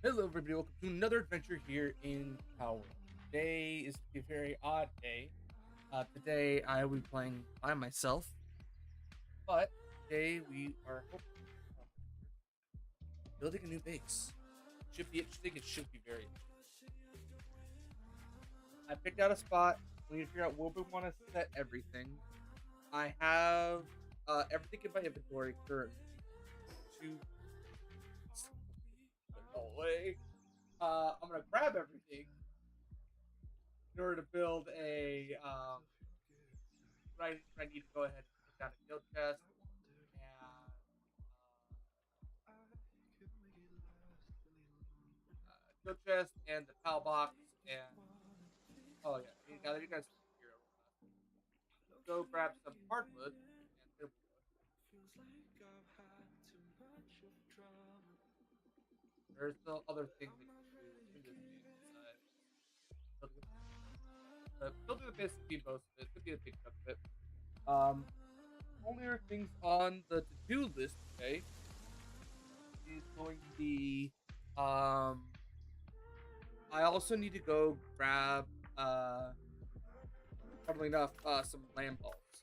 Hello, everybody. Welcome to another adventure here in Palworld. Today is a very odd day. Today I will be playing by myself, but today we are building a new base. Should be interesting. It should be very interesting. I picked out a spot. We need to figure out where we want to set everything. I have everything in my inventory currently. To no way. I'm gonna grab everything in order to build a I need to go ahead and put down a guild chest and guild chest and the pal box and oh yeah, you guys here real fast. Go grab some hardwood and there we go. There's still other things that you can do in this game besides building a base. But building the base will be most of it. It's gonna be a big chunk of it. Only other things on the to-do list today is going to be I also need to go grab funnily enough, some lamb balls.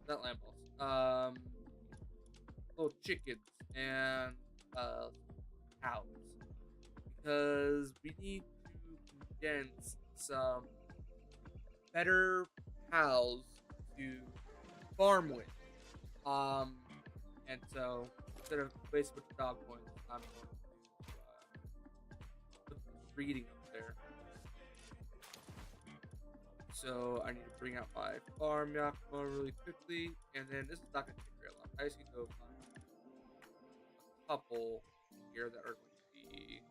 Not lamb balls. Little chickens and cows. Because we need to condense some better cows to farm with. Um, and so instead of wasting with dog points, I'm going to put some breeding up there. So I need to bring out my farm Yakima really quickly, and then this is not going to take very long. I just need to go find a couple here that are going to be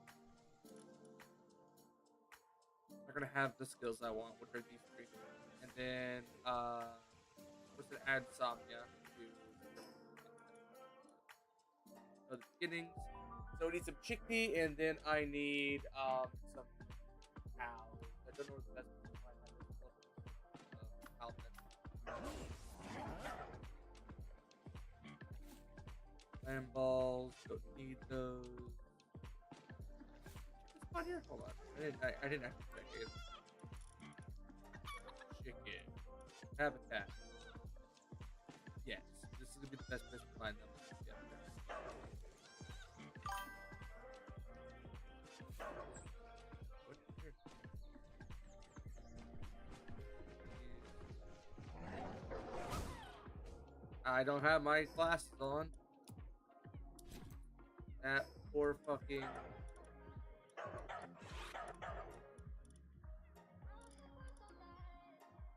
going to have the skills I want, which are these three, and then what's to add Somnia to the beginnings. So I need some chickpea, and then I need some cows. I don't know what the best one to find. Lamb balls, don't need those. What's on here? Hold on. I didn't actually check it. Chicken. Habitat. Yes. This is gonna be the best place to find them. Yeah. What here? I don't have my glasses on. That poor fucking.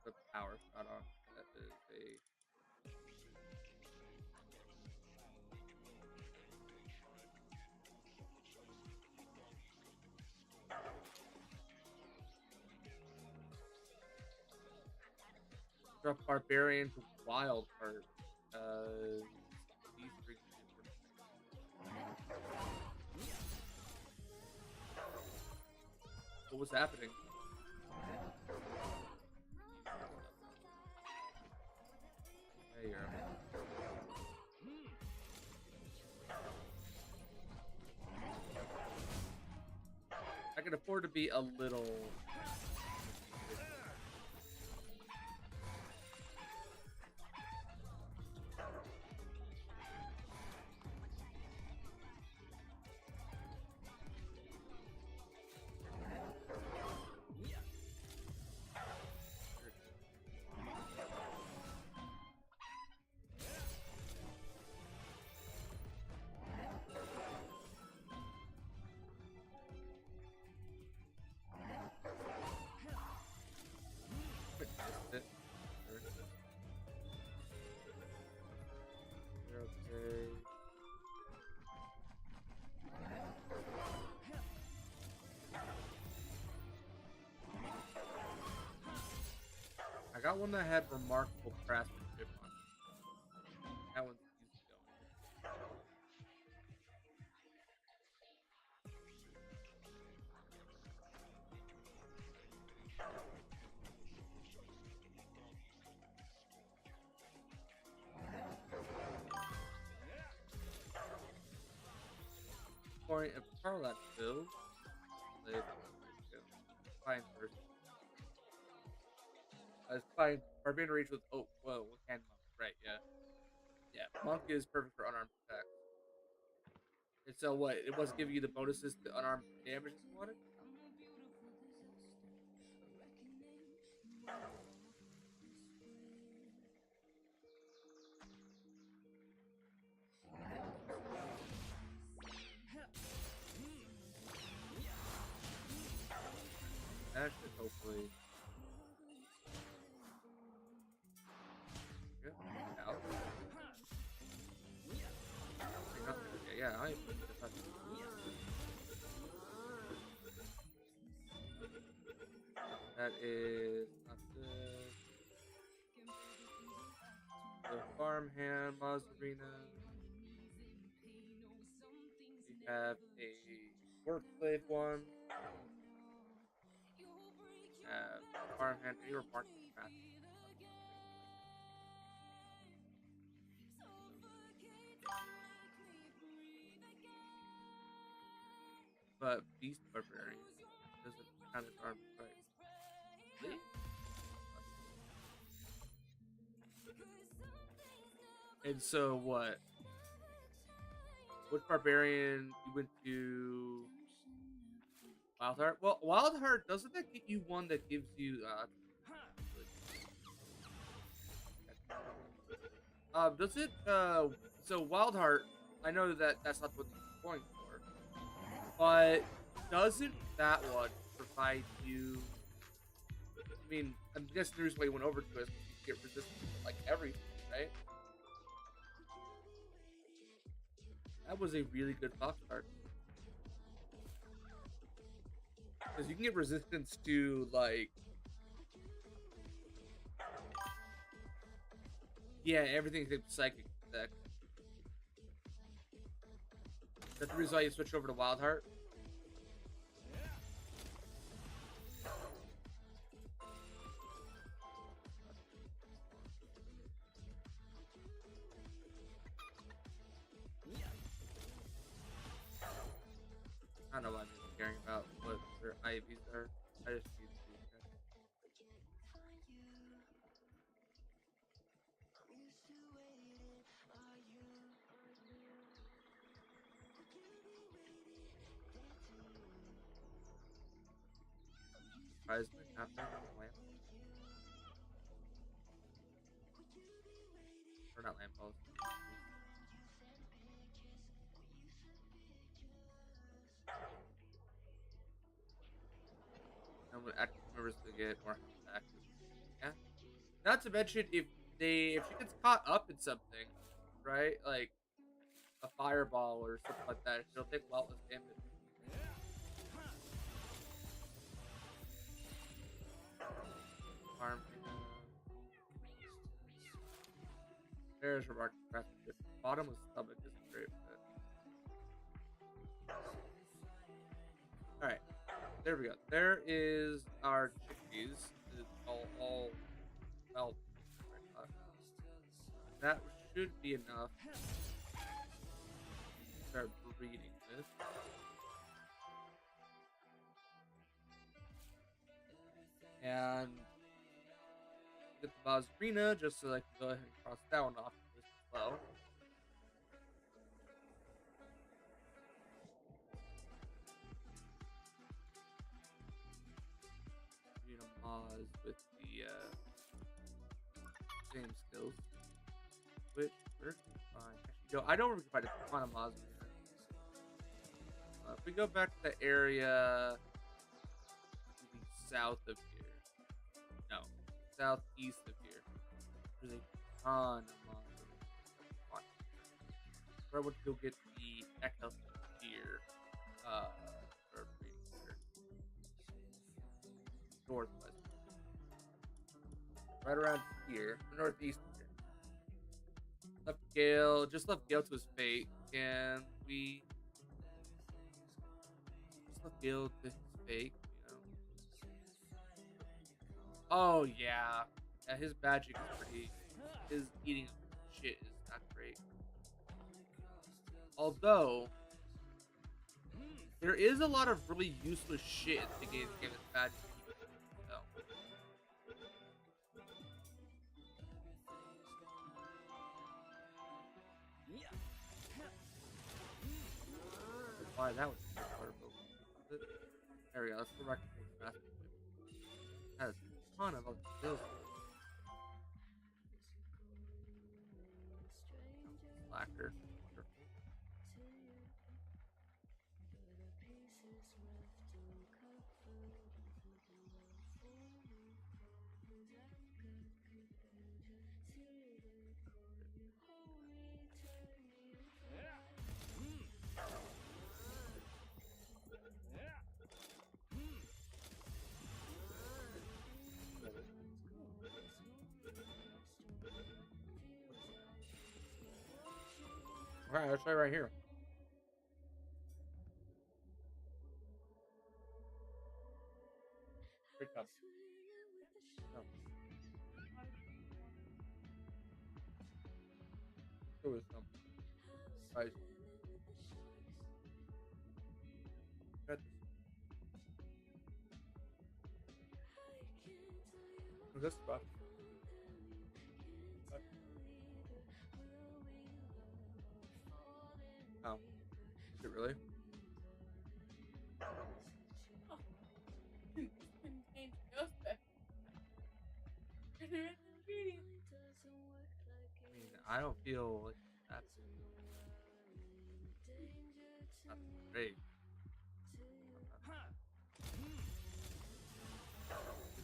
The power shot on. That is a. Drop barbarian to wild heart. These three. What was happening? There you are. I can afford to be a little. It. Okay. I got one that had remarkable craftsmanship on it. That one's easy going. Point of Parlat build. Live. Fine first. I was playing Barbarian Rage with and Monk. Right, yeah. Yeah. Monk is perfect for unarmed attacks. And so what? It was giving you the bonuses to unarmed damage if you wanted? That should hopefully. Yeah. Out. Yeah, I that is not good. The farmhand Mazarina. We have a work slave one. Have farmhand. You were marked fast. But beast barbarian doesn't have his arms right. Really? And so what? Which barbarian you went to? Wildheart? Well, Wildheart, doesn't that get you one that gives you does it so Wildheart, I know that that's not what you're going for, but doesn't that one provide you, I mean, I'm guessing the reason why you went over to it is because you get resistance to like everything, right? That was a really good fox card. Because you can get resistance to like, yeah, everything except psychic deck. That's the reason why you switch over to Wildheart. I don't know why I'm even caring about what their IVs are. I just need to check. Surprisingly, not very many lamp or not lamp balls. And when active members to get more health back. Yeah. Not to mention if she gets caught up in something, right? Like a fireball or something like that, she'll take a lot less damage. Farm. There's remarkable craftsmanship. Bottomless stomach is a great fit. Alright. There we go. There is our chickpeas. It's all well. That should be enough to start breeding this. And get the Bosrina just so I can go ahead and cross that one off the list as well. Breed a Moz with the same skills. Which, where can we find? Actually, no, I don't really find a ton of Moz. If we go back to the area south of here, no, southeast of here, there's a ton of Moz. Where would go get the Echo here? Or here. Northwest. Right around here, northeast here. Left Gale, just left Gale to his fate. Can we just left Gale to his fate? You know, Oh yeah, yeah. His magic is pretty. His eating shit is not great. Although there is a lot of really useless shit at the beginning of the game that's magic. So why that would be part of it. There we go. Let's go back to the fast point. Has a ton of other skills. Slacker. Wonderful. Alright, let's try right here. Good job. No. There was some spice. Got this. Was this spot? Oh. Is it really? Contains Joseph. I mean, I don't feel like that's not great.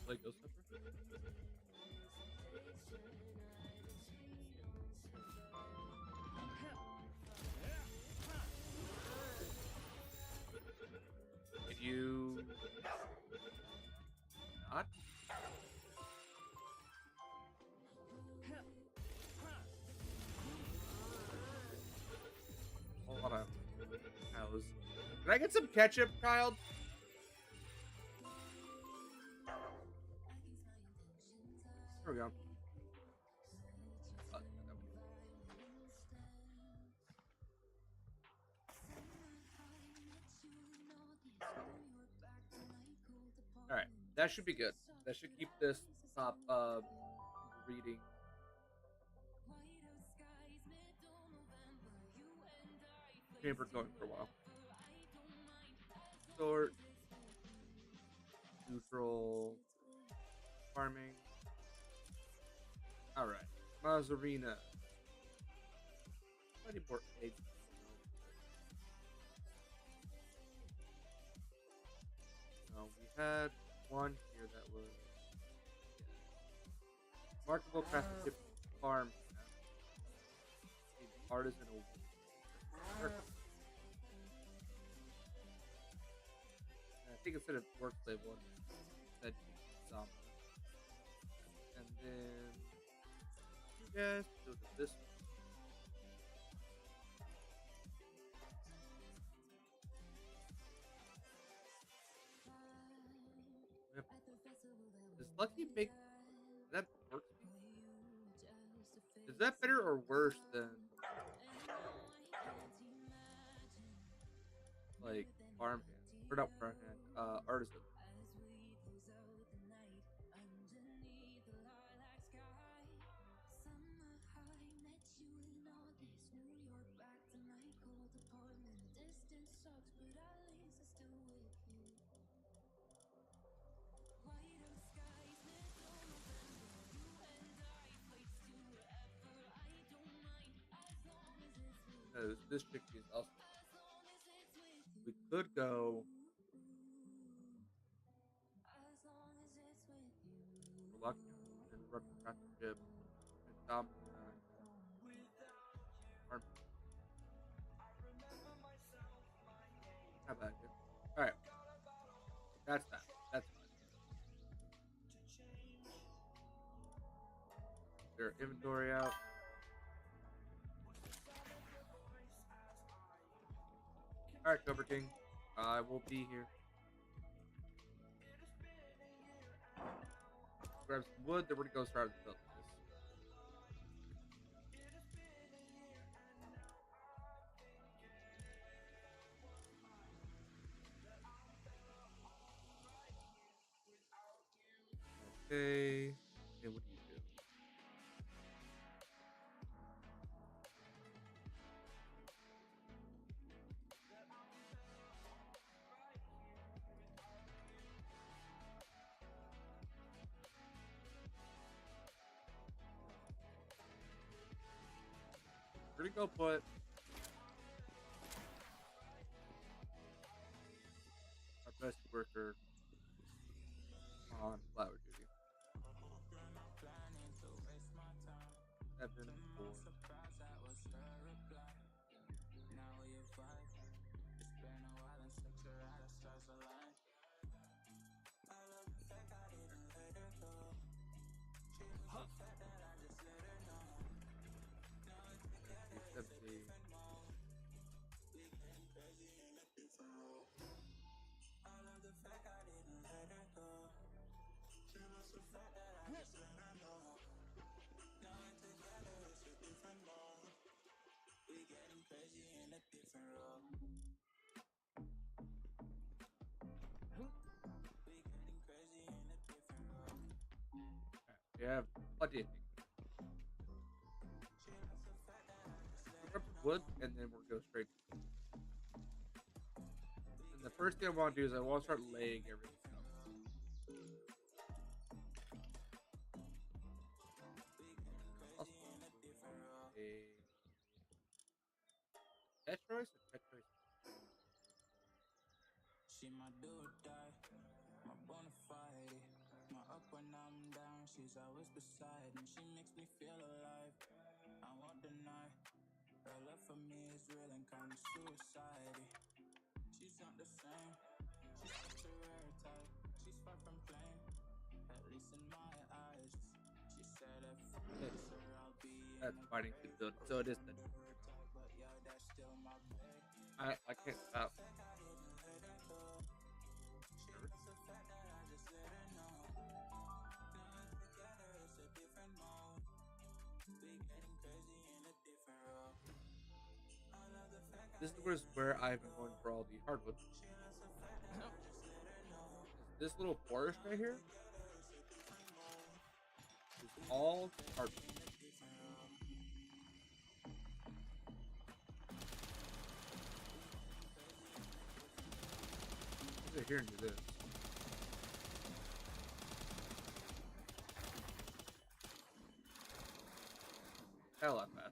Like ghost pepper? Can you not? Hold on. Cows. Can I get some ketchup, child? There we go. Alright, that should be good. That should keep this top reading. Chamber going for a while. Sort. Neutral. Farming. Alright. Mazarina. Plenty more eggs. No, we had one here that was remarkable craftsmanship farm. Artisanal. I think instead of work slave one, that zombie. And then you guys go to this one. Yep. Does Lucky make that work? Is that better or worse than like farmhand? Or not farmhand, artisan. No, this chickpea is also. We could go reluctant and run craftsmanship and dominant farm. Not bad. Good. All right, that's that. That's fine. Their inventory out. All right, Cobra King. I will be here. grab some wood. Then we're gonna go start the building this. Okay. And what do you do? We're gonna go put our best worker on flower duty. 7, 4. Okay, 70. Alright, we have plenty of things. We'll grab some wood and then we'll go straight. And the first thing I want to do is I want to start laying everything out. Also, a pet choice or pet choice? She my do or die, my bona fide. My up when I'm down, she's always beside me. She makes me feel alive. I won't deny. Her love for me is real and kind of suicide. She's not the same. She's such a rare type. She's far from plain, at least in my eyes. She said if I miss her, I'll be in That's a fighting to build. So it is the. but yeah, that's still my babe. I can't stop. This is where I've been going for all the hardwood. This little forest right here is all hardwood. Let's sit here and do this. Hell, I'm faster.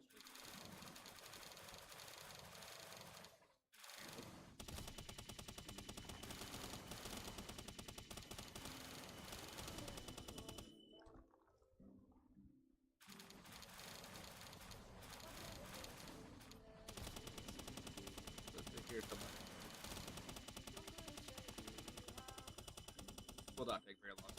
Let's sit here somewhere. Will not take very long.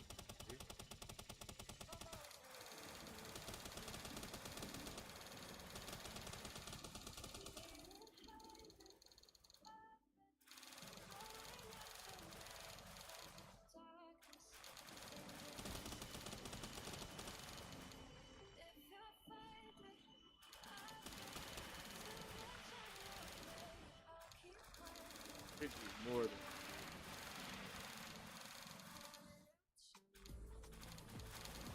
Should be more than.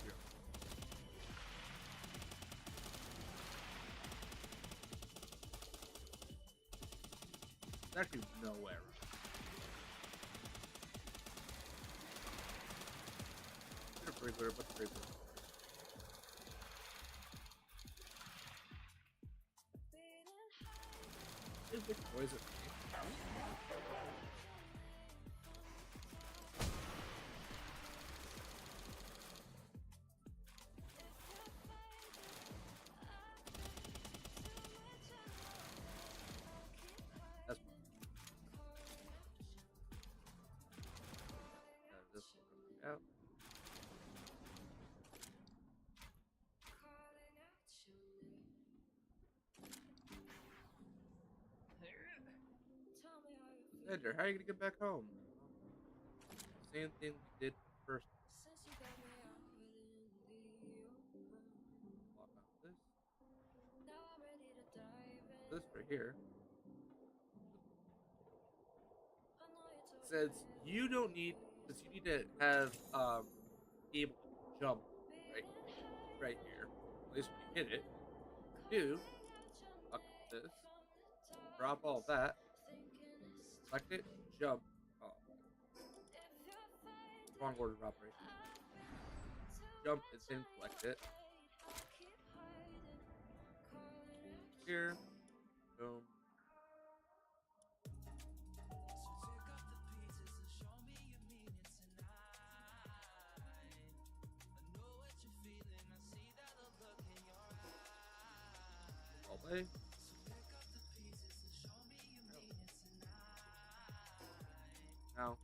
Here. There's actually nowhere. Get a breaker, what's a breaker? Is this poison? That's fine. This will come out. Ledger, how are you gonna get back home? Same thing we did the first. this right here. It says you don't need because you need to have be able to jump right right here. At least when you hit it. You do. Look at this. Drop all that. Select it. Jump. Oh, wrong order of operation. Jump and then select it. Here. Boom. All day. Now.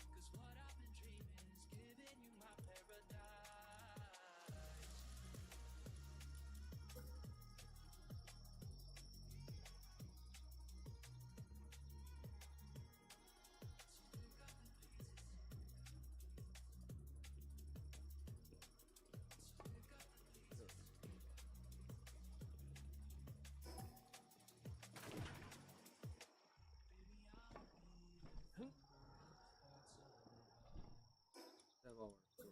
Have all our sword.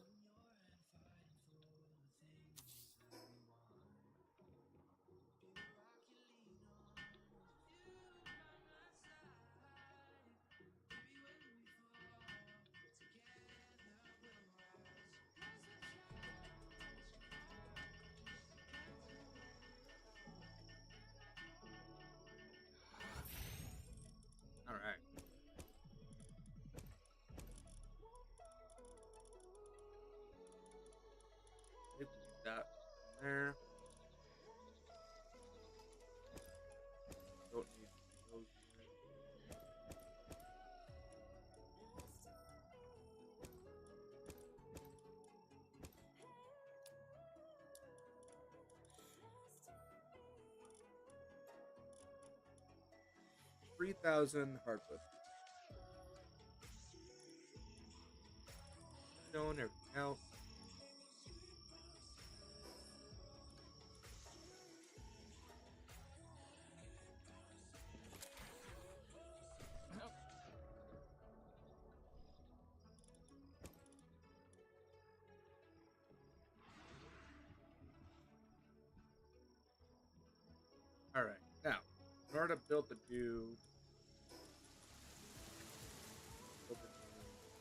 All right. Maybe leave that in there. Don't need those in there. 3,000 hardwood. Stone, everything else. All right. Now, in order to build the new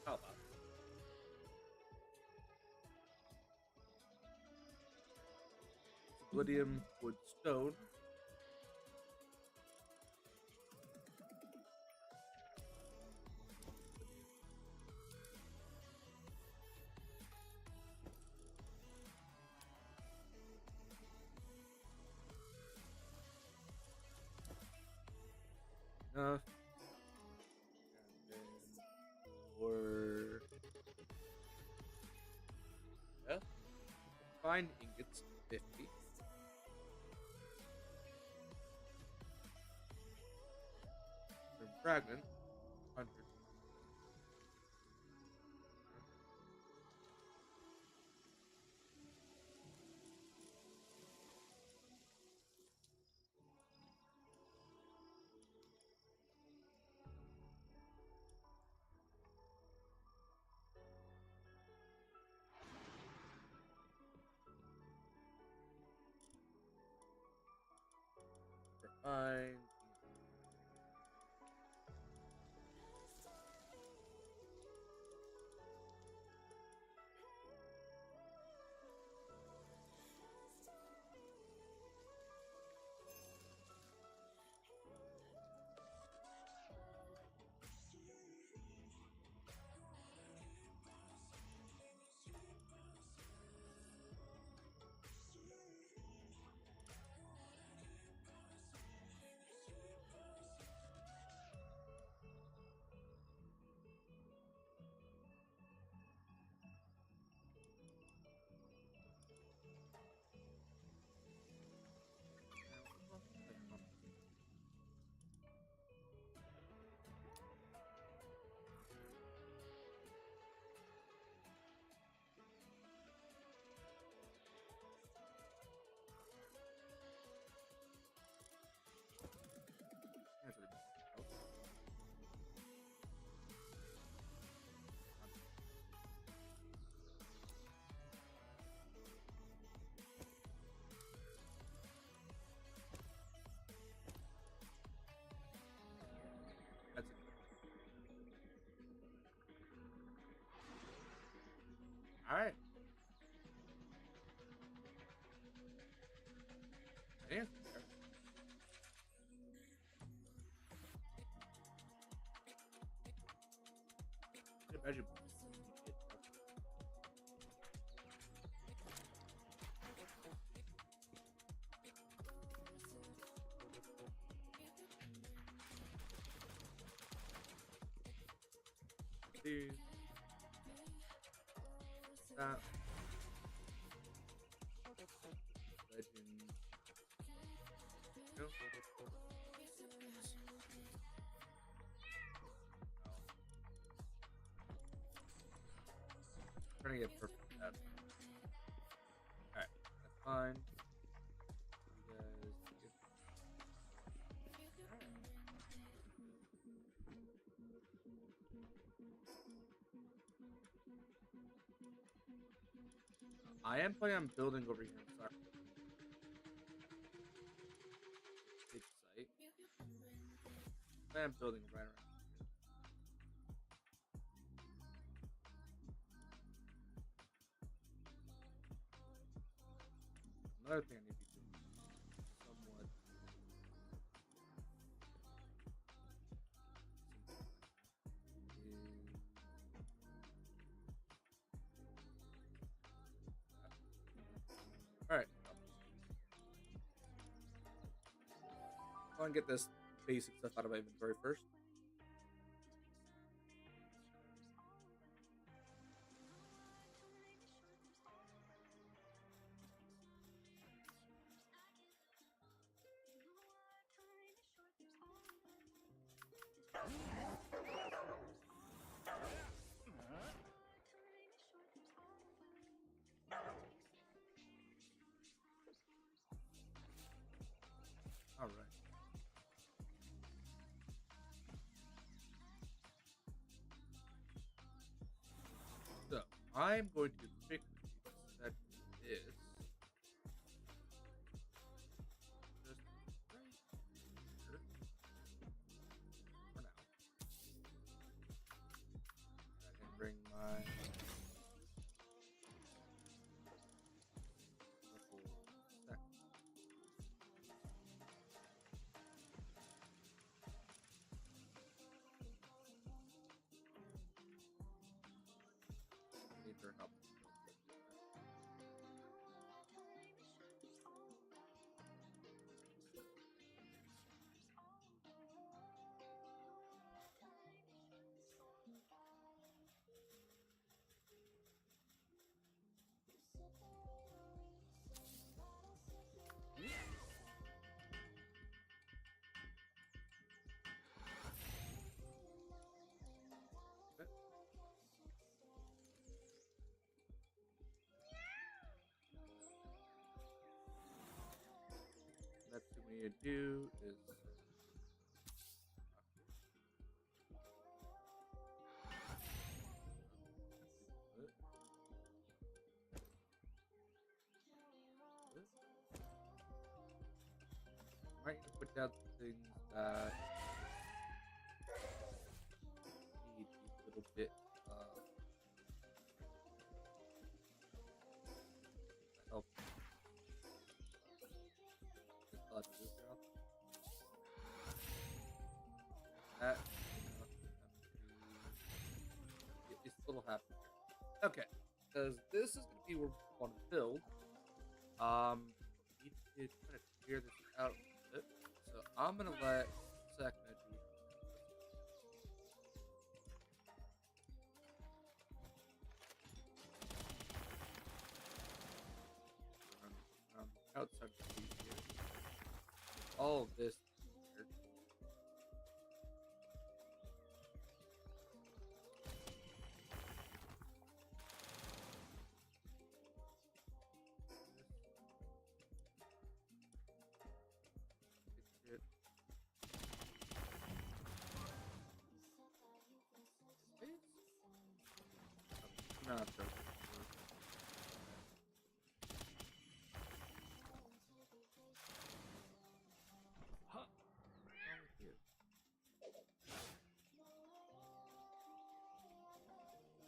tile box, Oblidium wood stone. Enough. And then for yeah, fine ingots 50. For fragments 100. For fine. All right. I think it's fair. I can imagine you get up. Dude, that legend. No. Trying to get perfect stats. Alright, that's fine. You guys get... Alright. I am planning on building over here in Soccer. Big site. I am building right around here. Another thing I need to be doing somewhat Alright. I want to get this basic stuff out of my inventory first. Alright. So, I'm going to quickly set this just right here for now. I can bring my little stack. I need their help. Okay. Next thing we need to do is might need to put down some things that need a little bit of help. Just let this go. That it's a little happy. Okay, because this is going to be where we want to build. Need to kind of clear this out a little bit. So I'm gonna let Sakna do around the outside of the piece here. All of this here. Fix it. Space? No, it's okay. Huh.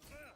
Here.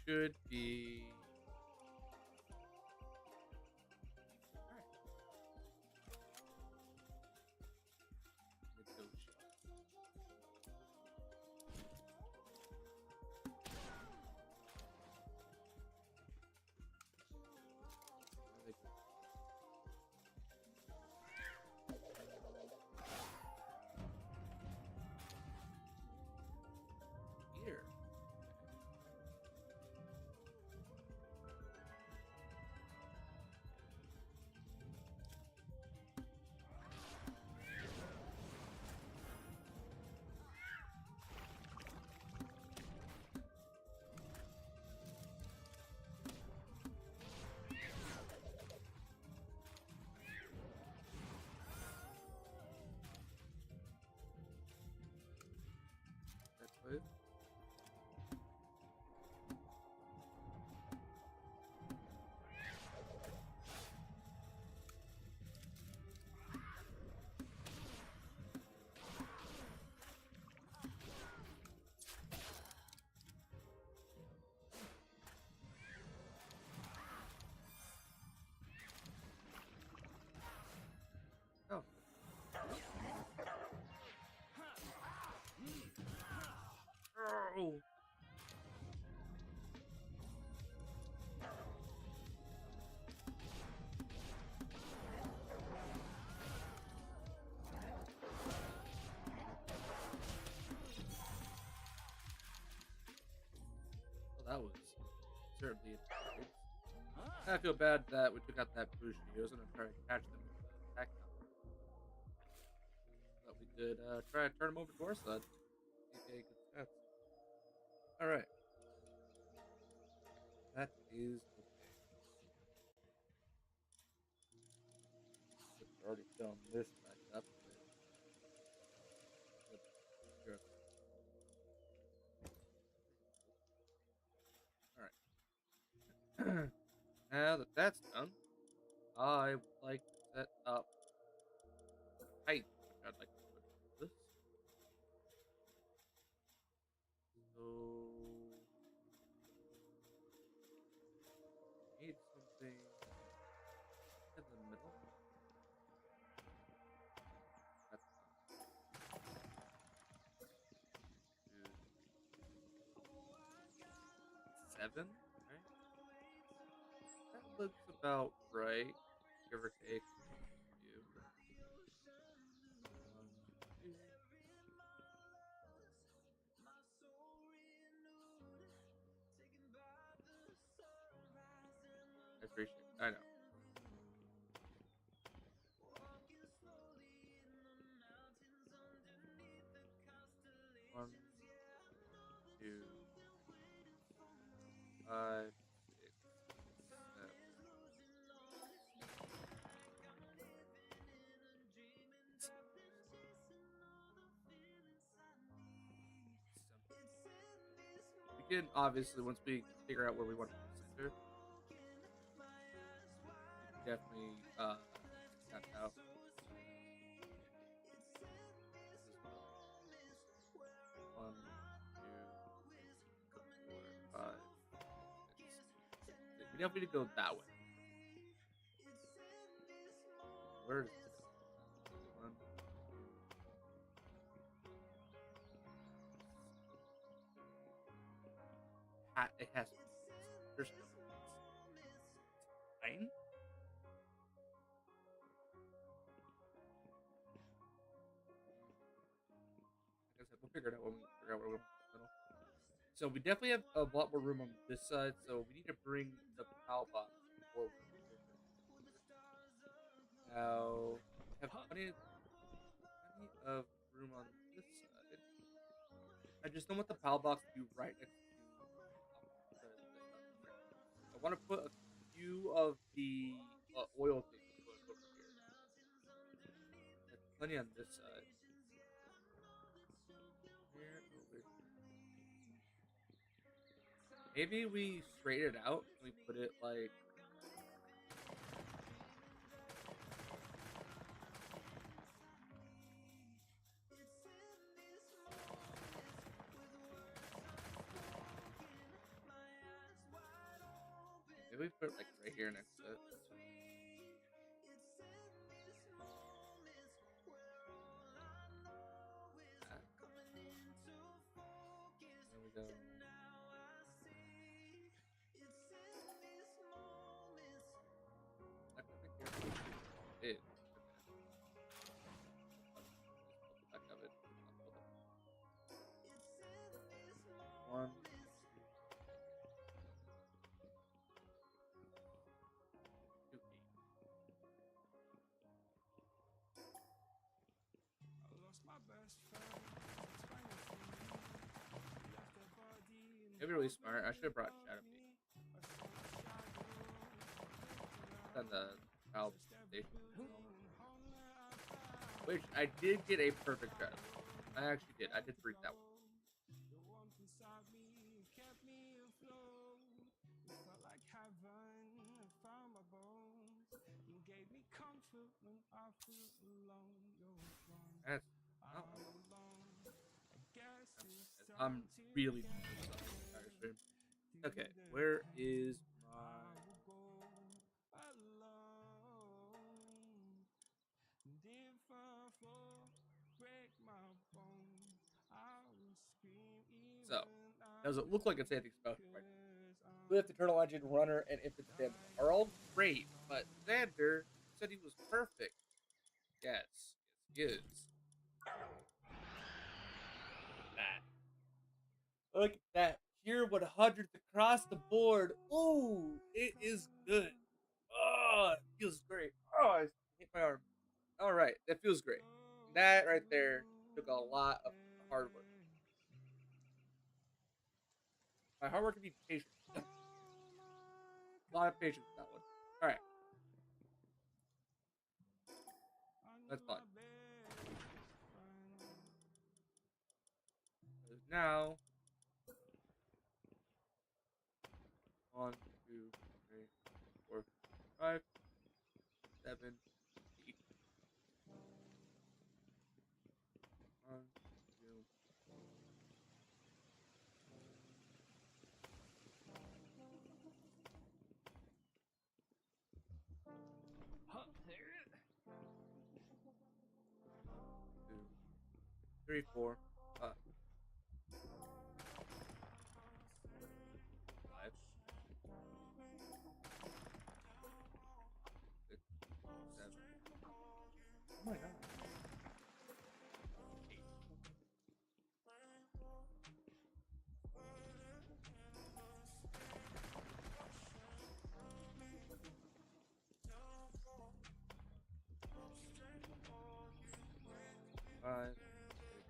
should be all right. Negotiate. Where they go? Here. That's good. Oh. Oh. Well, that was certainly intense. I feel bad that we took out that Bushi. I was gonna try to catch them with the attack counter, but we could try to turn them over to our side. See if they get stats. All right, that is okay. We've already filmed this back up with the all right. Now that that's done, I would like to set up height, which I'd like to put this. So need something in the middle. That's to 7, right? That looks about right, give or take a few. 1, 2. I appreciate it. I know. 1, 2, 5, 6, 7. We can obviously, once we figure out where we want to put the center, definitely that out as well. 1, 2, 4, 5, 6. We definitely need to go that way. Where is this? 1. It has to be. There's no way. 9? Like I said, we'll figure it out when we figure out where we're going to put the middle. So we definitely have a lot more room on this side, so we need to bring the PAL box forward. Now, we have plenty of room on this side. I just don't want the PAL box to be right next to the I want to put a few of the oil things over here. There's plenty on this side. Here, over here. Maybe we straighten it out and we put it like Maybe put it like right here next to it. Ah, there we go. Not gonna make the episode too big. Okay. Just pull the back of it. Not pull the one, two, eight. It'd be really smart. I should have brought Shadow Peak. Done the child station control. Which I did get a perfect Shadow Peak. I actually did. I did breed that one. That's oh, I'm really confused on this entire stream. Okay, where is my so does it look like it's anything special right now? Lift, Eternal Legend, Runner, and Infant Stamina are all great, but Xander said he was perfect. Yes, he is. Look at that. Pure 100s across the board. Ooh, it is good. Oh, it feels great. Oh, I hit my arm. All right, that feels great. That right there took a lot of hard work. My hard work can be patient. A lot of patience with that one. All right, that's fine. Now, 1, 2, 3, 4, 5, 7, 8. 1, 2. Two, three, 4, 5, 5, 6, 7. Oh my god. 8. Five, six.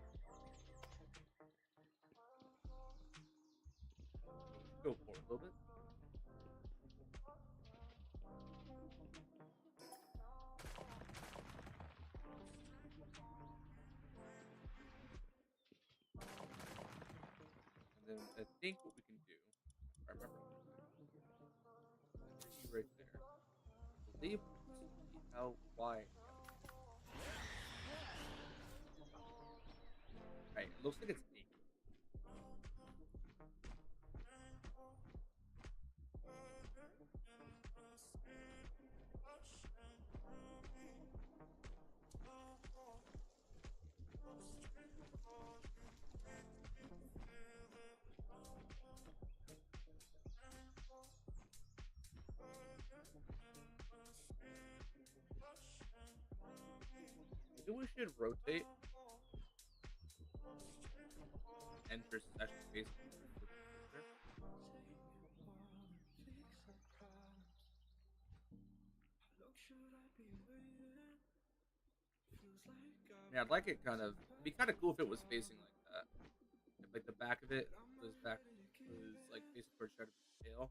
Go for it a little bit. And then I think what we can do, if I remember correctly, you right there. I believe we can see how wide. Right, it looks like it's 8. Maybe we should rotate enter session facing towards the computer. Yeah, I'd like it kind of. It'd be kind of cool if it was facing like that. If like the back of it was like facing towards Shredder's tail.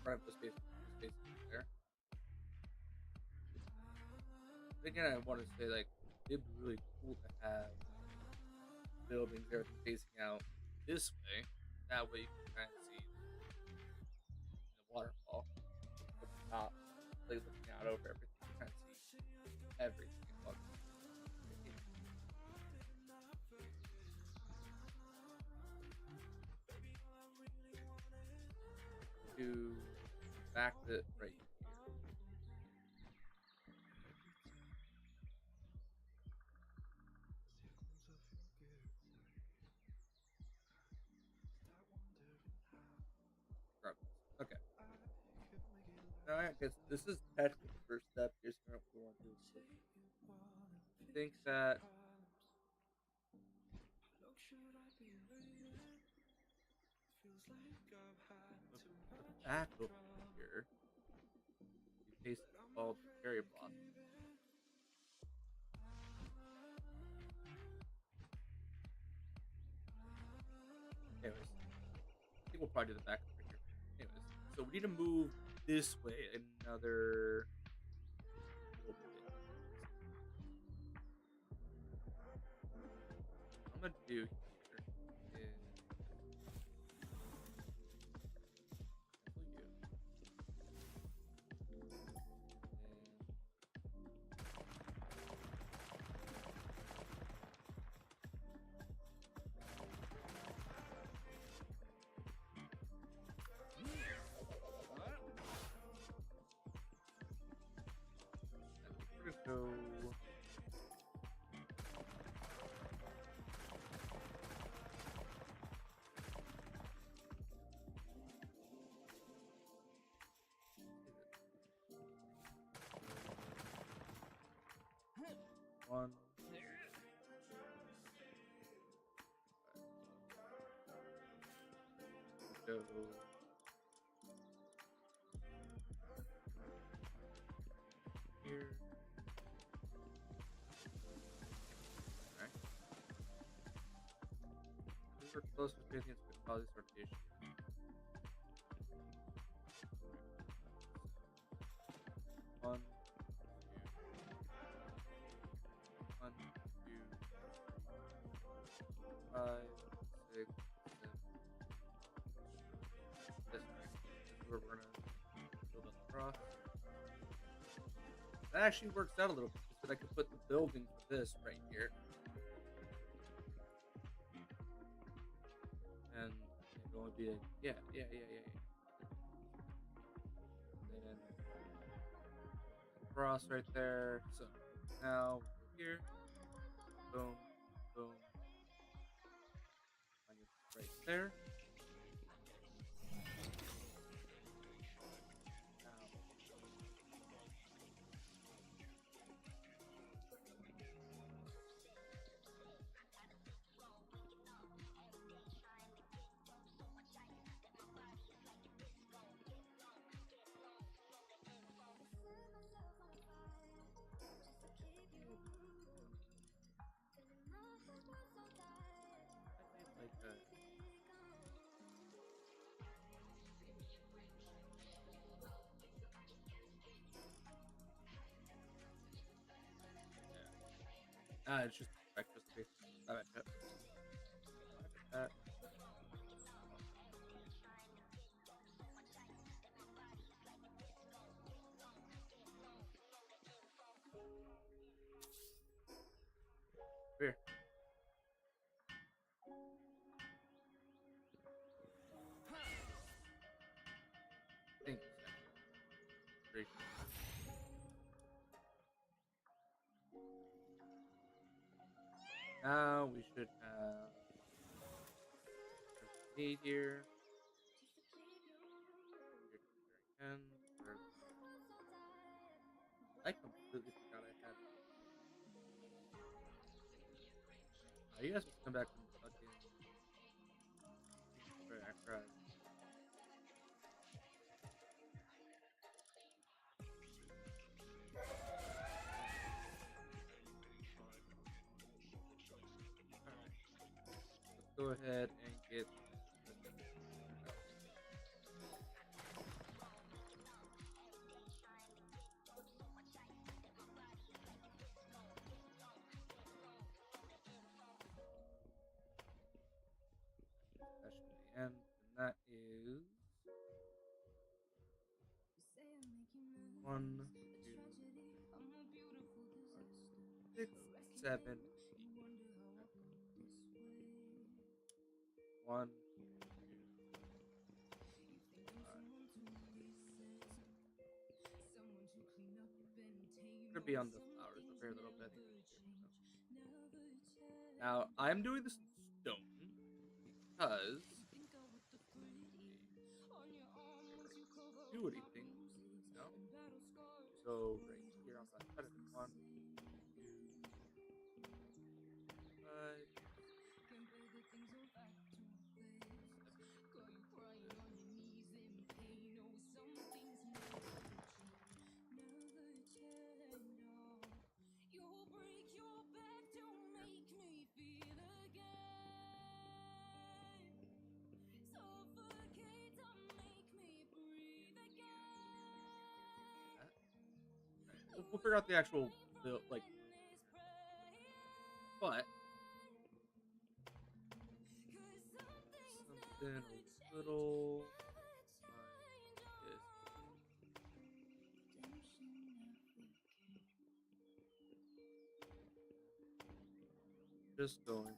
Front was facing there. But again, I want to say like it'd be really cool to have buildings, everything facing out this way. That way you can kind of see the waterfall from the top, like looking out over everything. You kind of see everything. To back to right here. Regardless. Okay. Now I guess this is technically the first step. Here's what we want to do. I think that put it back over here. We paste all the cherry blossoms. Anyways, I think we'll probably do the back over here. Anyways, so we need to move this way another little bit. What I'm gonna do here is cancel you. And we're gonna go. One. Go here. Alright. These are close to Corinthians could cause this rotation. One, two, 5, 6, 7. This way. This is where we're gonna build up across. That actually works out a little bit, because I could put the building for this right here. And it'll only be a, yeah. And then cross right there. So now we go here. Boom, boom. Right there. Like that. Yeah. It's just breakfast. I bet that. Here. Thanks. Great. Now we should have 8 here. Again. I completely forgot I had. You guys will come back from fucking. Sorry, I cried. Let's go ahead and get. That should be the end, and that is 1, 2, 6, 7, 1, 2, 5, 6, 7, 8. be on the flowers a very little bit. Now I'm doing this stone because do anything, you know. So right here on that side of it, 1, 2, 3, 4, 5, 7. We'll figure out the actual build, like, but something a little like this. Just going.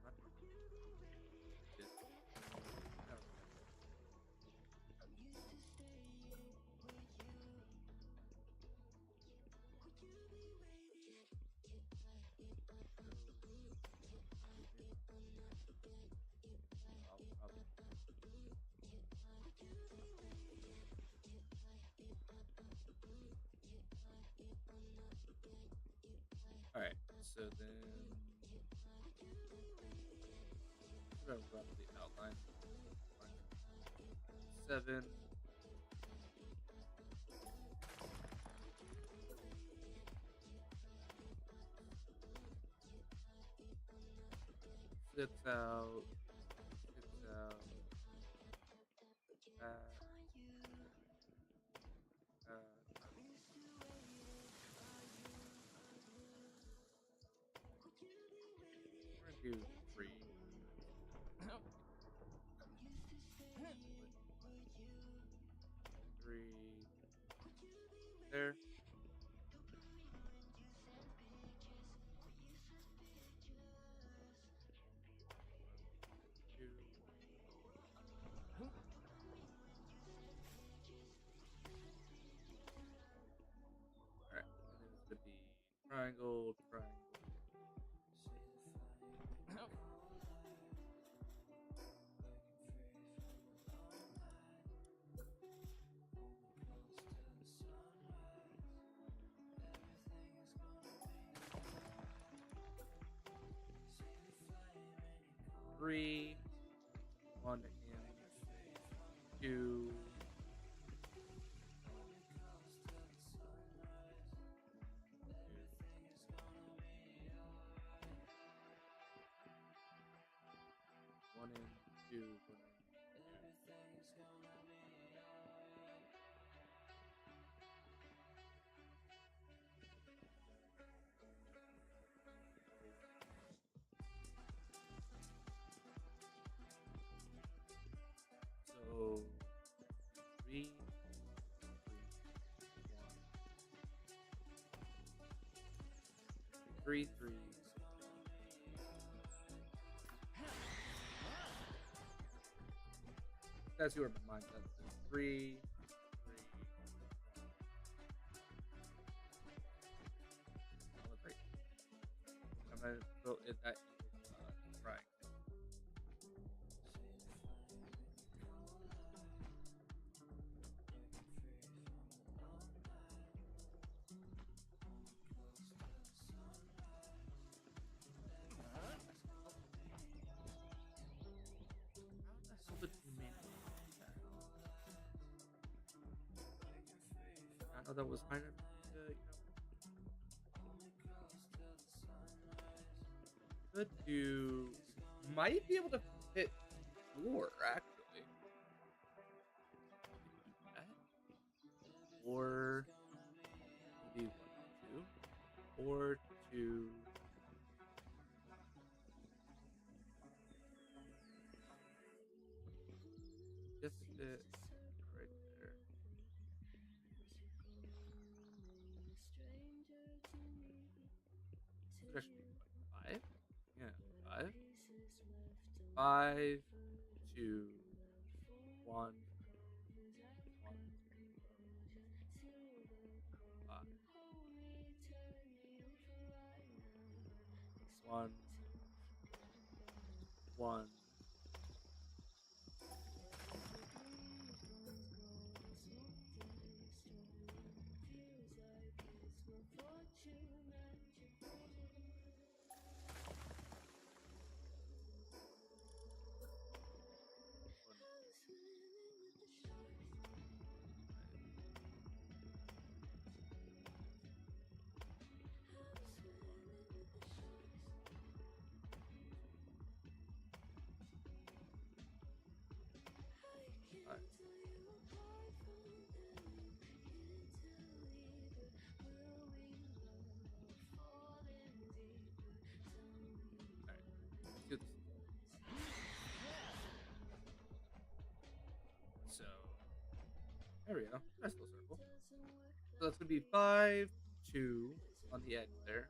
Not this. No, I'll probably. All right. So then, we're gonna roughly outline 7. 6 out. 6 out. Uh, we're gonna do 3. 3 there. 2. All right, and then it's gonna be triangle, triangle. 3, 1 and 2. 1 and 2. 1 and 2. So 3, 3, 1, 3, 3. That's your mindset. 3, 3. Celebrate. I'm gonna go in that triangle. How the hell did you manage that? I know that was kind of, could do. Might be able to hit 4 actually. That. Or maybe 1, 2, or 2. Just it right there. Could actually be like 5. Yeah, 5. 5. 2, 1, 1, 5, 1, 1. Alright. Alright. Let's do this. So there we go. Nice little circle. So that's gonna be 5, 2 on the edge there.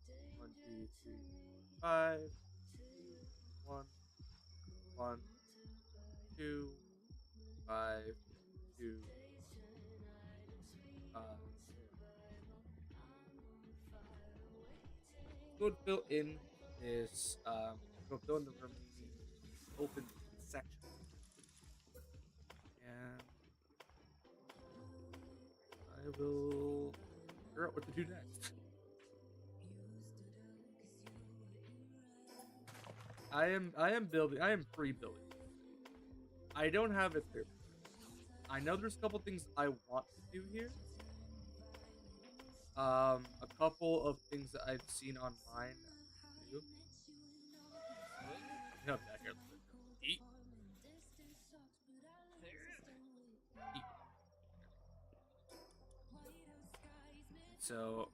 So it's gonna be 1, 2, 3, 5, 2, 1, 1, 2, 5, 2, 5. Go and fill in this. Go fill in the remaining open sections, and I will figure out what to do next. I am building. I am pre-building. I don't have a clear plan. I know there's a couple things I want to do here. A couple of things that I've seen online too. Get up back here a little bit. Eat. Eat. So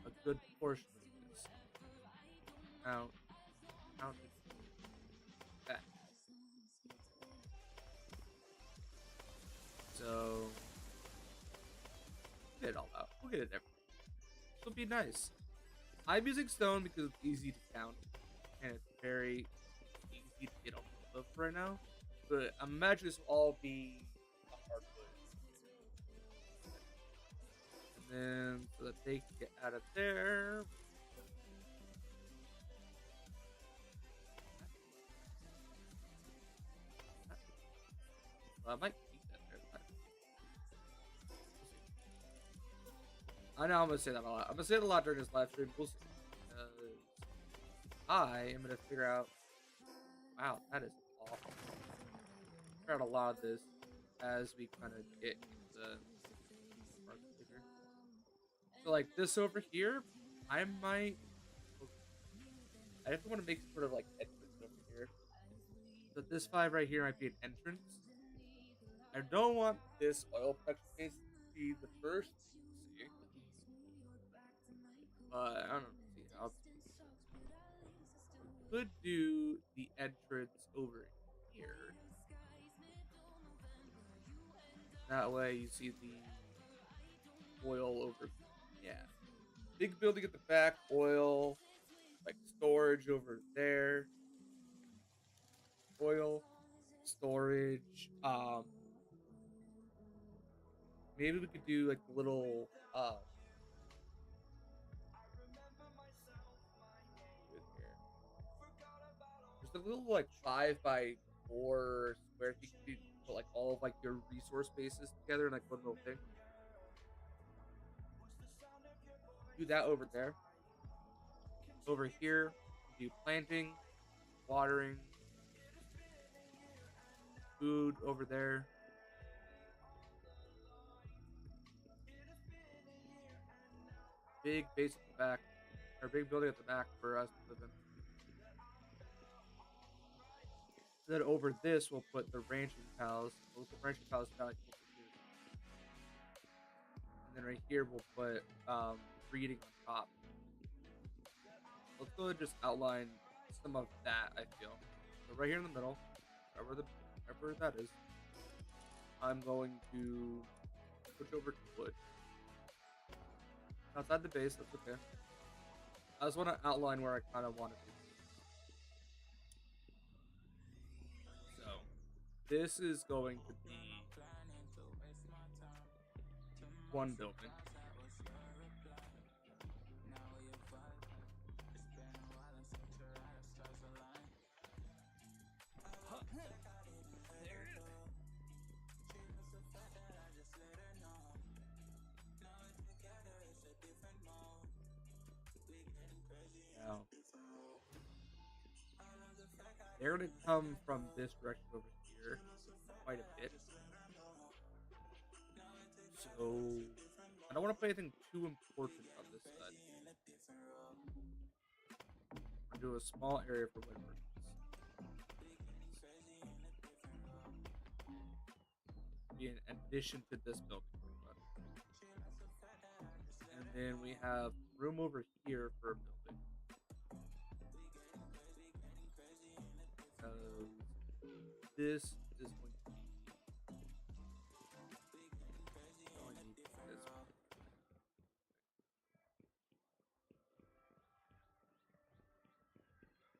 a good portion of this out counted back. So get it all out. We'll get it everywhere. It'll be nice. I'm using stone because it's easy to count and it's very easy to get a hold of right now. But I imagine this will all be a hardwood. And then so that they can get out of there. Well, I might keep that there. I know I'm gonna say that a lot. I'm gonna say it a lot during this live stream. We'll see. I am gonna figure out. Wow, that is awful. Figure out a lot of this as we kind of get the parts bigger. So like this over here, I might. I definitely want to make sort of like entrance over here. So this 5 right here might be an entrance. I don't want this oil production case to be the first thing you see. But I don't know. See how we could do the entrance over here. That way you see the oil over. Yeah. Big building at the back, oil, like storage over there. Oil, storage. Maybe we could do like the little there's a little like 5x4 square feet to put like all of like your resource bases together in like one little thing. Do that over there. Over here, do planting, watering, food over there. Big base at the back, or big building at the back for us to live in. Then over this, we'll put the ranching cows. We'll put ranching cows kind of like over here. And then right here, we'll put breeding on top. Let's go and just outline some of that, I feel. So right here in the middle, wherever that is, I'm going to switch over to wood. Outside the base, that's okay. I just want to outline where I kind of want it to be. this is going to be one building. Now, they're going to come from this direction over here quite a bit. So, I don't want to put anything too important on this side. I'm going to do a small area for wind merchants. Be in addition to this building. And then we have room over here for a building. This is going to be this one.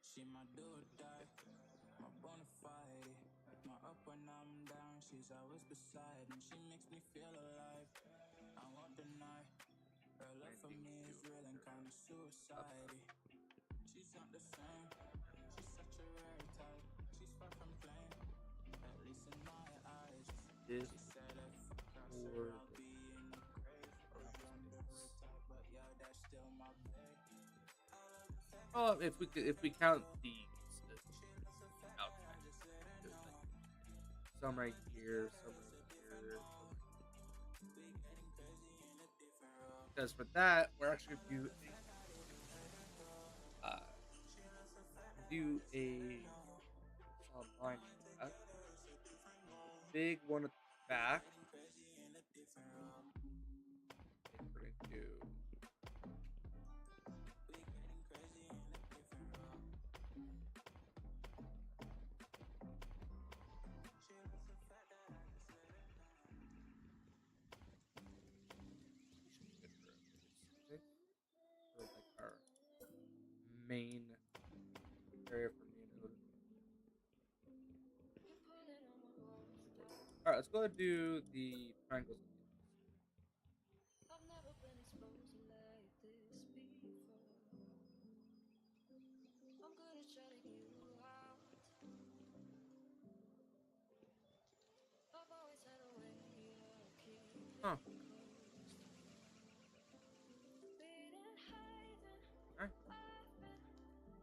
She my do or die, my bona fide. My up when I'm down, she's always beside me. She makes me feel alive. I won't deny. Her love for me is real and kind of suicide. She's not the same. She's such a rare type. She's far from plain, at least in my eyes. This She said if I cross her, I'll be in the grave. Or under her type, but yeah, that's still my babe. Oh, if we count these outside, there's like some right here, some right here. Because for that, we're actually gonna do a solid line for that. The big one at the back. We're gonna do. For like our main area for Neonode. Alright, let's go ahead and do the triangles. I've never been exposed like this before. I'm good at shutting you out. I've always had a way of keeping Huh. close to me. Beating, hiding, Alright. I've been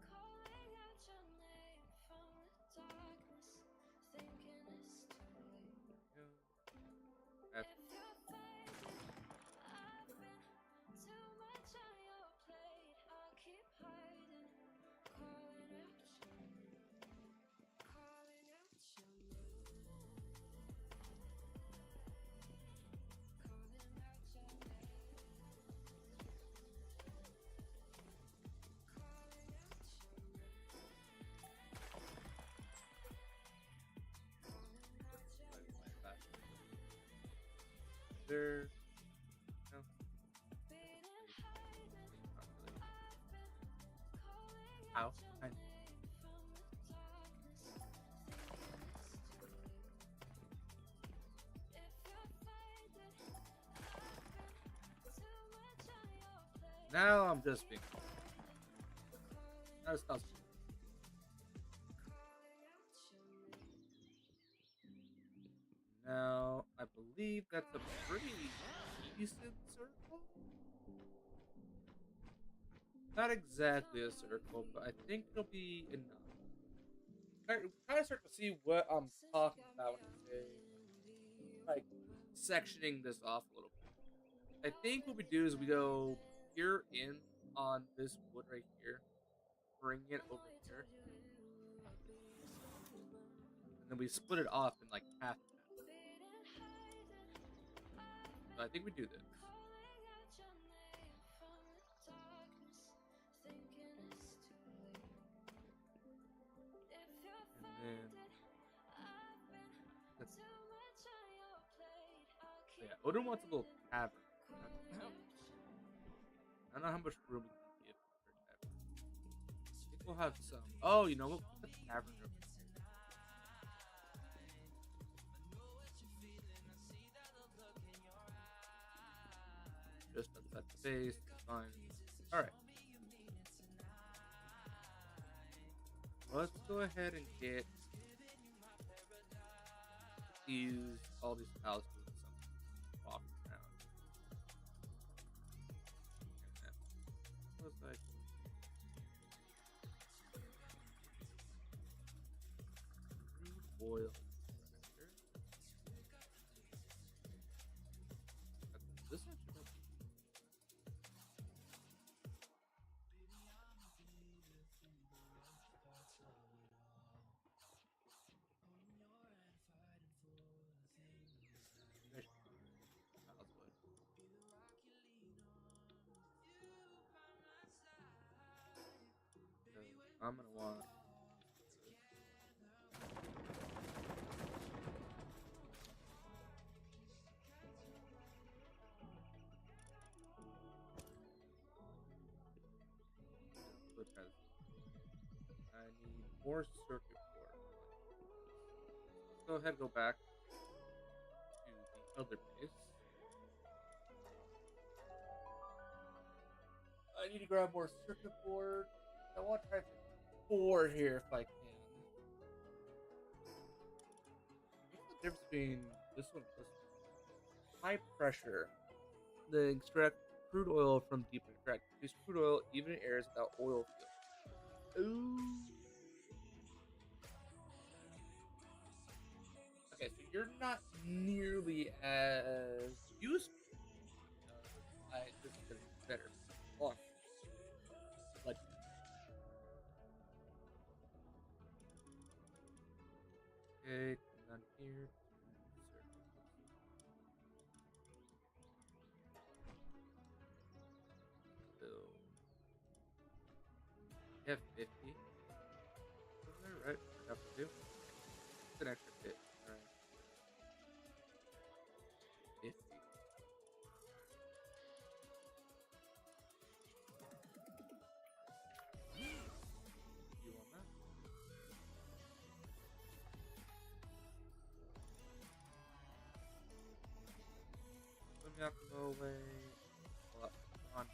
calling out your name from the darkness, thinking it's too late. That's If you're fading, I've been too much on your plate. I'll keep hiding, calling out your name, calling out your name, calling out your name, calling out your name, calling out your name. there. No. Beating, hiding, Not really. I've been calling Ow. out your Hi. name from the darkness, thinking it's too late. If you're faded, I've been too much on your plate. Now I'm just being. That is possible. Calling out your name. Now I believe that's a pretty decent circle. Not exactly a circle, but I think it'll be enough. Kind of start to see what I'm talking about when I say like sectioning this off a little bit. I think what we do is we go here in on this wood right here, bring it over here, and then we split it off in like half and half. So I think we do this. And then that's, yeah, Odin wants a little tavern. I don't know how much room we can give for a tavern. I think we'll have some. Oh, you know, we'll put the tavern over here. Set the base. Fine. All right. Let's go ahead and get all these houses and some walk around. And then what was I doing? Crude oil extractor. This actually might be I should do house wood. Because I'm gonna want wood has. I need more circuit board. Let's go ahead and go back to the other base. I need to grab more circuit board. I want to try for 4 here if I can. What's the difference between this one and this one? High pressure. They extract crude oil from deep extract. Use crude oil even in areas without oil fields. Ooh. Okay, so you're not nearly as useful. This is gonna be better. On but okay, come down here to circuit. So you have 50. Wasn't that right? Enough to do. It's an extra 50. Alright. 50. You want that? Let me have to go away. Pull up on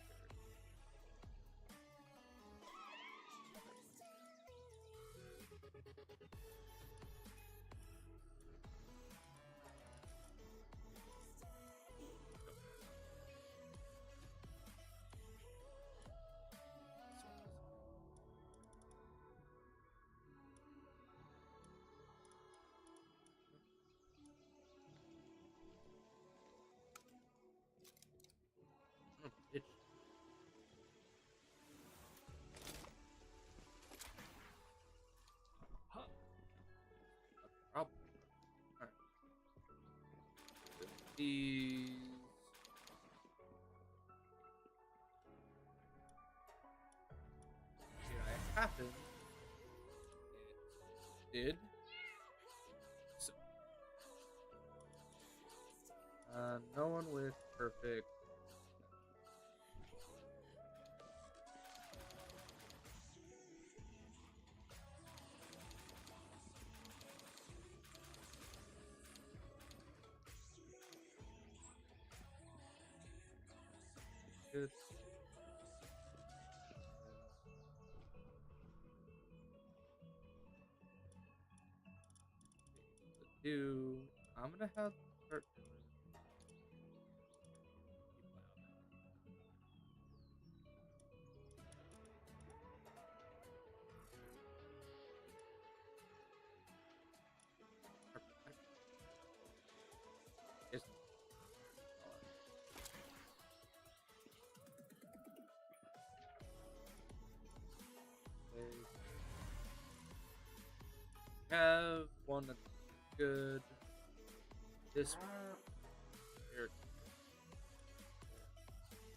itch. That's the problem. Alright. These. Here I happen. It did. So. No one with perfect. Good. Do I'm gonna have to start doing keep an eye on that. Perfect. Yes. Have one that's good. This one here.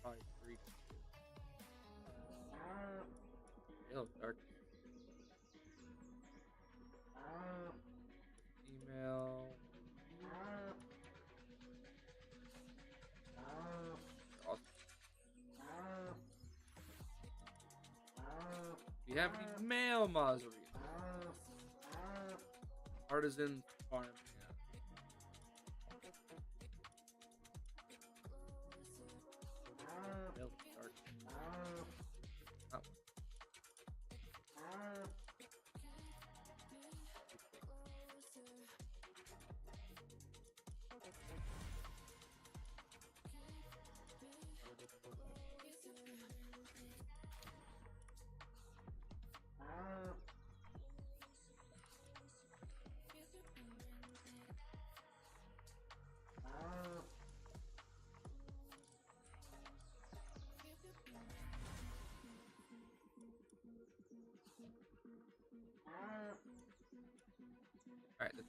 Probably 3. Yellow dark. Email. Awesome. Do you have any mail mausoleums? Artisan farm. Yeah.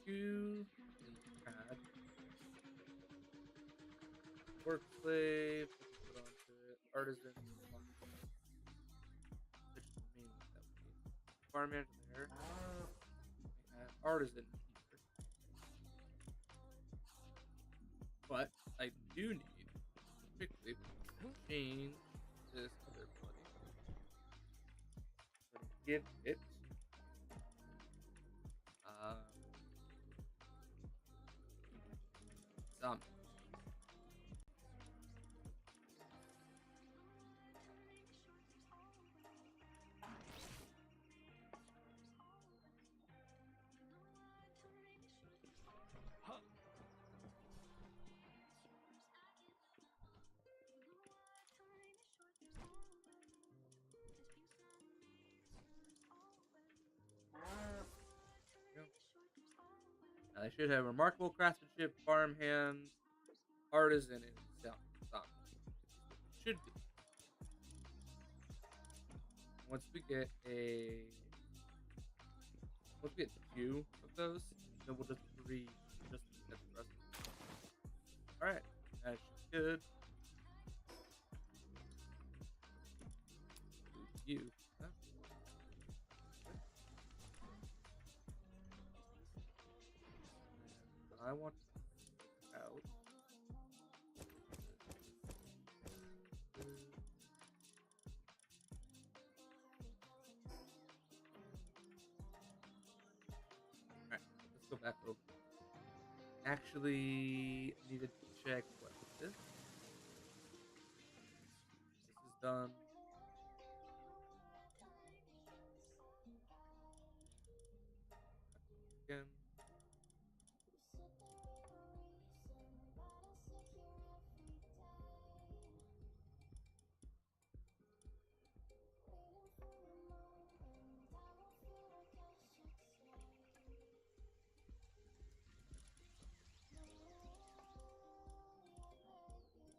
2, then add work slave, we can put onto it, artisan, which is mainly that we need. Farm manager there, we add artisan here. But I do need to quickly change this other ability. We're gonna give it some. Now, they should have remarkable craftsmanship, farmhand, artisan, and some. Should be. Once we get 2 of those, then we'll just breed just the rest. All right, that's good. You. Huh? I want out. Alright, let's go back over. Actually, need to check what this. This is done. Again.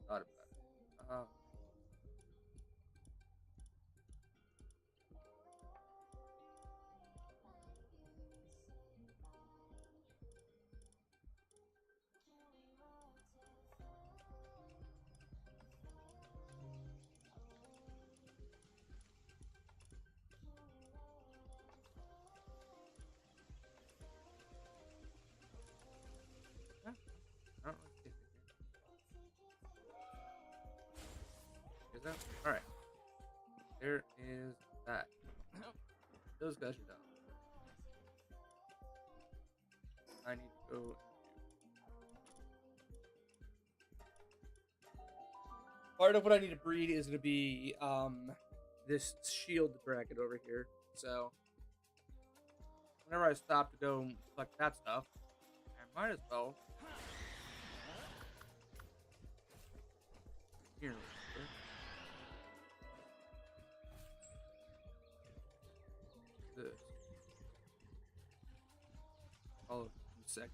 Thought about it. Yeah, I don't really see anything. Is that all right? There is that. Those guys are done. I need to go. Part of what I need to breed is going to be this shield dragon over here. So whenever I stop to go collect that stuff, I might as well. Here. This. All of 2 seconds.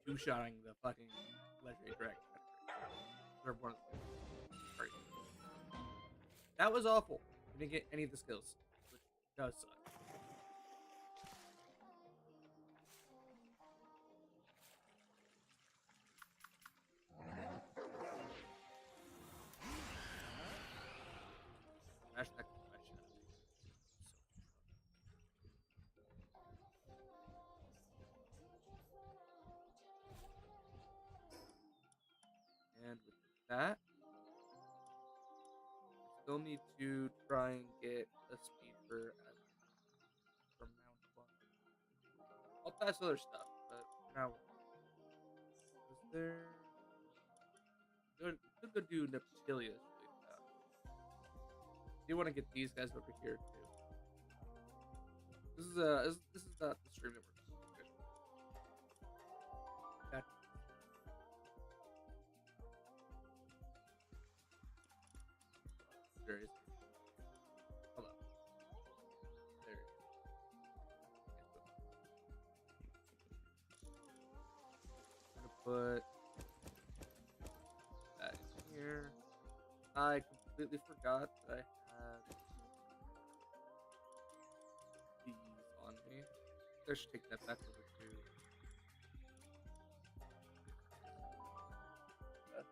Two-shotting the fucking legendary dragon. Or one of them. Sorry. That was awful. I didn't get any of the skills, which does suck. Smash that question. And with that, I still need to try and get a speed for mount 1. I'll test other stuff, but for now, is there? Good, could go do Neptilius really fast. Do want to get these guys over here too. This is not the stream that we're that. Very sensitive. Hold up. There it is. Can't do it. I'm gonna put that in here. I completely forgot that I had these on me. I should take that back over to. Uh,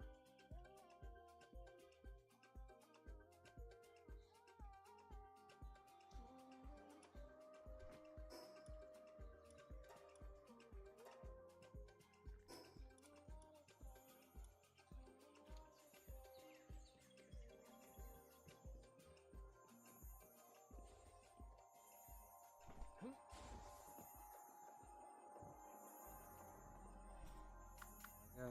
yeah.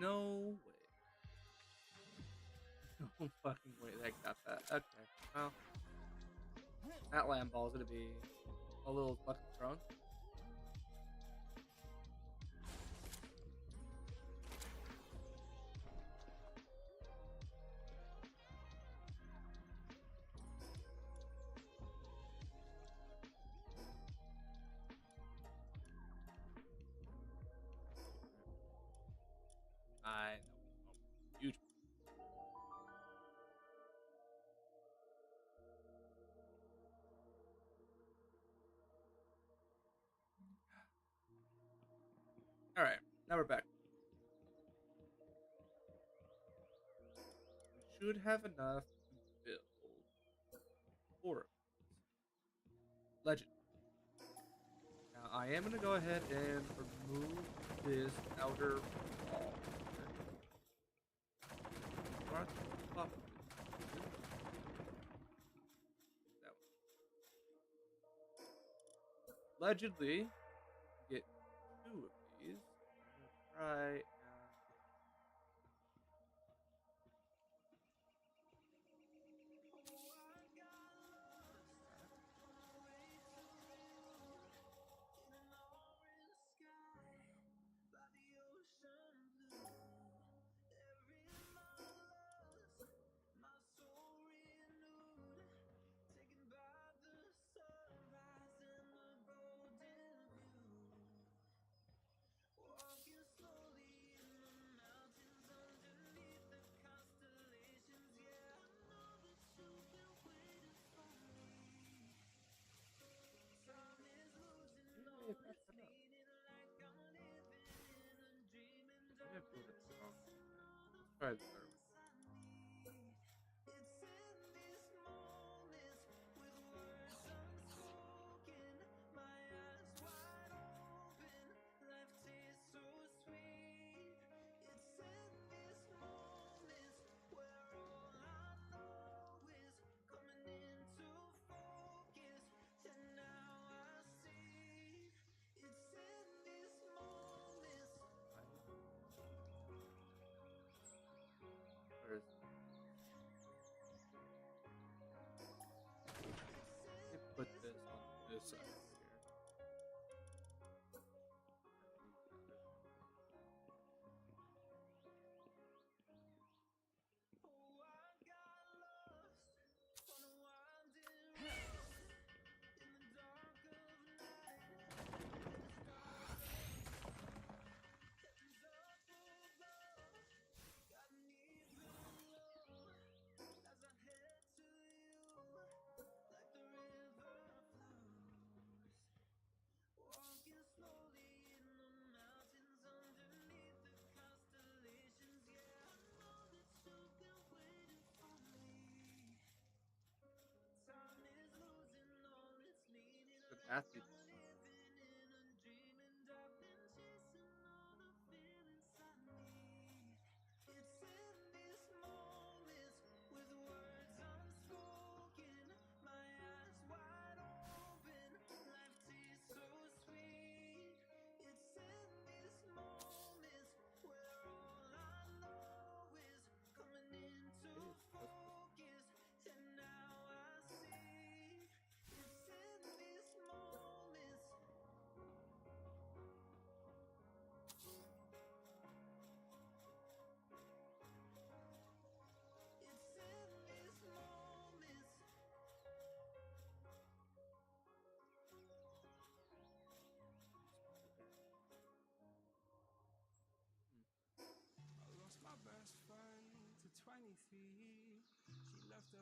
No way. No fucking way that got that. Okay. Well, that land ball is gonna be a little fucking strong. I know. Oh, huge. All right. Now we're back. We should have enough to build 4 of these. Legend. Now I am gonna go ahead and remove this outer wall. Mark top of it. That one. Allegedly, get 2 of these. I'm gonna try and maybe I fucked that up. Maybe I pulled it wrong. Let's try this better one. Where is it? Let me put this on this side over here. Move that. The math did.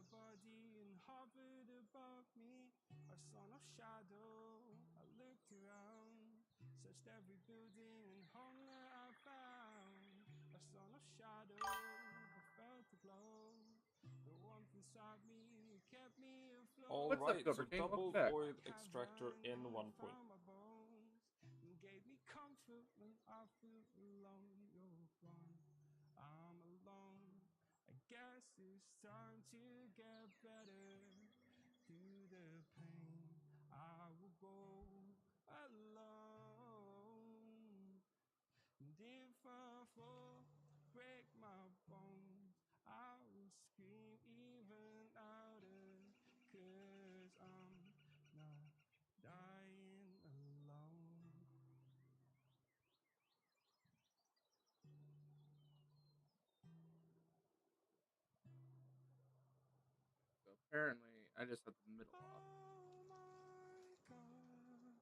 a body and hovered above me. I saw no shadow. I looked around, searched every building and home that I found. I saw no shadow. I felt the glow. The warmth inside me kept me afloat. What's up, Alright, so Cobra King? Welcome double back. foil extractor in 1 point. My bones and gave me comfort when I feel alone. You're gone, I'm alone. I guess it's time to get better. Through the pain, I will go alone. And if I fall, break my bones, I will scream even louder. 'Cause I'm not dying alone. So apparently, I just have the middle off. Oh my God,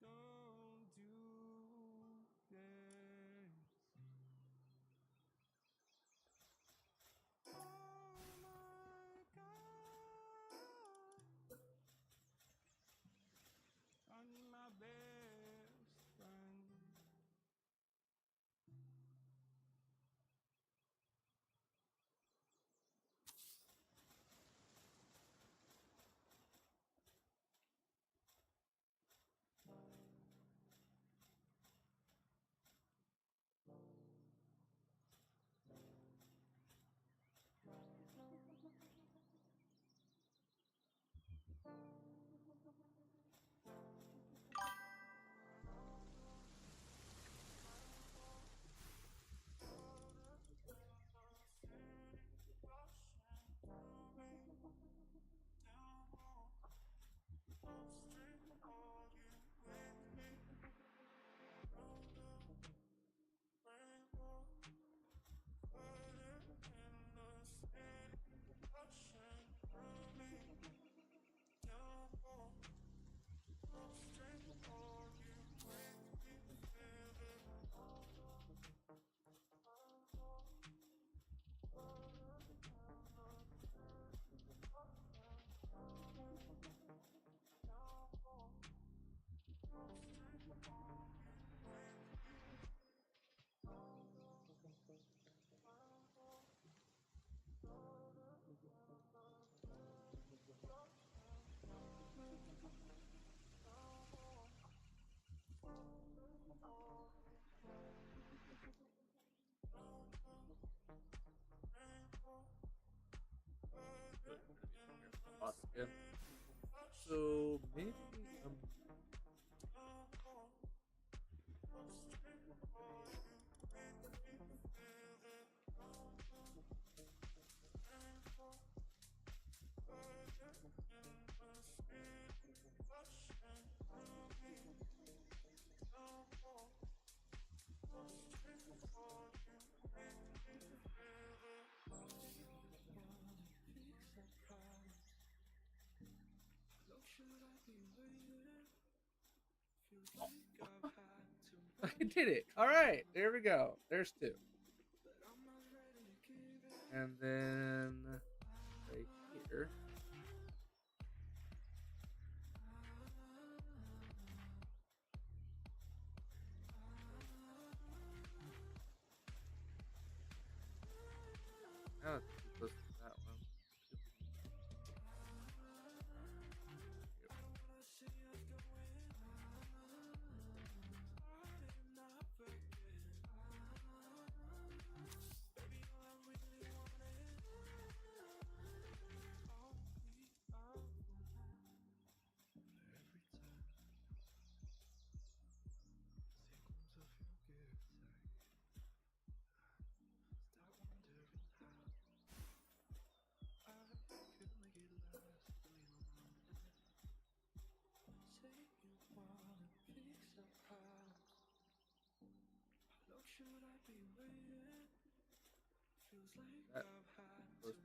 don't do this. Oh my God, I need my best friend. Really gonna be here for the boss again. So maybe I did it. All right, there we go. There's two. And then right here. Now it's too close to that one. That close.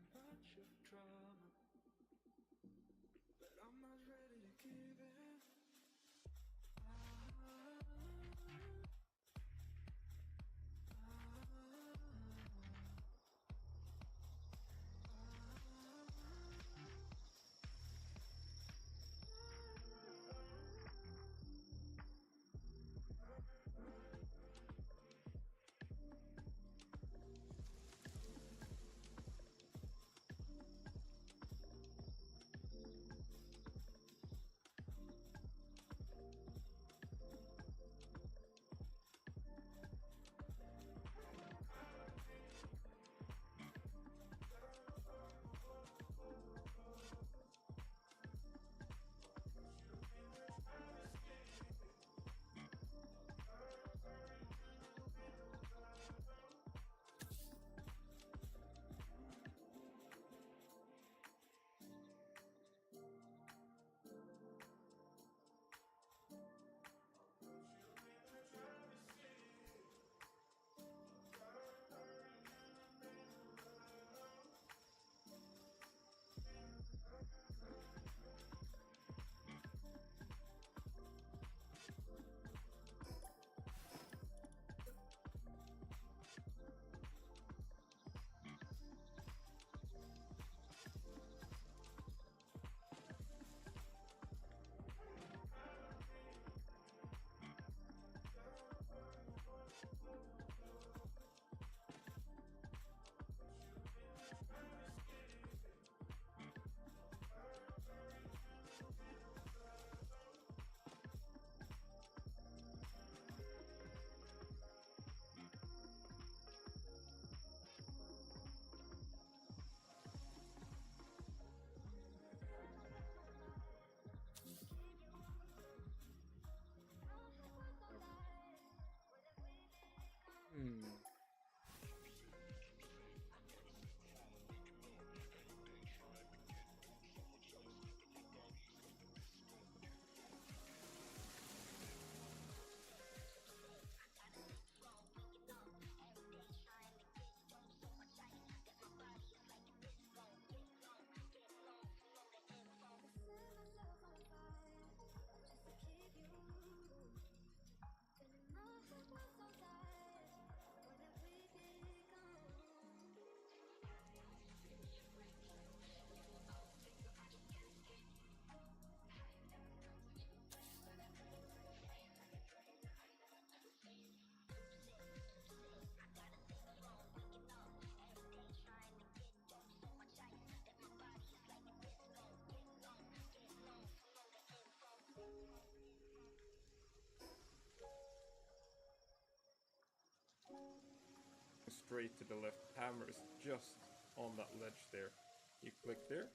straight to the left. Hammer is just on that ledge there. You click there,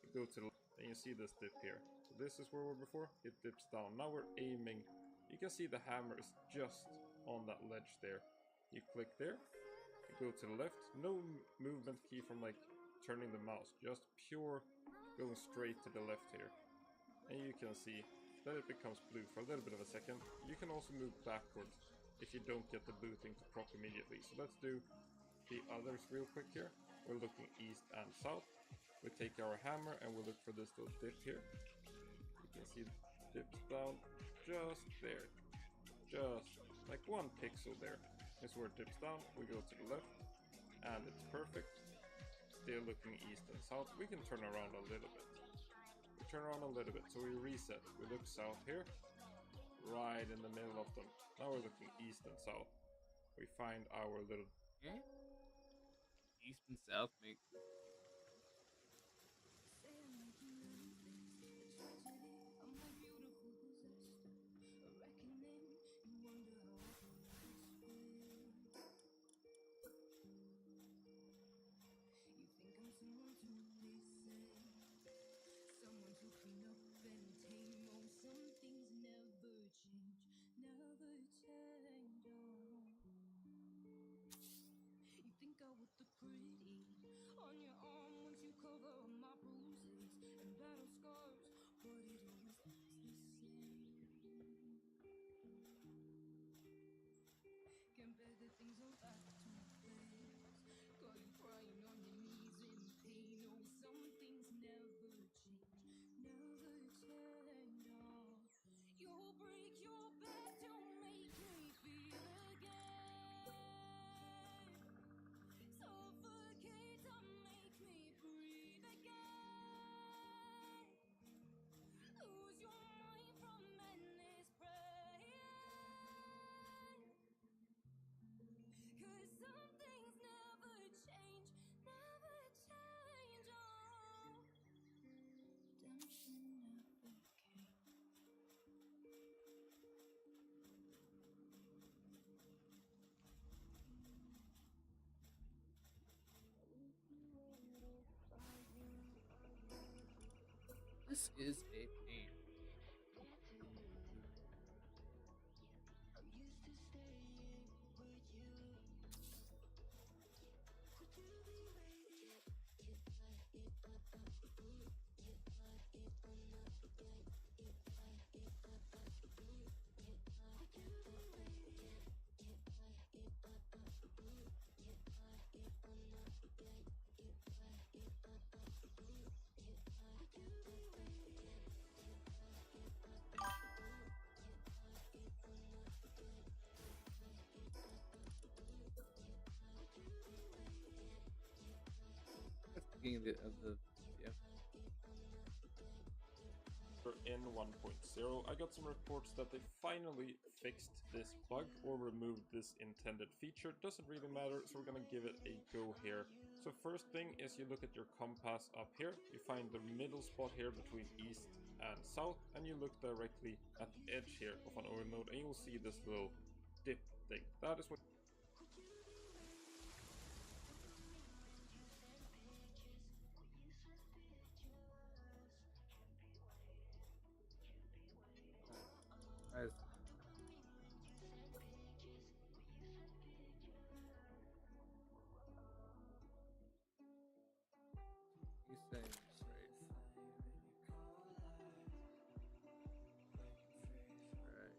you go to the left, and you see this dip here. So this is where we were before, it dips down. Now we're aiming, you can see the hammer is just on that ledge there. You click there, you go to the left, no movement key from like turning the mouse, just pure going straight to the left here. And you can see that it becomes blue for a little bit of a second. You can also move backwards if you don't get the blue thing to proc immediately. So let's do the others real quick here. We're looking east and south. We take our hammer and we look for this little dip here. You can see it dips down just there. Just like 1 pixel there. Is where it dips down. We go to the left and it's perfect. Still looking east and south. We can turn around a little bit. We turn around a little bit, so we reset. We look south here, right in the middle of them. Now we're looking east and south. We find our little... Okay. East and south make this is a pain. That's the beginning of the video. In 1.0, I got some reports that they finally fixed this bug or removed this intended feature. Doesn't really matter, so we're gonna give it a go here. So first thing is you look at your compass up here, you find the middle spot here between east and south, and you look directly at the edge here of an OR node, and you'll see this little dip thing. That is what... As he's saying right. Right.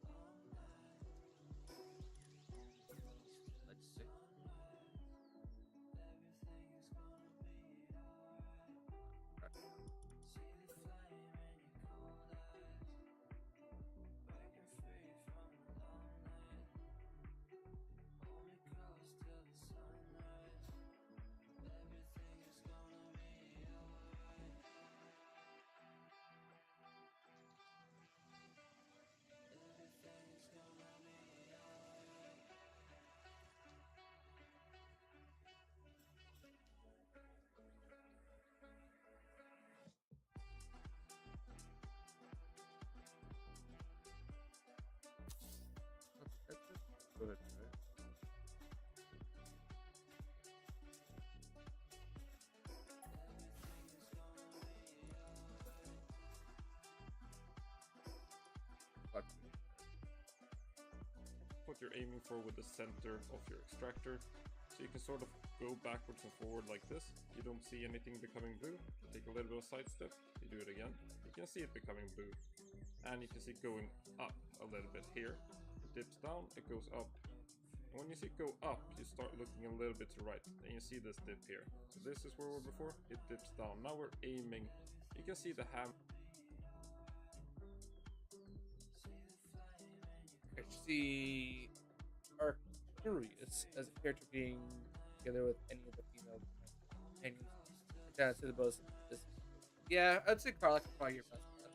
what you're aiming for with the center of your extractor. So you can sort of go backwards and forward like this. You don't see anything becoming blue. You take a little bit of side step, you do it again. You can see it becoming blue. And you can see it going up a little bit here. It dips down, it goes up. And when you see it go up, you start looking a little bit to right. And you see this dip here. So this is where we were before, it dips down. Now we're aiming. You can see the hammer. Actually, Arcturus as a character being together with any of the female companions. Kind of to the most. Yeah, I'd say Carla could probably your best bet.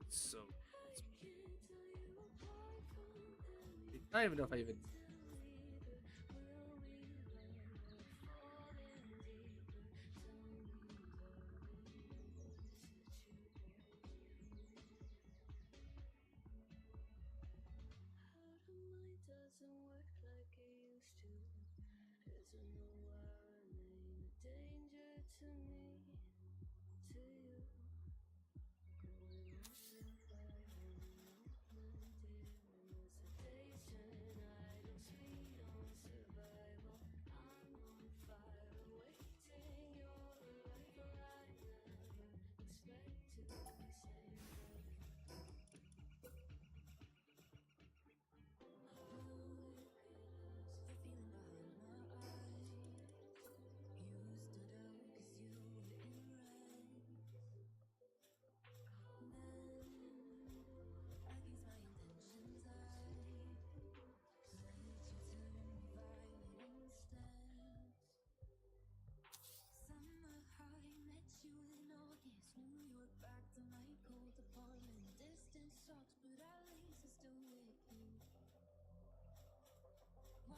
So I don't even know if I even.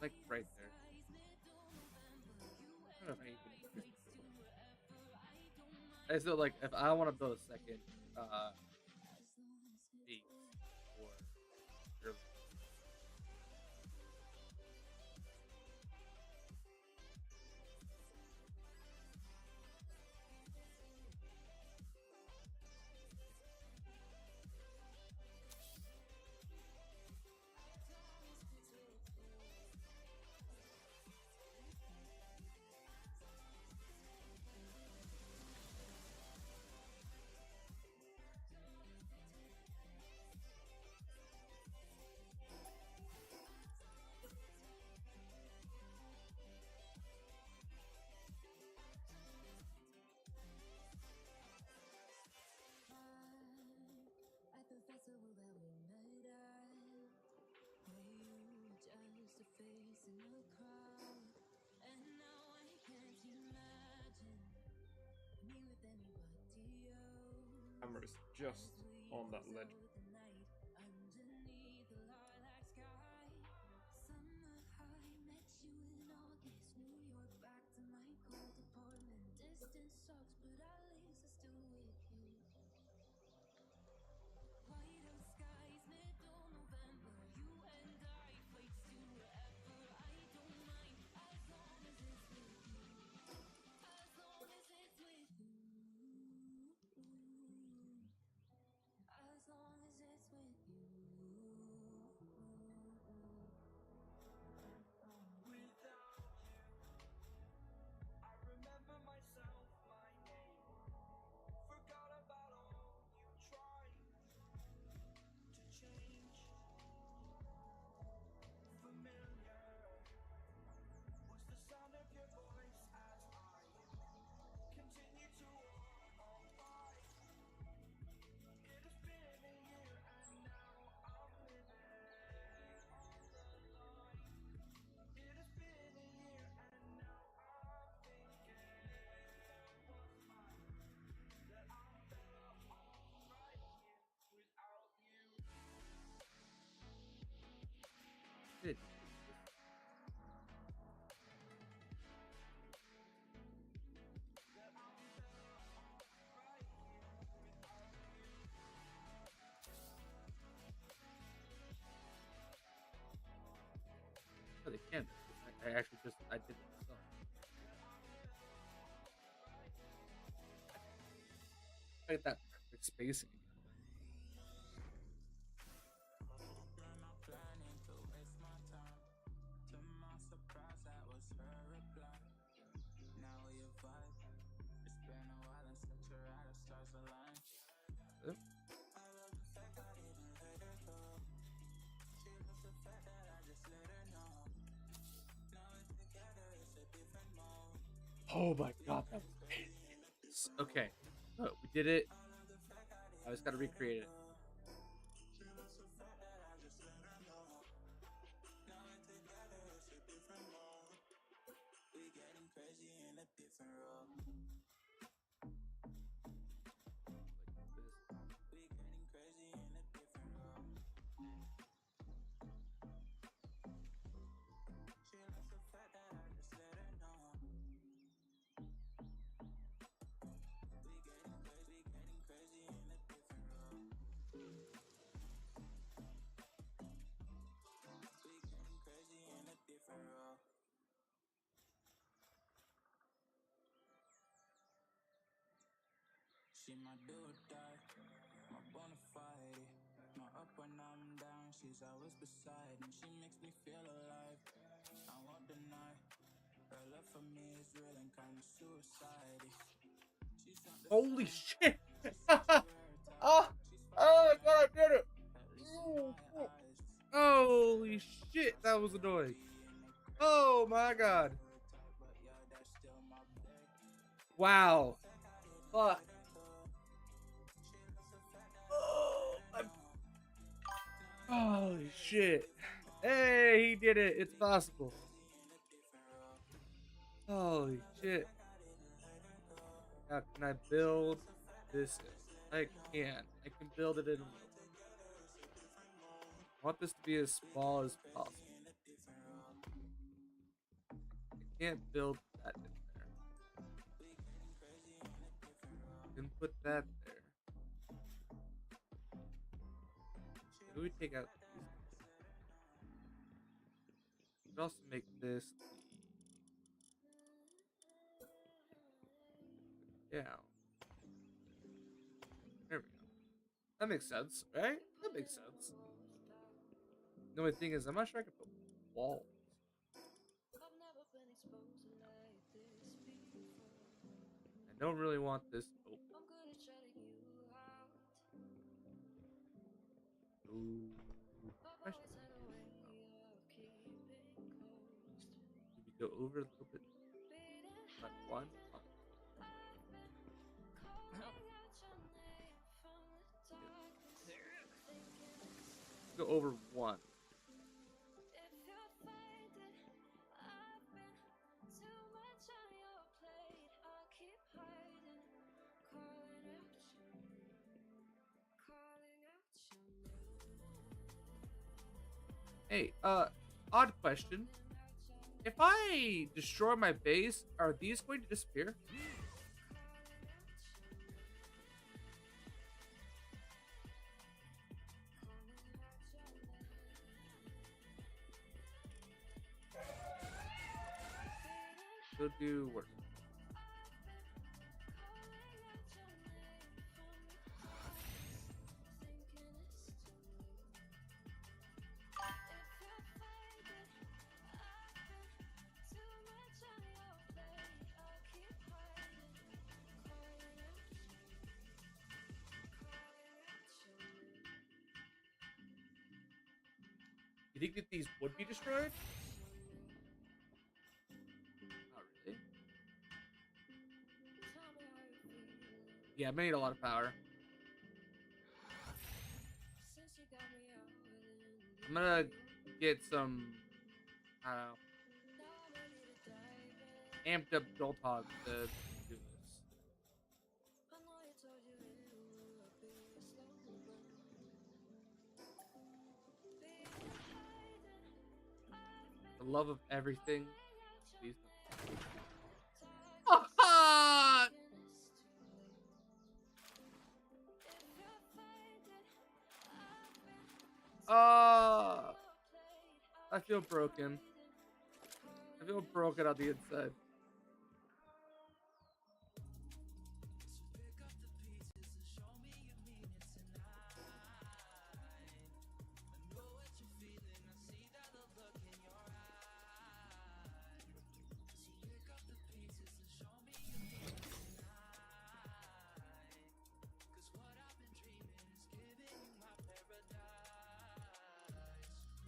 Like right there. I don't know if I even. I feel like if I want to build a second base or early, Hammer is just on that ledge. shit. Oh, they can. I actually just I did it myself. I get that perfect spacing. You're not planning to waste my time. To my surprise, that was her reply. Now we vibe. It's been a while and such a ride, stars align. Yep. I love the fact I didn't let her go. She loves the fact that I just let her know. Now we're together, it's a different mode. Oh my god, that was okay. We did it. I just gotta recreate it. She loves the fact that I just let her know. Now we're together, it's a different mode. We getting crazy in a different role. Like this. We getting crazy in a different role. She loves the fact that I just let her know. We getting crazy in a different role. We getting crazy in a different role. She my do or die, my bona fide. My up when I'm down, she's always beside me. She makes me feel alive. I won't deny. Her love for me is real and kinda suicide. She's not the Holy same. shit! She's sexy, rare type. Oh, She's oh my fine, god, I did it! at least in my eyes. Holy shit, that was annoying. Oh my god. But yeah, that's still my play. Wow. Fuck. Oh, holy shit. Hey, he did it. It's possible. Holy shit. Now, can I build this in? I can. I can build it in a little bit. I want this to be as small as possible. I can't build that in there. I can put that there. Maybe we take out these. We could also make this the down. There we go. That makes sense, right? That makes sense. The only thing is, I'm not sure I can put walls. I don't really want this open. Ooh. I should maybe go over a little bit. Like one. Go over one. Hey, odd question. If I destroy my base, are these going to disappear? Go do work. You think that these would be destroyed? Not really. Yeah, I made a lot of power. I'm gonna get some, I don't know, amped up Joltog to do this. love of everything. Please don't. Ah! Ah! I feel broken. I feel broken on the inside.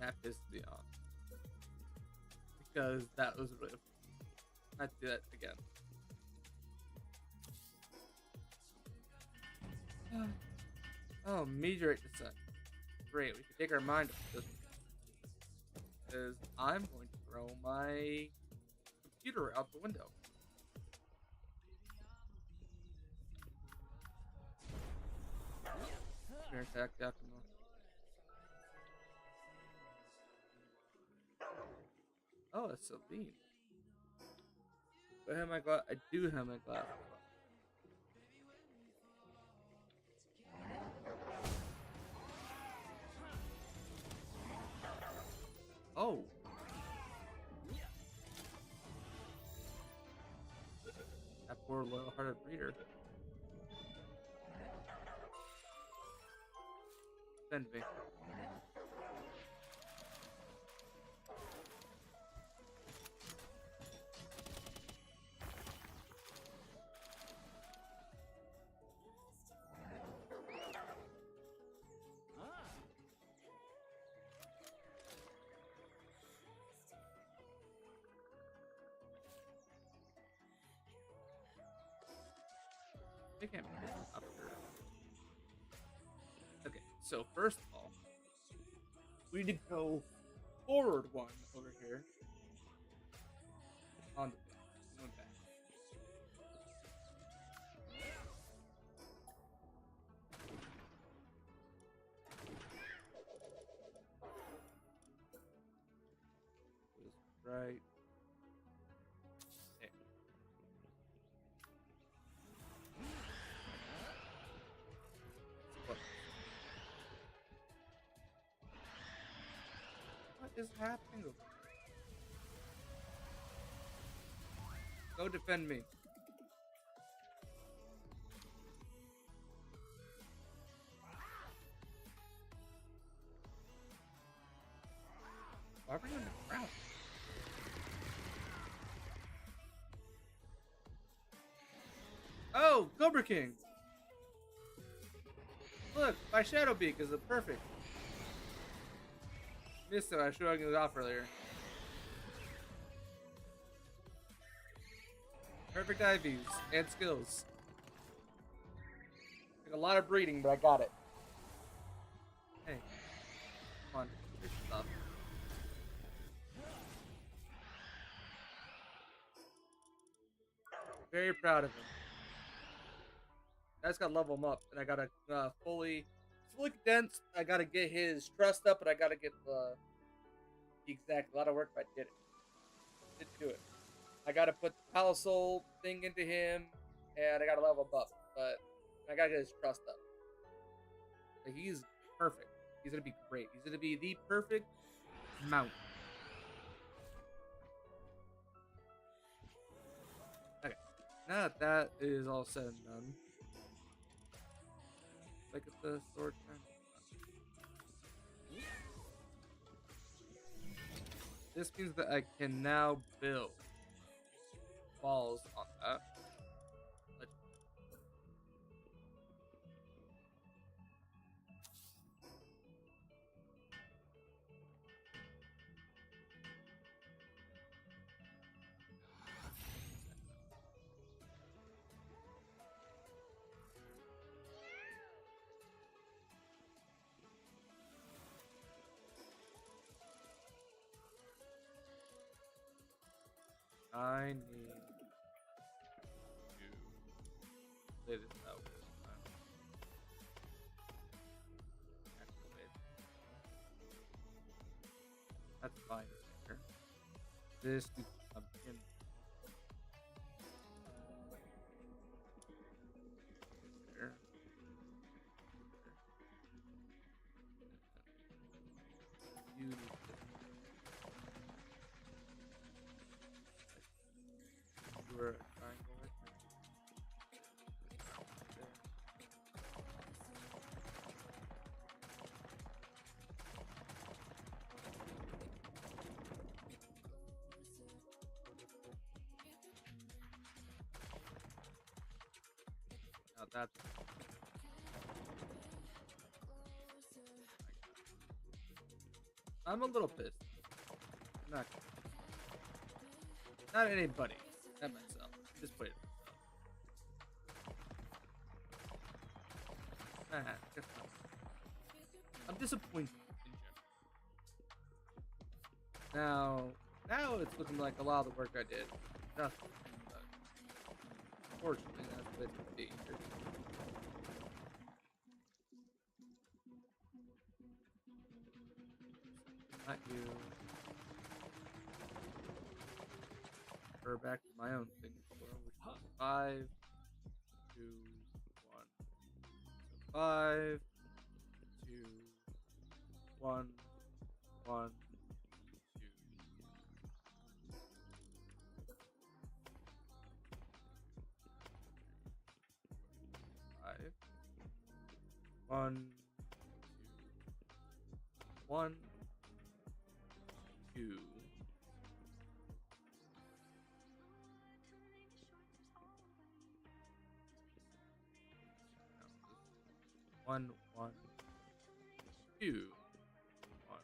That pissed me off. Because that was really fun. I'd do that again. Oh, meteorite descent. Great, we can take our mind off this one. Because I'm going to throw my computer out the window. Here, attack Yakima. Oh, it's Celine. Do I have my glass? I do have my glass. Oh. That poor loyal-hearted breeder. Send me. I can't make this up here. Okay, so first of all, we need to go forward one over here. On the thing. Went back. Just right. There. What is happening over here? Go defend me. Why are we on the ground? Oh, Cobra King! Look, my Shadow Beak is perfect. Missed it. I was showing it off earlier. Perfect IVs and skills. Took a lot of breeding, but I got it. Hey, come on, here's stuff. Very proud of him. I just gotta level him up, and I gotta fully condensed. I gotta get his trust up, and I gotta get the exact. A lot of work, but I did it. Didn't do it. I gotta put the Palisol thing into him, and I gotta level him up, but I gotta get his trust up. Like, he's perfect. He's gonna be great. He's gonna be the perfect mount. Okay, now that that is all said and done, look at the sword time. This means that I can now build balls on that. I need to play this out. Activate. That's fine. There. This we in there. You need to do a triangle right there. Now that's I'm a little pissed. Not not at anybody. At myself. Just put it myself. Guess not. I'm disappointed in general. Now it's looking like a lot of the work I did. Nothing. But unfortunately, that's what it's gonna be. Not you. Or back to my own thing before, which was 5, 2, 1. So 5, 2, 1, 1, 2. 5, 1, 2, 1, 2. One, 2, 1.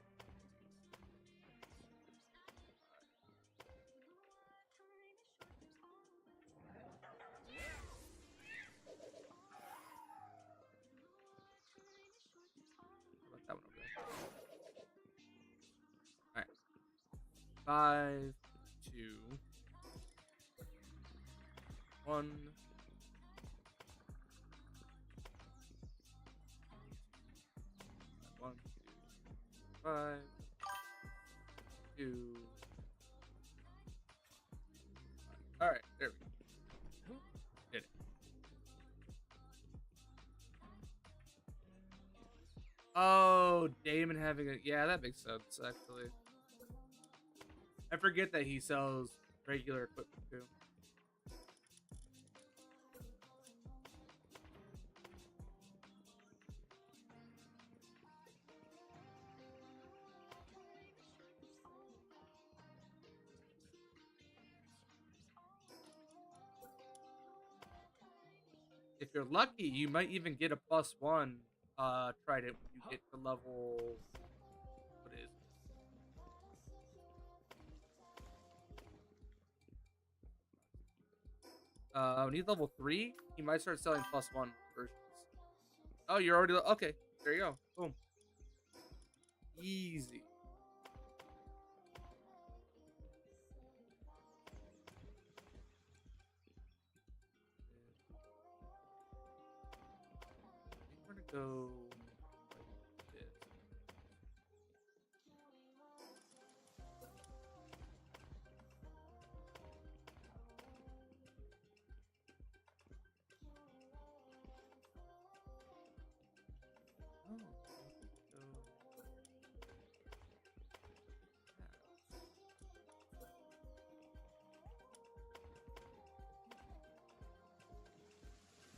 How about that one over there? All right. 5, 2, 1. 1, 2, 5, 2. All right, there we go. Did it. Oh, Damon having a yeah, that makes sense actually. I forget that he sells regular equipment too. If you're lucky, you might even get a +1 trident when you get to level. What is it? When he's level 3, he might start selling +1 versions. Oh, you're already okay. There you go. Boom. Easy. We're gonna go like this. Oh, go.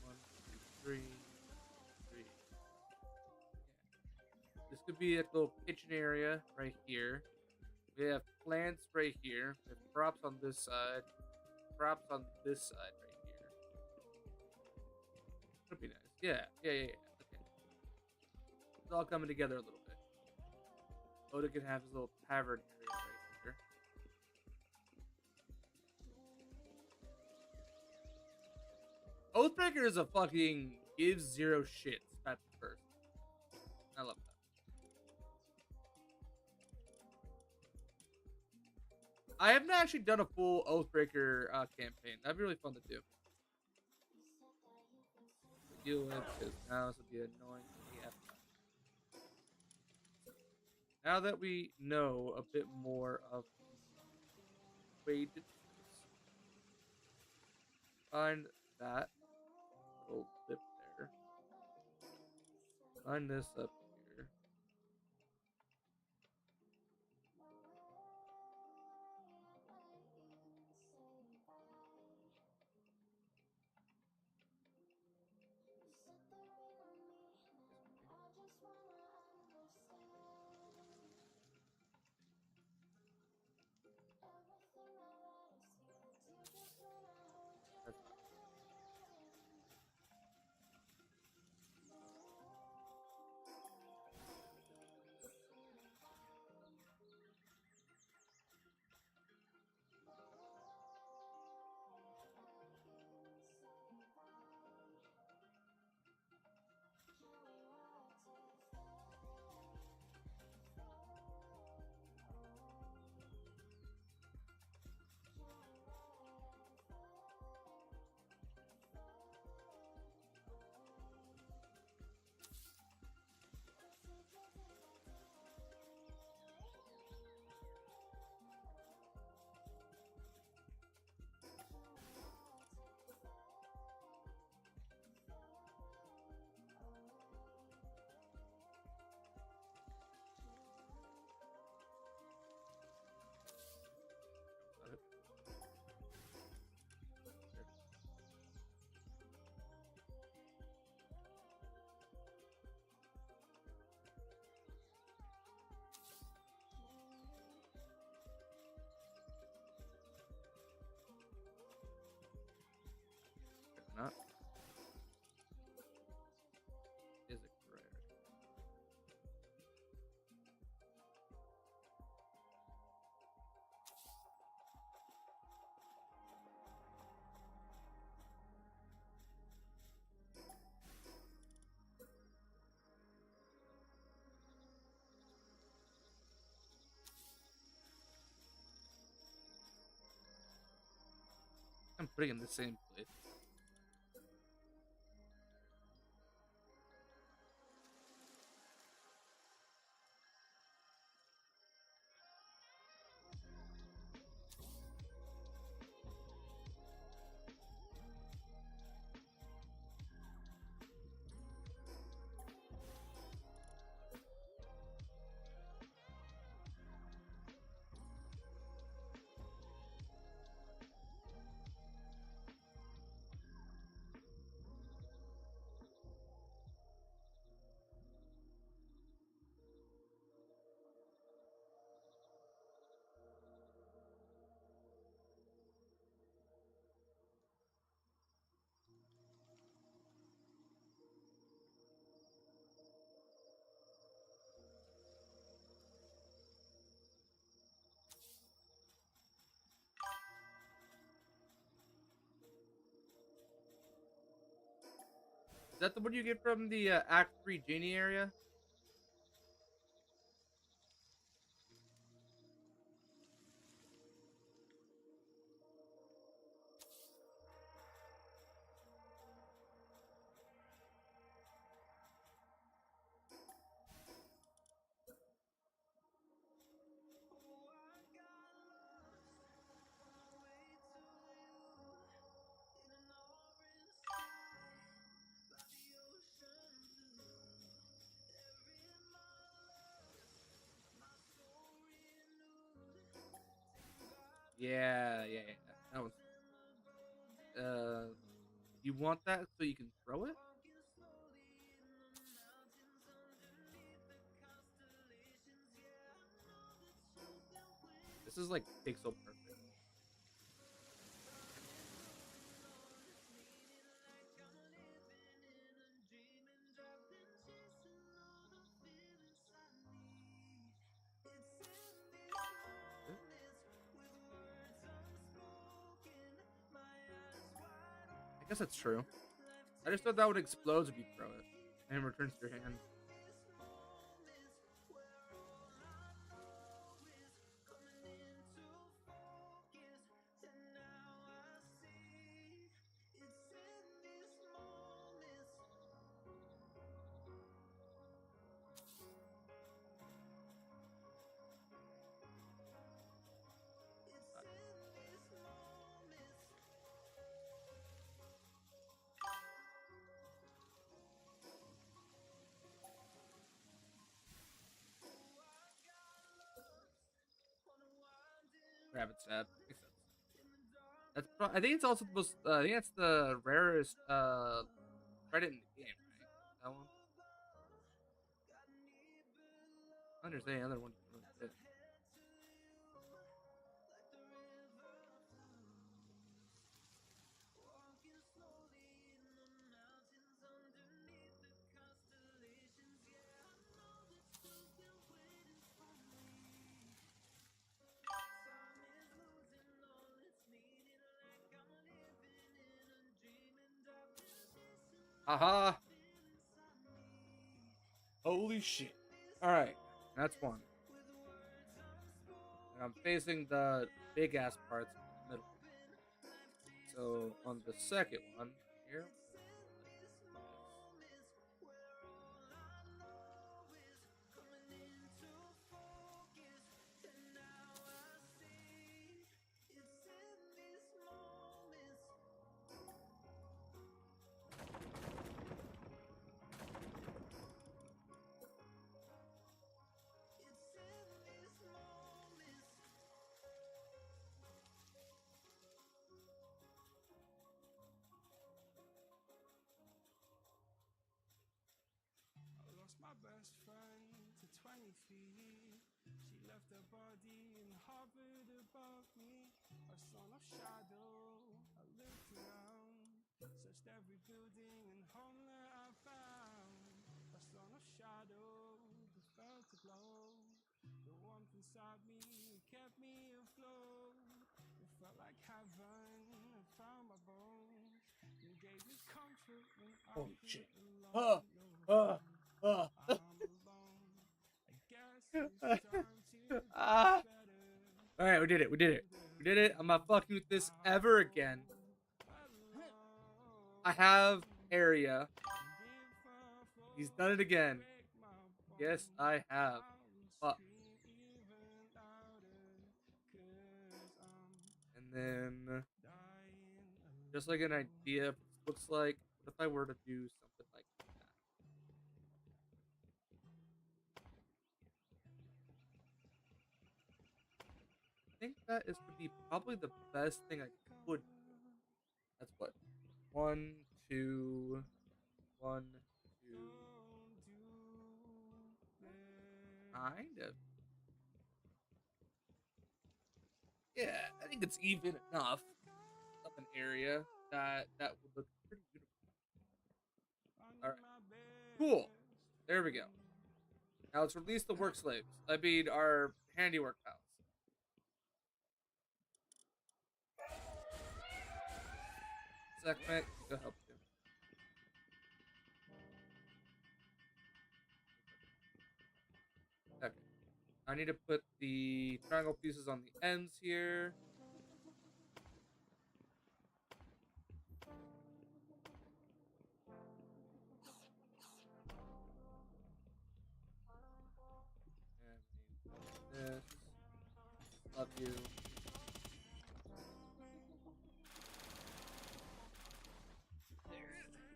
One, two, three. This could be a little kitchen area right here. We have plants right here. We have props on this side. Props on this side right here. That'd be nice. Yeah. Okay. It's all coming together a little bit. Oda can have his little tavern area right here. Oathbreaker is a fucking gives zero shits type of person. I love that. I have not actually done a full Oathbreaker campaign. That'd be really fun to do. Deal with because now this would be annoying AF. Now that we know a bit more of way to do this. Find that little lip there. Line this up here. That's not it. There. If not, is it correct? I'm putting it in the same place. Is that the one you get from the Act 3 Genie area? Yeah, yeah, yeah. That one's. You want that so you can throw it? This is like pixel perfect. I guess that's true. I just thought that would explode if you throw it and it returns to your hand. rabbit stab. Makes sense. I think it's also the most. I think that's the rarest credit in the game, right? That one. I understand the other one. Really fit. Aha! Holy shit! All right, that's one. And I'm facing the big ass parts in the middle. So on the second one here, I lost my best friend to 20 feet. She left her body and hovered above me. A son of shadow. I looked around, searched every building and home that I found. A son of shadow who felt a glow. The warmth inside me kept me afloat. It felt like heaven. I found my bones. You gave me comfort when I holy feel shit! alone. Uh. I'm alone. I guess it's time to Ah! get better. All right, we did it. We did it. We did it. I'm not fucking with this ever again. I have area. He's done it again. Yes, I have. Fuck. And then, just like an idea of what this looks like, what if I were to do something like that? I think that is to be probably the best thing I could do. That's what? One, two, one, two. Kind of. Yeah, I think it's even enough of an area that would look pretty beautiful. All right, cool. There we go. Now let's release the work slaves. I mean, our handiwork pals. Sekhmet, go help you. Okay. I need to put the triangle pieces on the ends here. And this. Love you.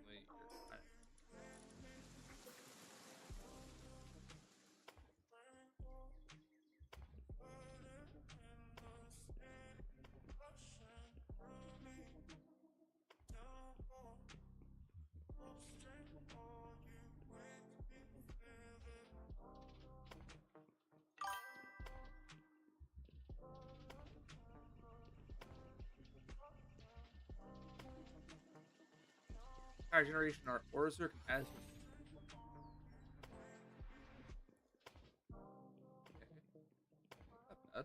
Wait, you're fine. Power generation are Orzer and Azure. Not bad.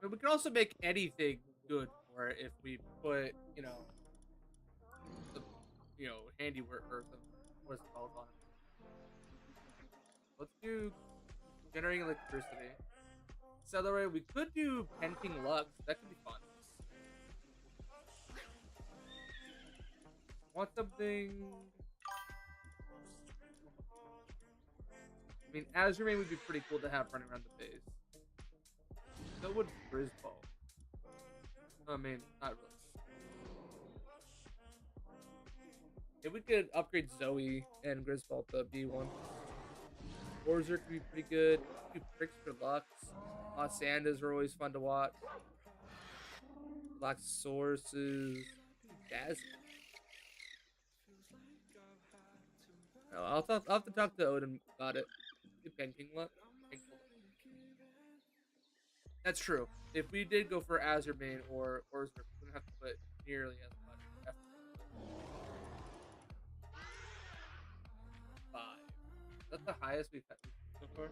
But we can also make anything good for it if we put, the, handiwork or the what's it called on it. Let's do generating electricity. Accelerate. We could do painting lux. That could be fun. Want something? I mean, Azure Main would be pretty cool to have running around the base. So would Grisball. I mean, not really. If we could upgrade Zoe and Grisball to B1. Orzer could be pretty good. Do Pricks for Lux. Sandas are always fun to watch. Black sources. Jazzy. No, I'll have to talk to Odin about it. Penking luck. That's true. If we did go for Azure main or Zerg, we wouldn't have to put nearly as much effort. 5. That's the highest we've had so far.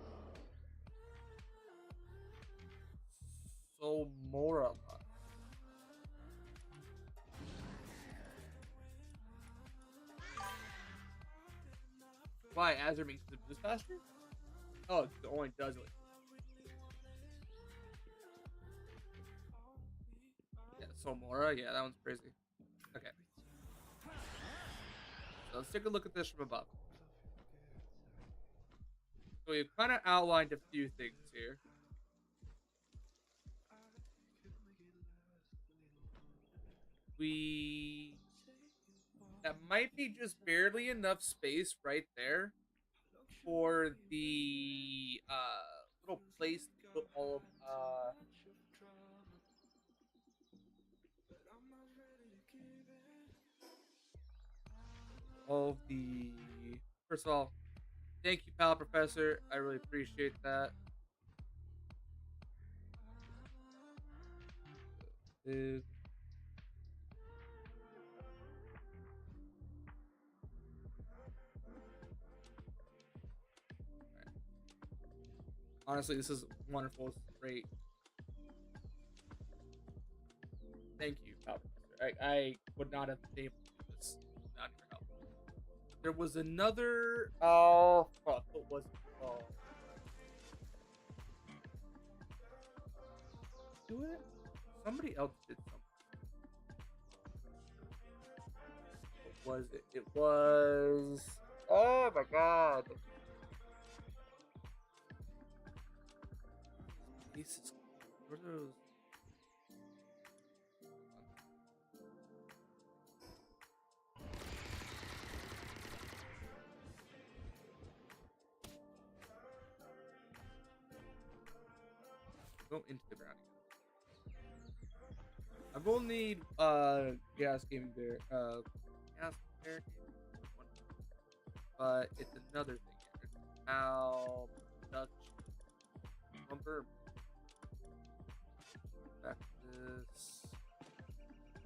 So more a lot. Why Azure makes it moves faster? Oh, it only does it. Yeah, Somora. Yeah, that one's crazy. Okay. So let's take a look at this from above. So we've kind of outlined a few things here. That might be just barely enough space right there for the little place to put all of the. First of all, thank you, pal professor. I really appreciate that. Dude. Honestly, this is wonderful. This is great. Thank you, pal professor. I would not have been able to do this without your help. There was another. Oh, fuck. What was it called? Do it? Somebody else did something. What was it? It was. Oh my god. Pieces. What are those? Go into the ground again. I will need gas gaming bear gas bear but it's another thing here. It's how Dutch lumber back to this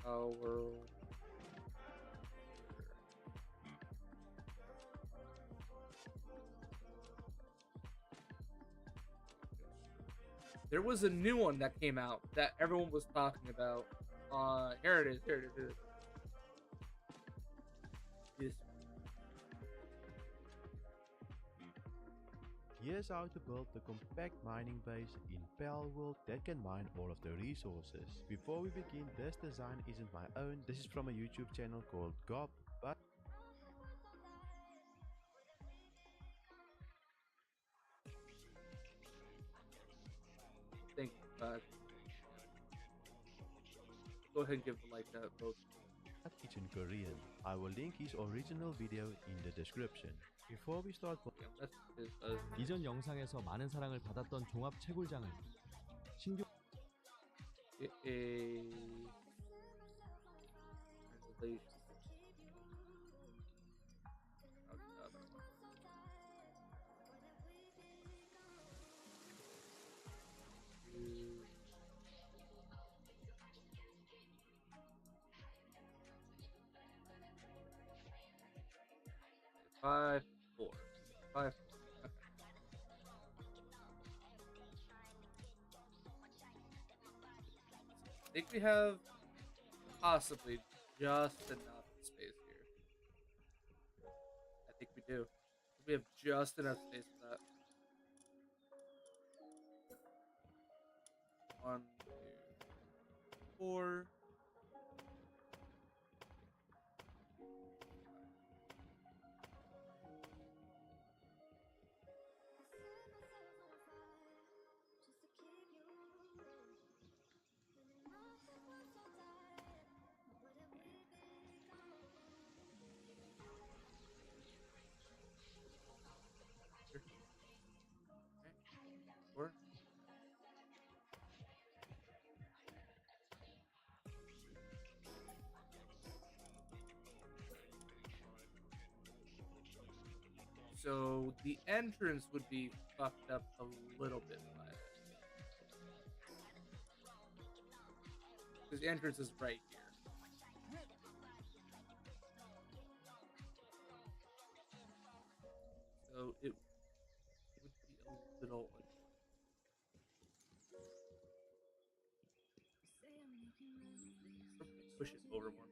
world. There was a new one that came out that everyone was talking about. Here it is. Here it is. Here it is. This. Here's how to build the compact mining base in Palworld that can mine all of the resources. Before we begin, this design isn't my own. This is from a YouTube channel called Gob, but Thank you. Go ahead and give the like that vote. it's in Korean. I will link his original video in the description. Before we start, 이전 영상에서 많은 사랑을 받았던 종합 채굴장을 신규 a translation. Five, 4. 5. Okay. I think we have possibly just enough space here. I think we do. We have just enough space for that. 1, 2, 4. Okay. 4. So the entrance would be fucked up a little bit by it. Because the entrance is right here. So it would be a little annoying. Probably push it over more.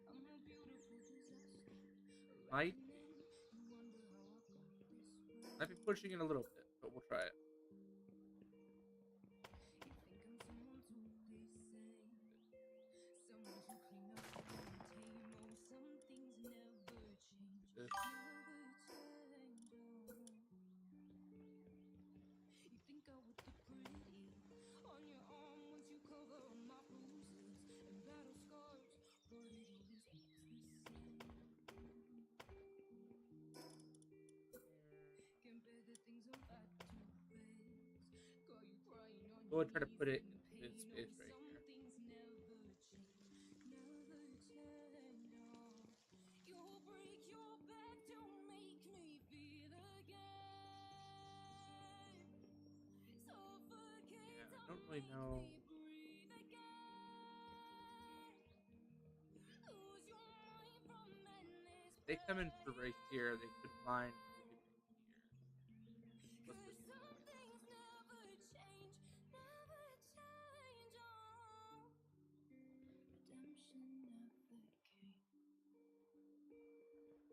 Might be pushing it a little bit, but we'll try it. This. Go and try to put it into this space right here. Yeah, I don't really know. If they come in for right here, they could find everything here. What's this?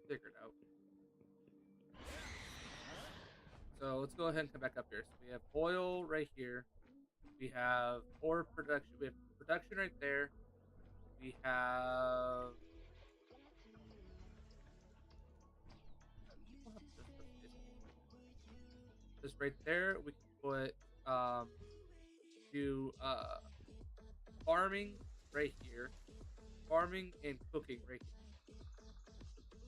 Figure it out. So let's go ahead and come back up here. So we have oil right here. We have ore production. We have production right there. We have. We'll have just enough space. This right there. We can put do farming right here, farming and cooking right here.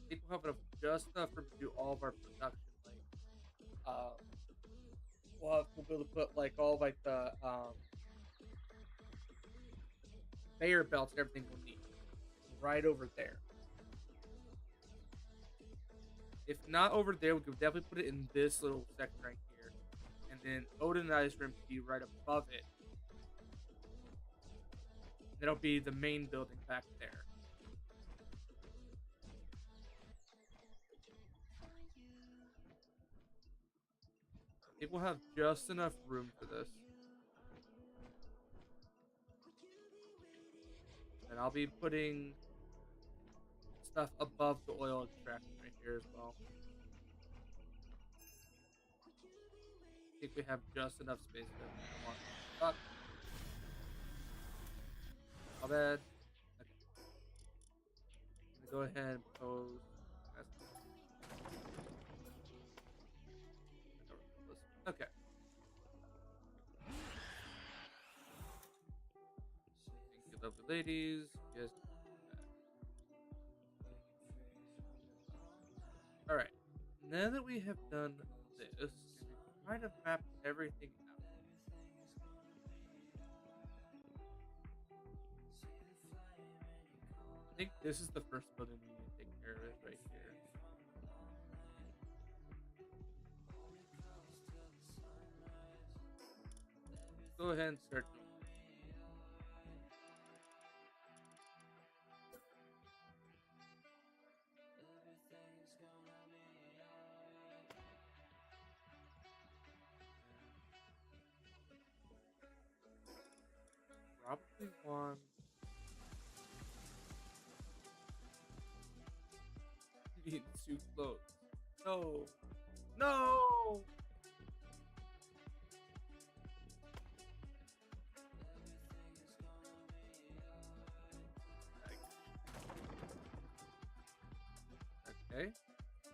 I think we'll have enough, just enough room to do all of our production. Like, we'll be able to put like all like the conveyor belts and everything we'll need right over there. If not over there, we could definitely put it in this little section right here, and then Odinized room to be right above it. That'll be the main building back there. I think we'll have just enough room for this. And I'll be putting stuff above the oil extraction right here as well. I think we have just enough space for it. Fuck. How bad? Okay. I'm gonna go ahead and pose. Okay. Thank you, lovely ladies. You guys. All right. Now that we have done this, and we've kind of mapped everything out, I think this is the first building we need to take care of, right here. Go ahead and start doing it. Probably one. Need too close. No. No. Okay.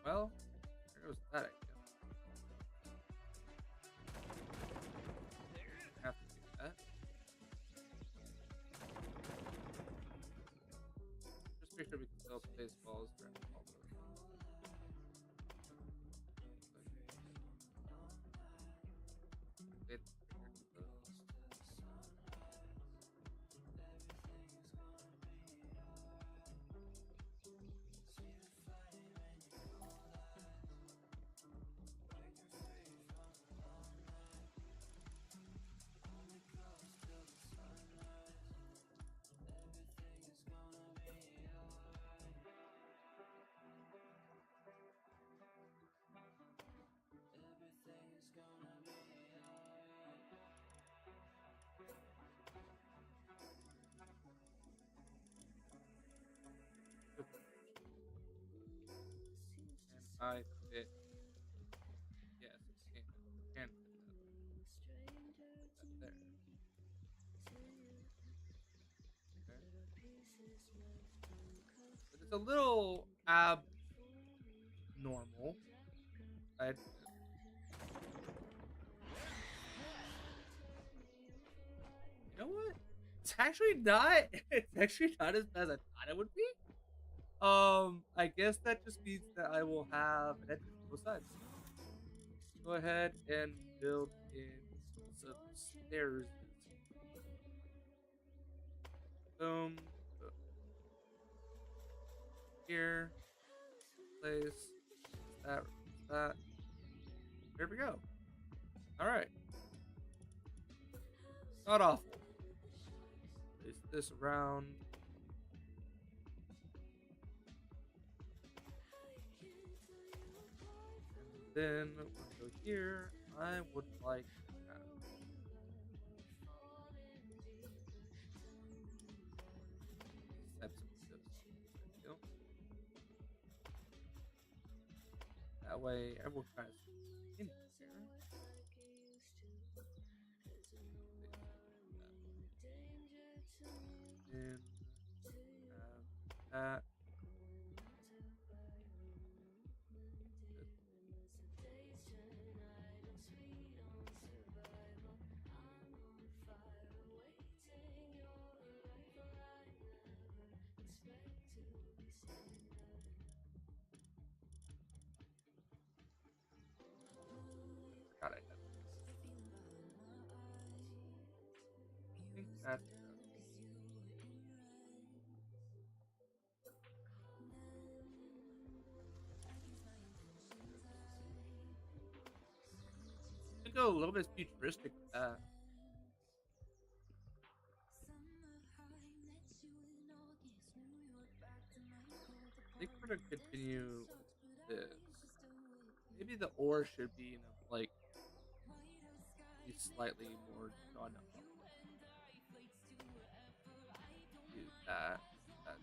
Well, there goes that idea. Have to do that. Just make sure we can still place balls for all those. I fit? Yes, it can fit that there. Okay. But it's a little abnormal. I You know what? It's actually not. It's actually not as bad as I thought it would be. I guess that just means that I will have an entrance to both sides. Go ahead and build in some stairs. Boom. Boom. Here. Place. That. That. There we go. All right. Not awful. Place this around. And then when we go here, I would like to have steps of this. There we go. That way, everyone kind of in here. Then have that. Forgot I had. I think that's enough. I go a little bit futuristic with that. I think we're gonna continue with this. Maybe the ore should be in a like be slightly more done up. Do that. That.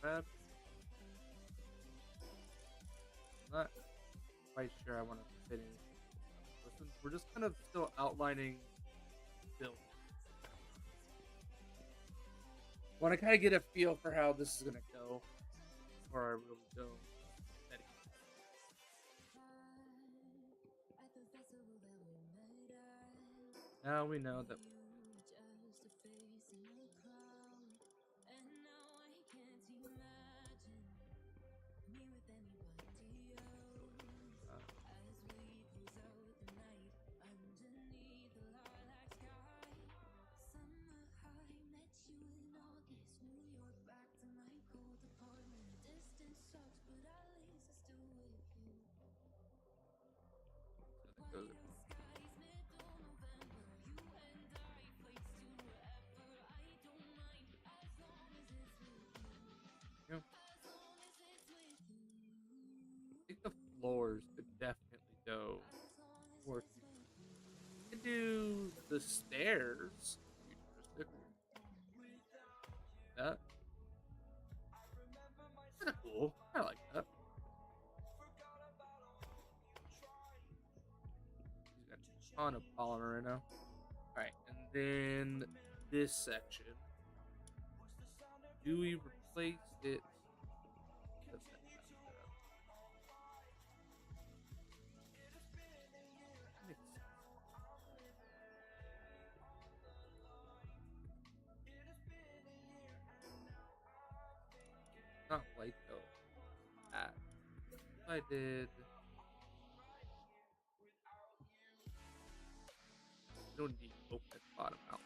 Grab. Not quite sure I want to fit in. Listen, we're just kind of still outlining build. Want to kind of get a feel for how this is gonna go, before I really go. Now we know that. Goes you know, I think the floors could definitely go more futuristic. Could do the stairs futuristic. That kind of cool. I like that. He's got a ton of polymer right now. Alright, and then this section. Do we replace it? Put that back there. Makes sense. Not white though. That. If I did. You don't need to open that bottom out.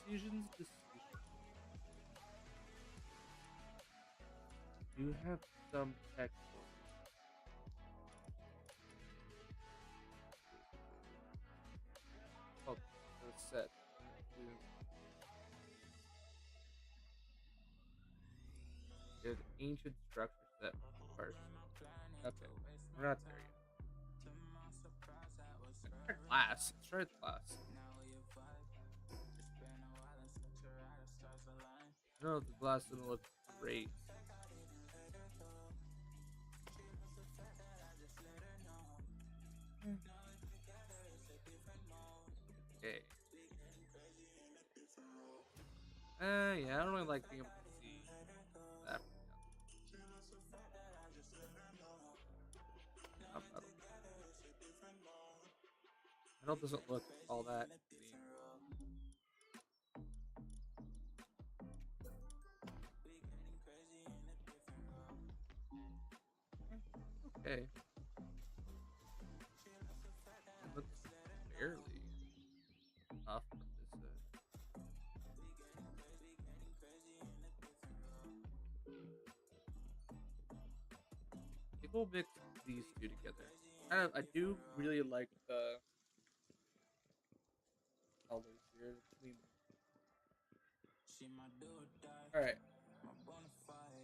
Decisions. do have some tech. Oh, the set. There's ancient structure set first. Okay, we're not there yet. Let's try glass. Let's try glass. No, the glass doesn't look great. Okay. Yeah, I don't really like being able to see that. Metal doesn't look all that clean. Okay. It looks barely off from this. I think we'll mix these two together. I do really like the colors here. Clean. All right.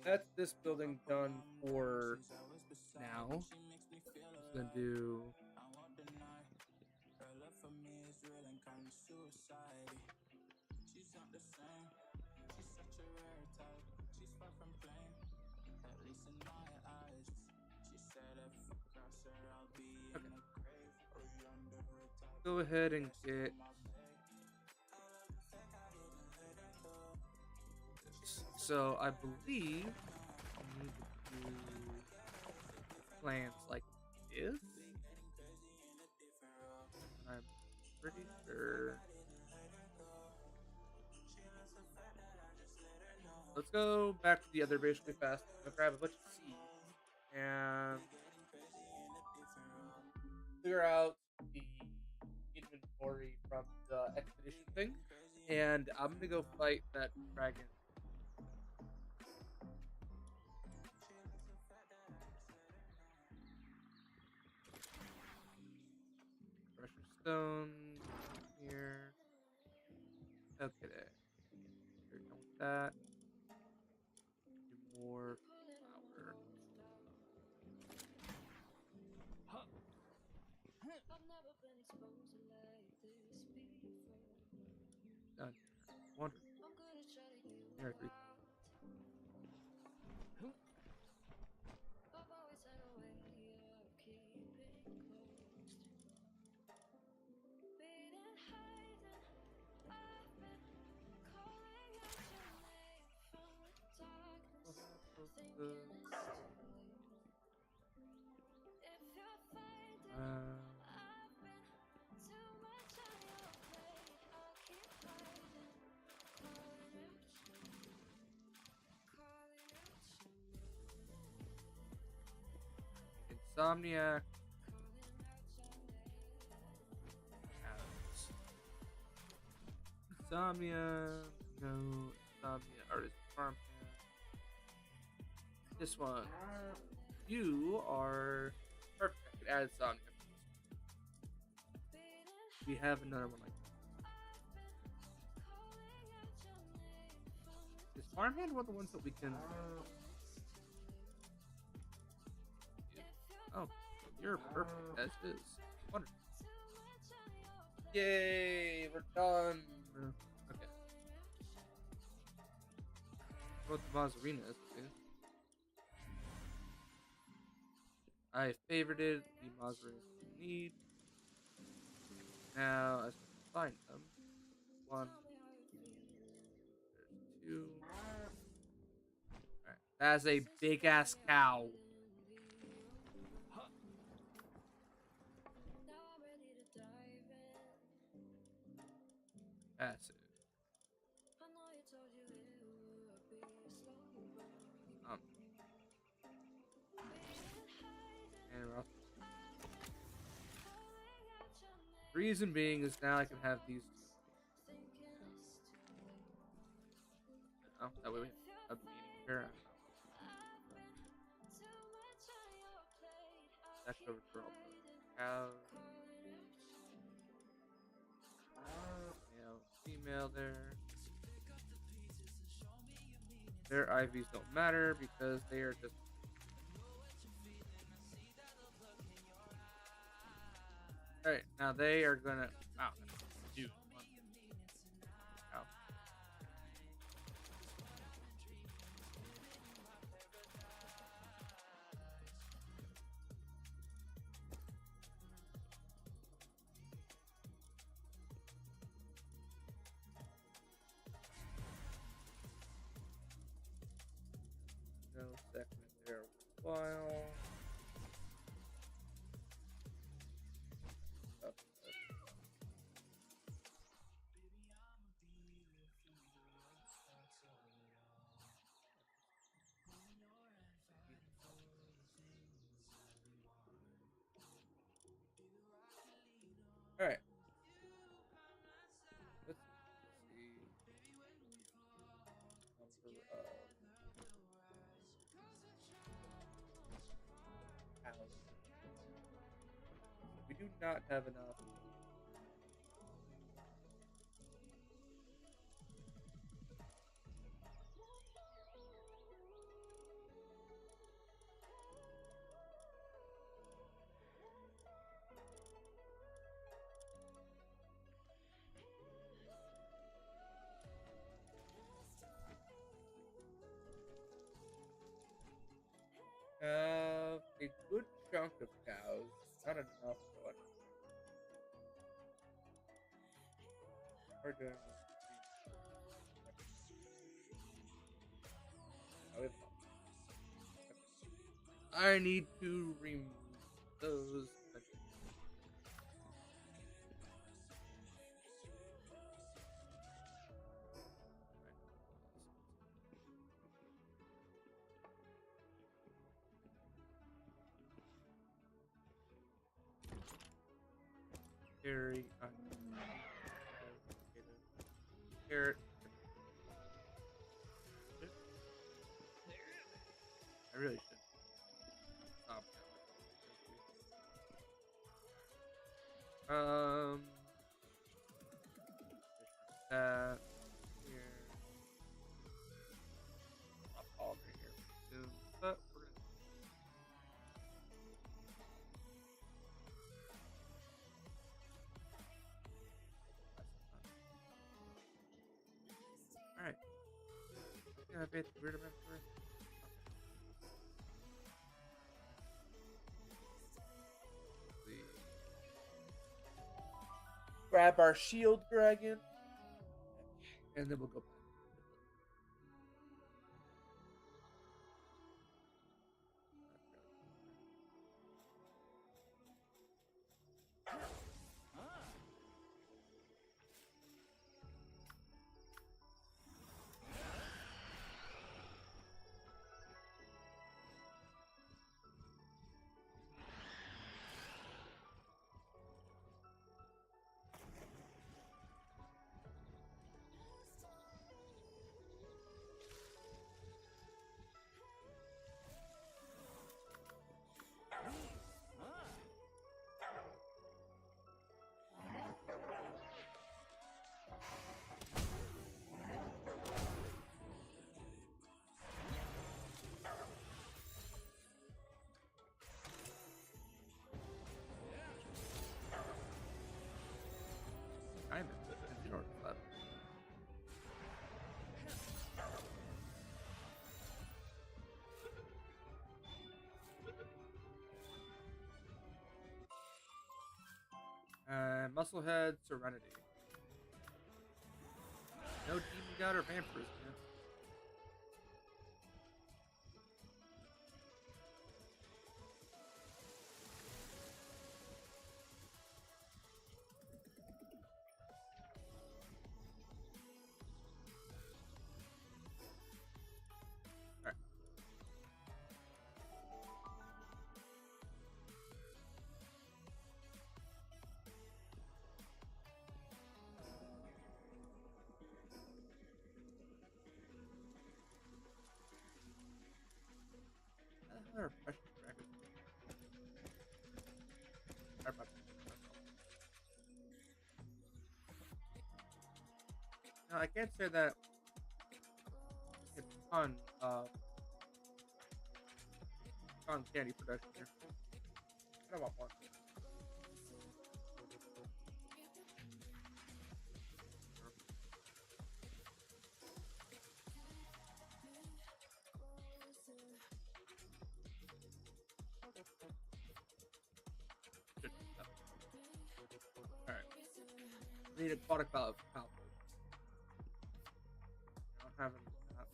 That's this building done for now. Just gonna do. Okay. Go ahead and get this. So I believe I need to do plants like this. I'm pretty sure. Let's go back to the other base really fast. I'm gonna grab a bunch of seeds and clear out the inventory from the expedition thing. And I'm gonna go fight that dragon. Pressure stone here. Okay, there. We're done with that. Do more flour. Done. Wonderful. There are three. Insomniac. Insomnia. No. Insomnia. Artist Farm. This one. You are perfect. I could add Insomnia. We have another one like this. Is Farmhand one of the ones that we can. Oh, you're perfect as is. Wonderful. Yay, we're done. Okay. What about the Mazzarinas? I favorited the Mazzarinas we need. Now, as we find them, one, there's two. Alright, that's a big ass cow. That's it. And reason being is now I can have these two. Oh, that way we have a meeting here. that covers for all the cows. Male, female there. Their IVs don't matter because they are just. Alright, now they are gonna. Wow, that's huge. Ow. No segment there. While. All right. Let's see. Number of cows. We do not have enough. Have a good chunk of cows. Not enough though. We're doing this. Oh, we have enough. I need to remove those. Carry. Carrot. I really should stop that. That here. Not all over here soon, but we're gonna. All right. Yeah, I made the weird inventory. Okay. Grab our shield dragon, and then we'll go back. I missed it. And you know what's left. Musclehead Serenity. No demon god or vampirism. Man. All right. Refreshing dragon. Now, I can't say that it's a ton candy production here. I don't want more. Good stuff. All right. I need aquatic palworld. I don't have any of that.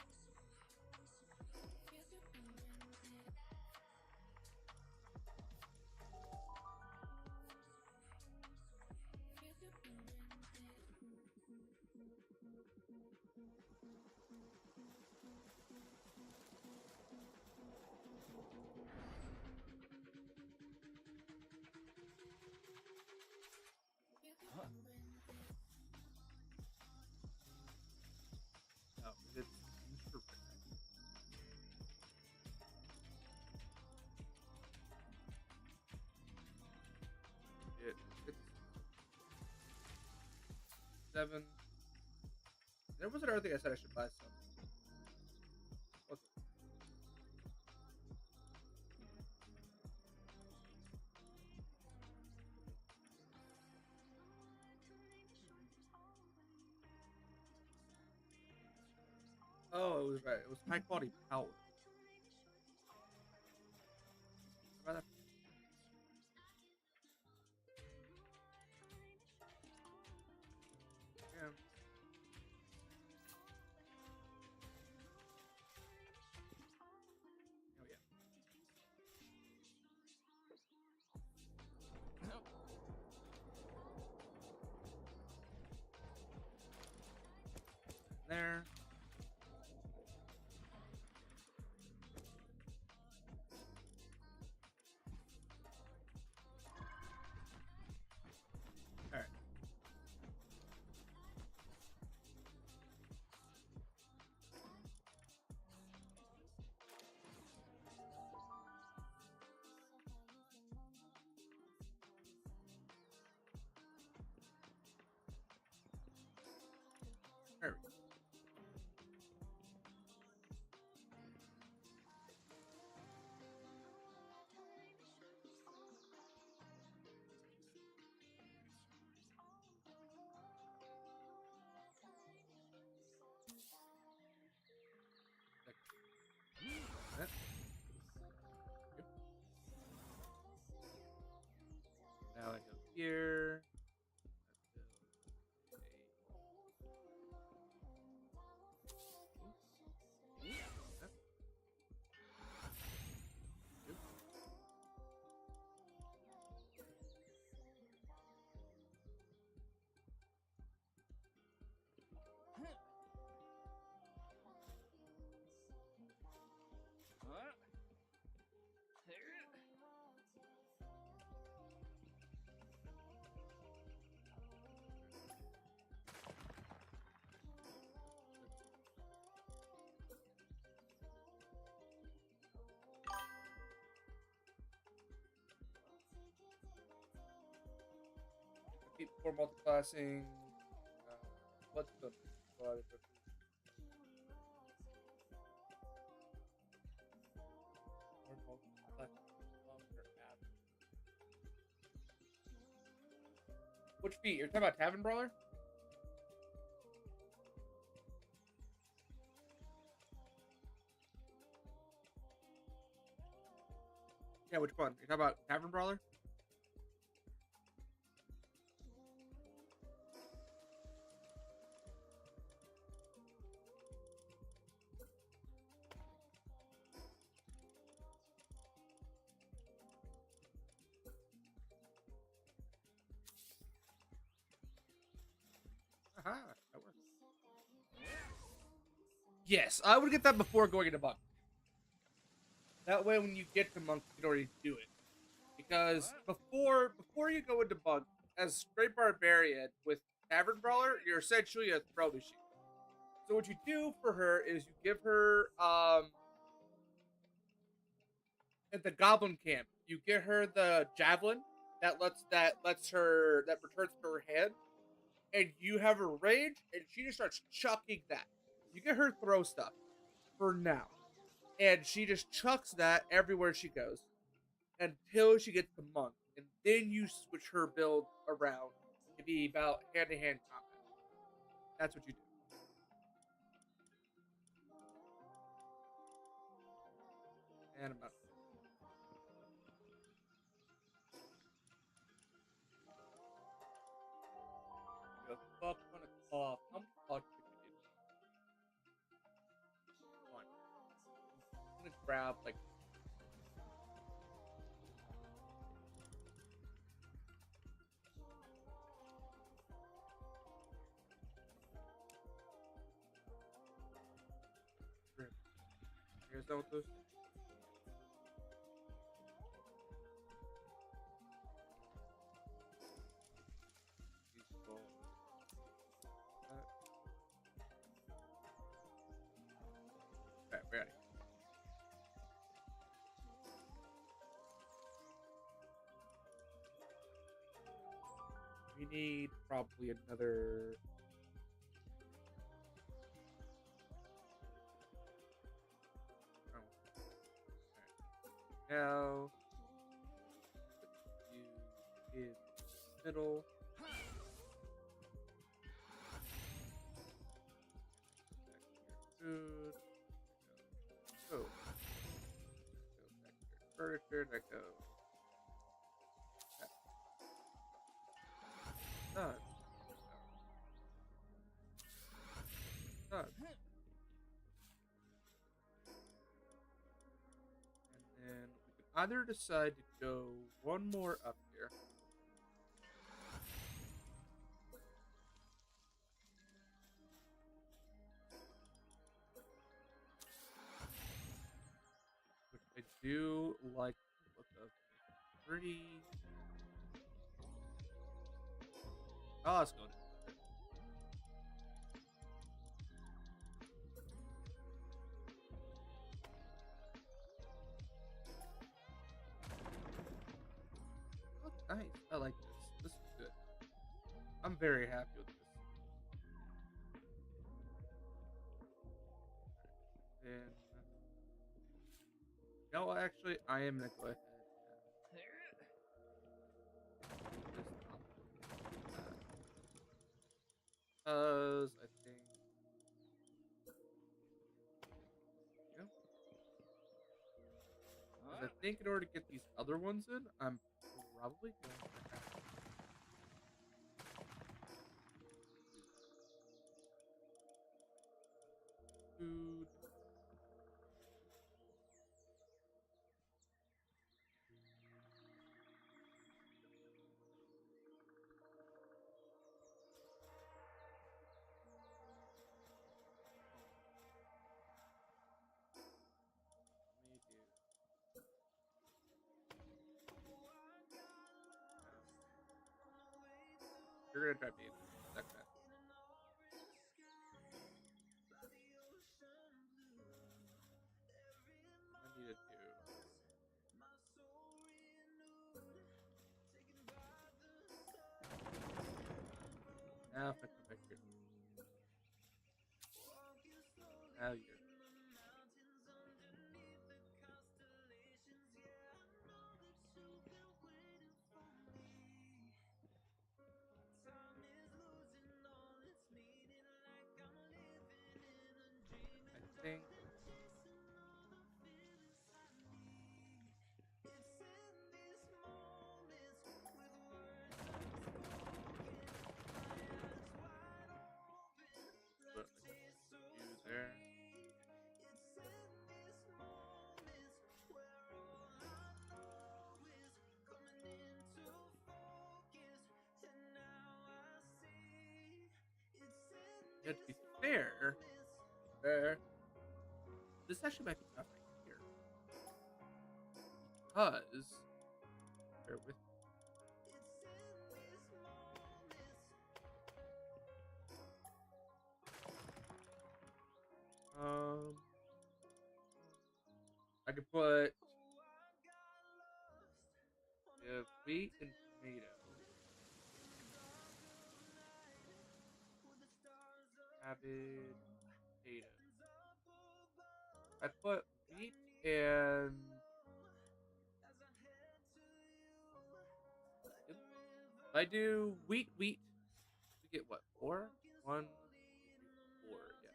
No, it's super rare. It's 7. There was another thing I said I should buy some. What's it? Oh, it was right. It was high quality power. Buy that. Yeah. Oh yeah. There. All right. There we go. That. Yep. Now I go here. That. Yep. Keep for multiclassing. Let's go. Which feat? You're talking about Tavern Brawler? Yeah, which one? You're talking about Tavern Brawler? Aha, that works. Yes, I would get that before going into Monk. That way, when you get to Monk, you can already do it. Because before you go into Monk, as Straight Barbarian with Tavern Brawler, you're essentially a throw machine. So what you do for her is you give her at the Goblin Camp, you get her the javelin that returns to her hand, and you have her rage, and she just starts chucking that. You get her throw stuff for now, and she just chucks that everywhere she goes until she gets the monk, and then you switch her build around to be about hand-to-hand combat. That's what you do. And I'm out. The fuck gonna cough? How many podcasts did we do? One. I'm gonna grab like. You guys done with those? These go. Okay, we're out of here. We need probably another. Oh. Right. Now, put you in the middle. Back to your food. Go. Go back to your furniture. Let go. Done. Done. And then we can either decide to go one more up here. Which I do like the look of. Pretty. Oh, let's go. Oh, nice. I like this. This is good. I'm very happy with this. Then, no, actually, I am gonna go ahead and do this top because I think, you know, 'cause I think in order to get these other ones in, I'm probably going to have food. Let me do. You're gonna drive me insane. That kind I need to do. Now if I come back here, now you're. I think. Put like a few there. Yeah, to be fair, this actually might be enough right here. Because, bear with me. I could put wheat and tomato. cabbage, potatoes. I put wheat and if I do wheat, we get what? Four? One, two, four. Yeah.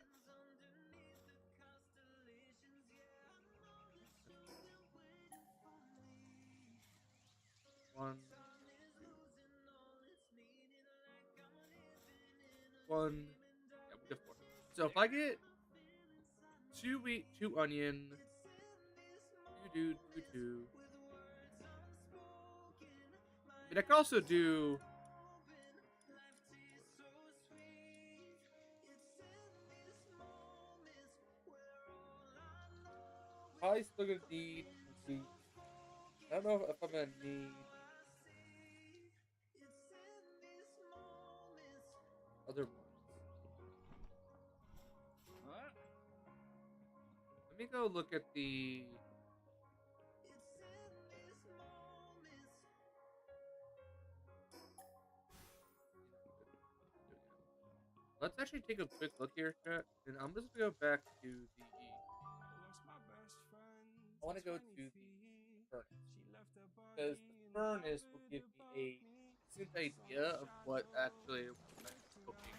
One, two, one. Yeah, we get four. So if I get two wheat, two onion, two. I mean, I could also do. Probably still gonna need wheat. I don't know if I'm gonna need other ones. Let me go look at the. Let's actually take a quick look here, chat, and I'm just gonna go back to the. I want to go to the furnace because the furnace will give me a decent idea of what actually I'm cooking.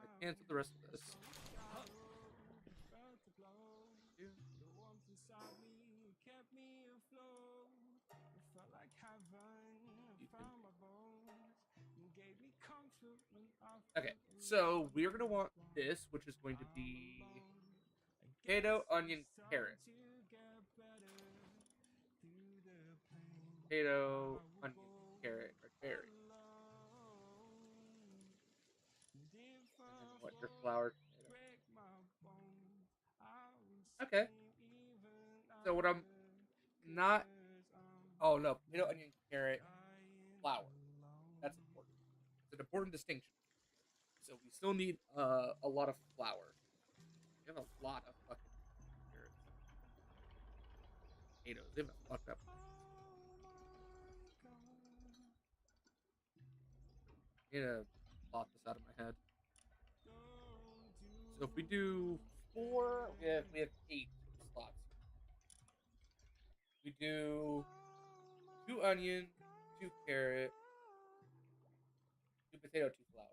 I cancel the rest of this. Okay, so we're gonna want this, which is going to be potato, onion, carrot. Potato, onion, carrot, or berry. And then what? Your flour, tomato. Okay. So what I'm not. Oh no, potato, onion, carrot, flour. That's important. It's an important distinction. So we still need a lot of flour. We have a lot of fucking carrots. Potatoes. They have a fucked up. I need to plot this out of my head. So if we do four, we have 8 slots. We do 2 onion, 2 carrot, 2 potato, 2 flour.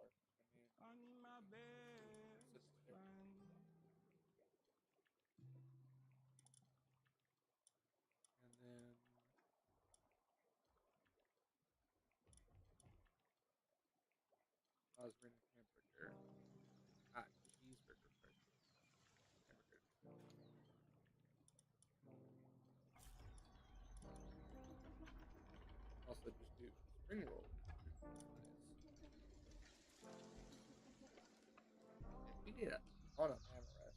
I mean, so there. And then Osborne hamburger. Ah, cheeseburger first. Hamburger. Also just do spring roll. Nice. We need a ton of amaranth.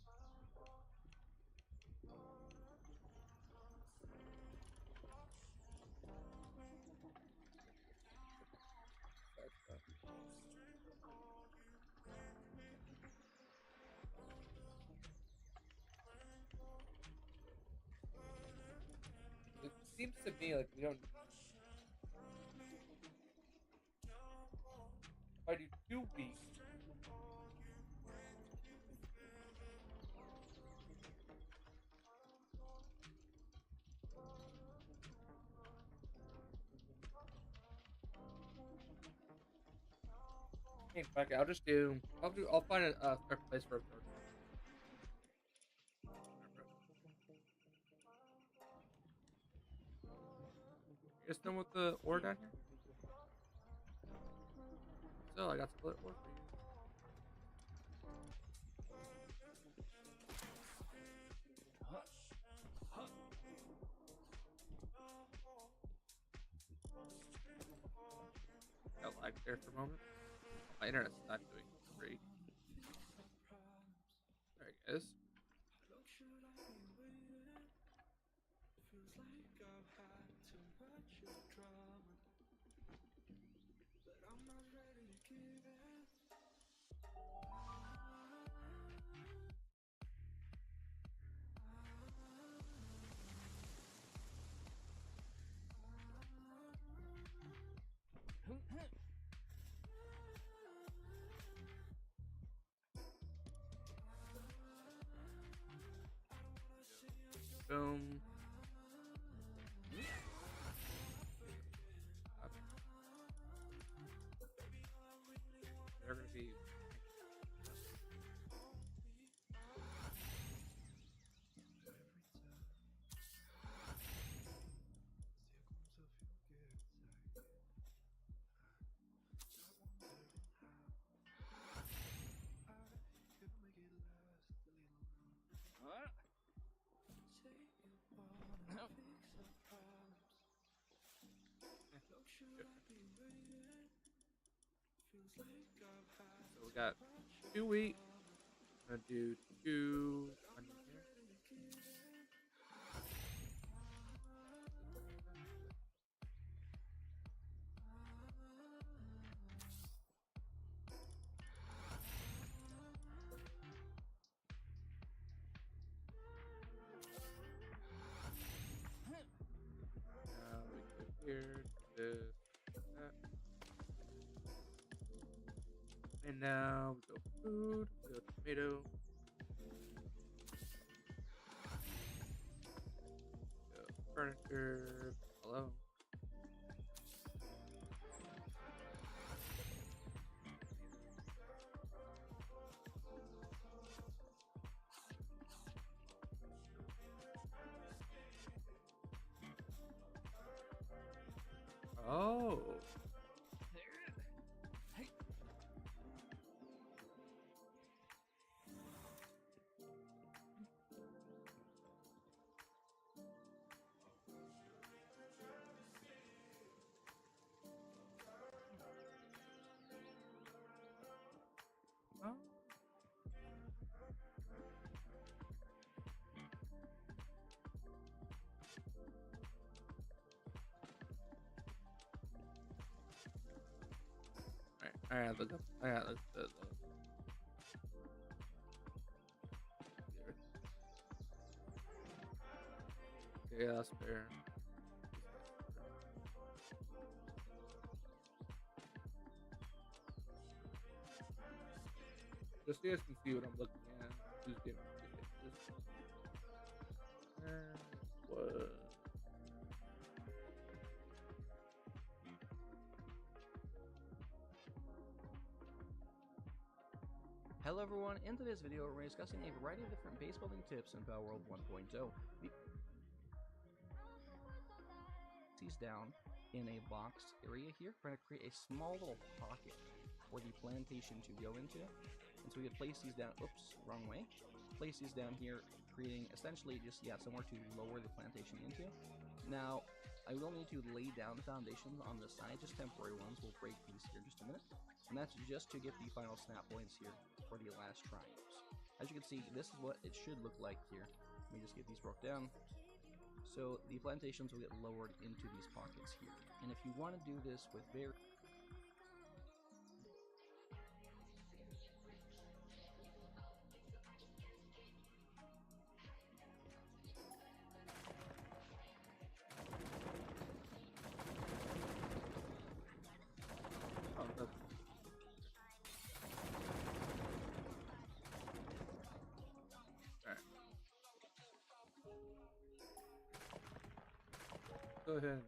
It seems to me like we don't need. If I do 2 weeks, hey, fuck it, I'll just do. I'll find a correct place for a third. You guys done with the ore down here? So I got split ore for you. Got lag there for a moment. My internet's not doing great. There it is. So we got 2 wheat. I'm gonna do 2 onions here. Now we go here, do this, that. And now we go food, we go tomato, go furniture, hello. Oh. Oh. Alright, look up. Alright, look. Okay, that's fair. Just so you guys can see what I'm looking at. Who's getting this? What? Hello everyone, in today's video we're discussing a variety of different base building tips in Palworld 1.0. These down in a boxed area here, we're going to create a small little pocket for the plantation to go into. And so we could place these down, oops, wrong way. Place these down here, creating essentially just, somewhere to lower the plantation into. Now, I will need to lay down the foundations on the side, just temporary ones. We'll break these here in just a minute. And that's just to get the final snap points here for the last triangles. As you can see, this is what it should look like here. Let me just get these broke down. So the plantations will get lowered into these pockets here. And if you want to do this with very... Oh, that's alright. Go ahead.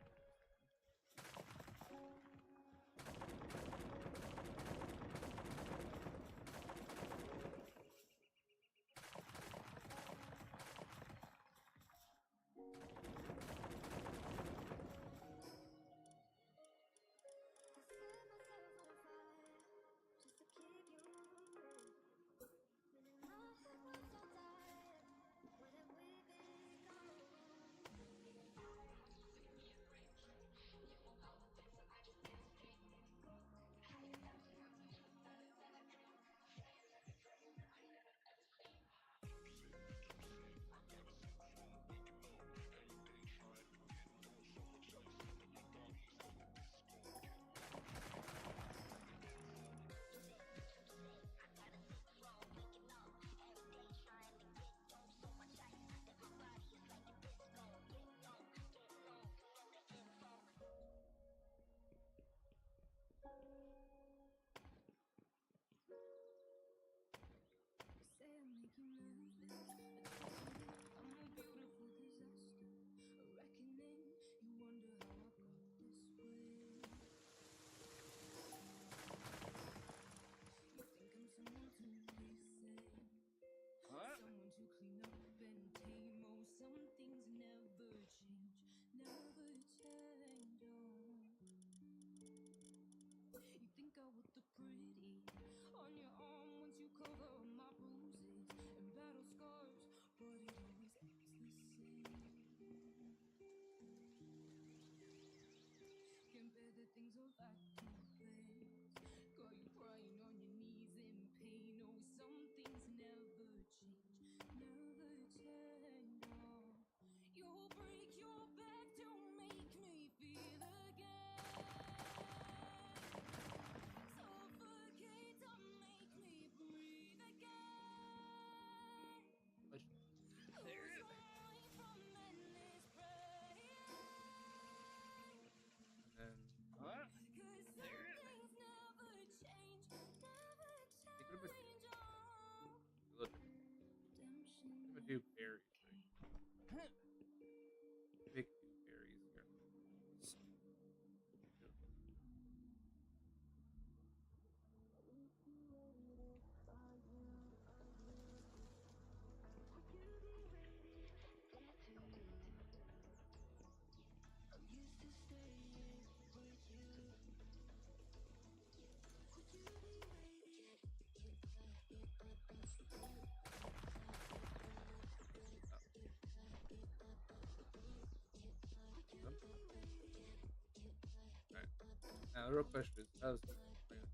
Now, the real question is, how is he going to that?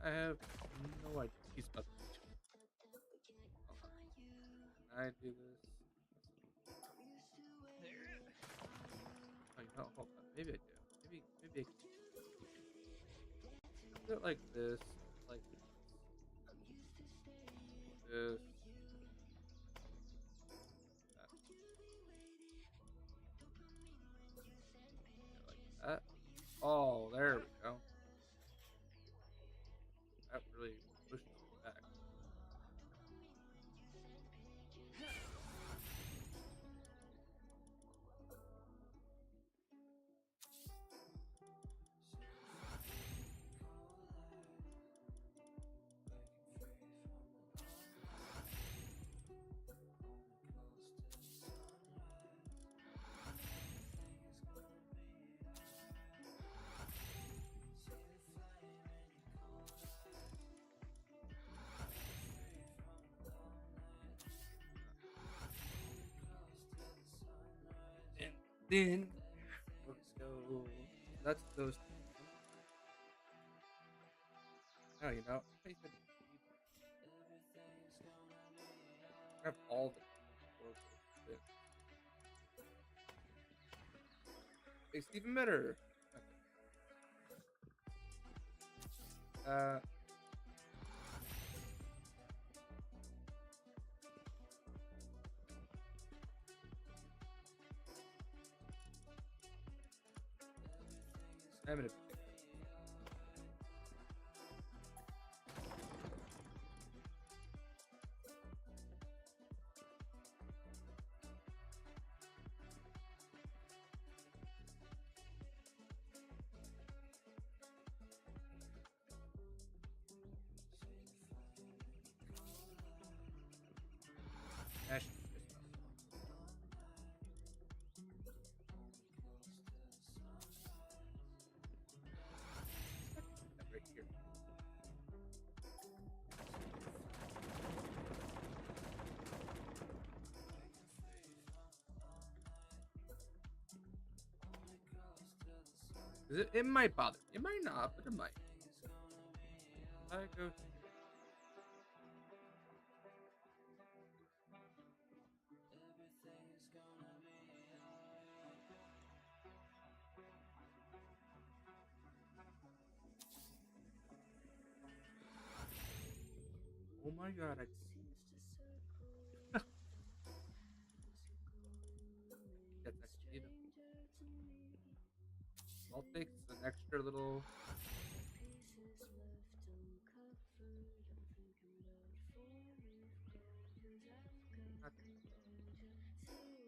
I have no idea. He's about to reach. Hold on. Can I do this? Oh, you know, hold on. Maybe I do. Maybe I can do it like this, like this, that, like that. Oh, there we go. That really pushes it back. And then we'll go. So that's those two. Oh, you know, I think I need grab all the purple things. It's even better. Okay. I'm gonna pick this. That should be just enough. I can put that right here. It might bother me. It might not, but it might. I go here. Oh my god, I that's actually neat. I'll take an extra little. Not gonna use it's not. That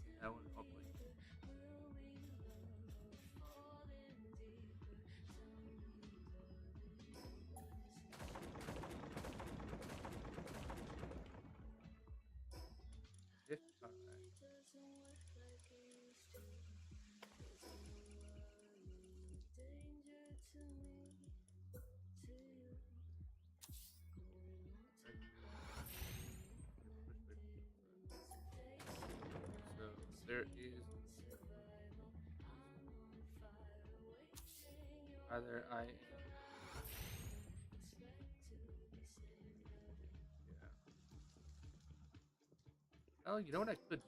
should be that one. Hopefully, if so, there is either I am. Yeah. Oh, you know what I could do?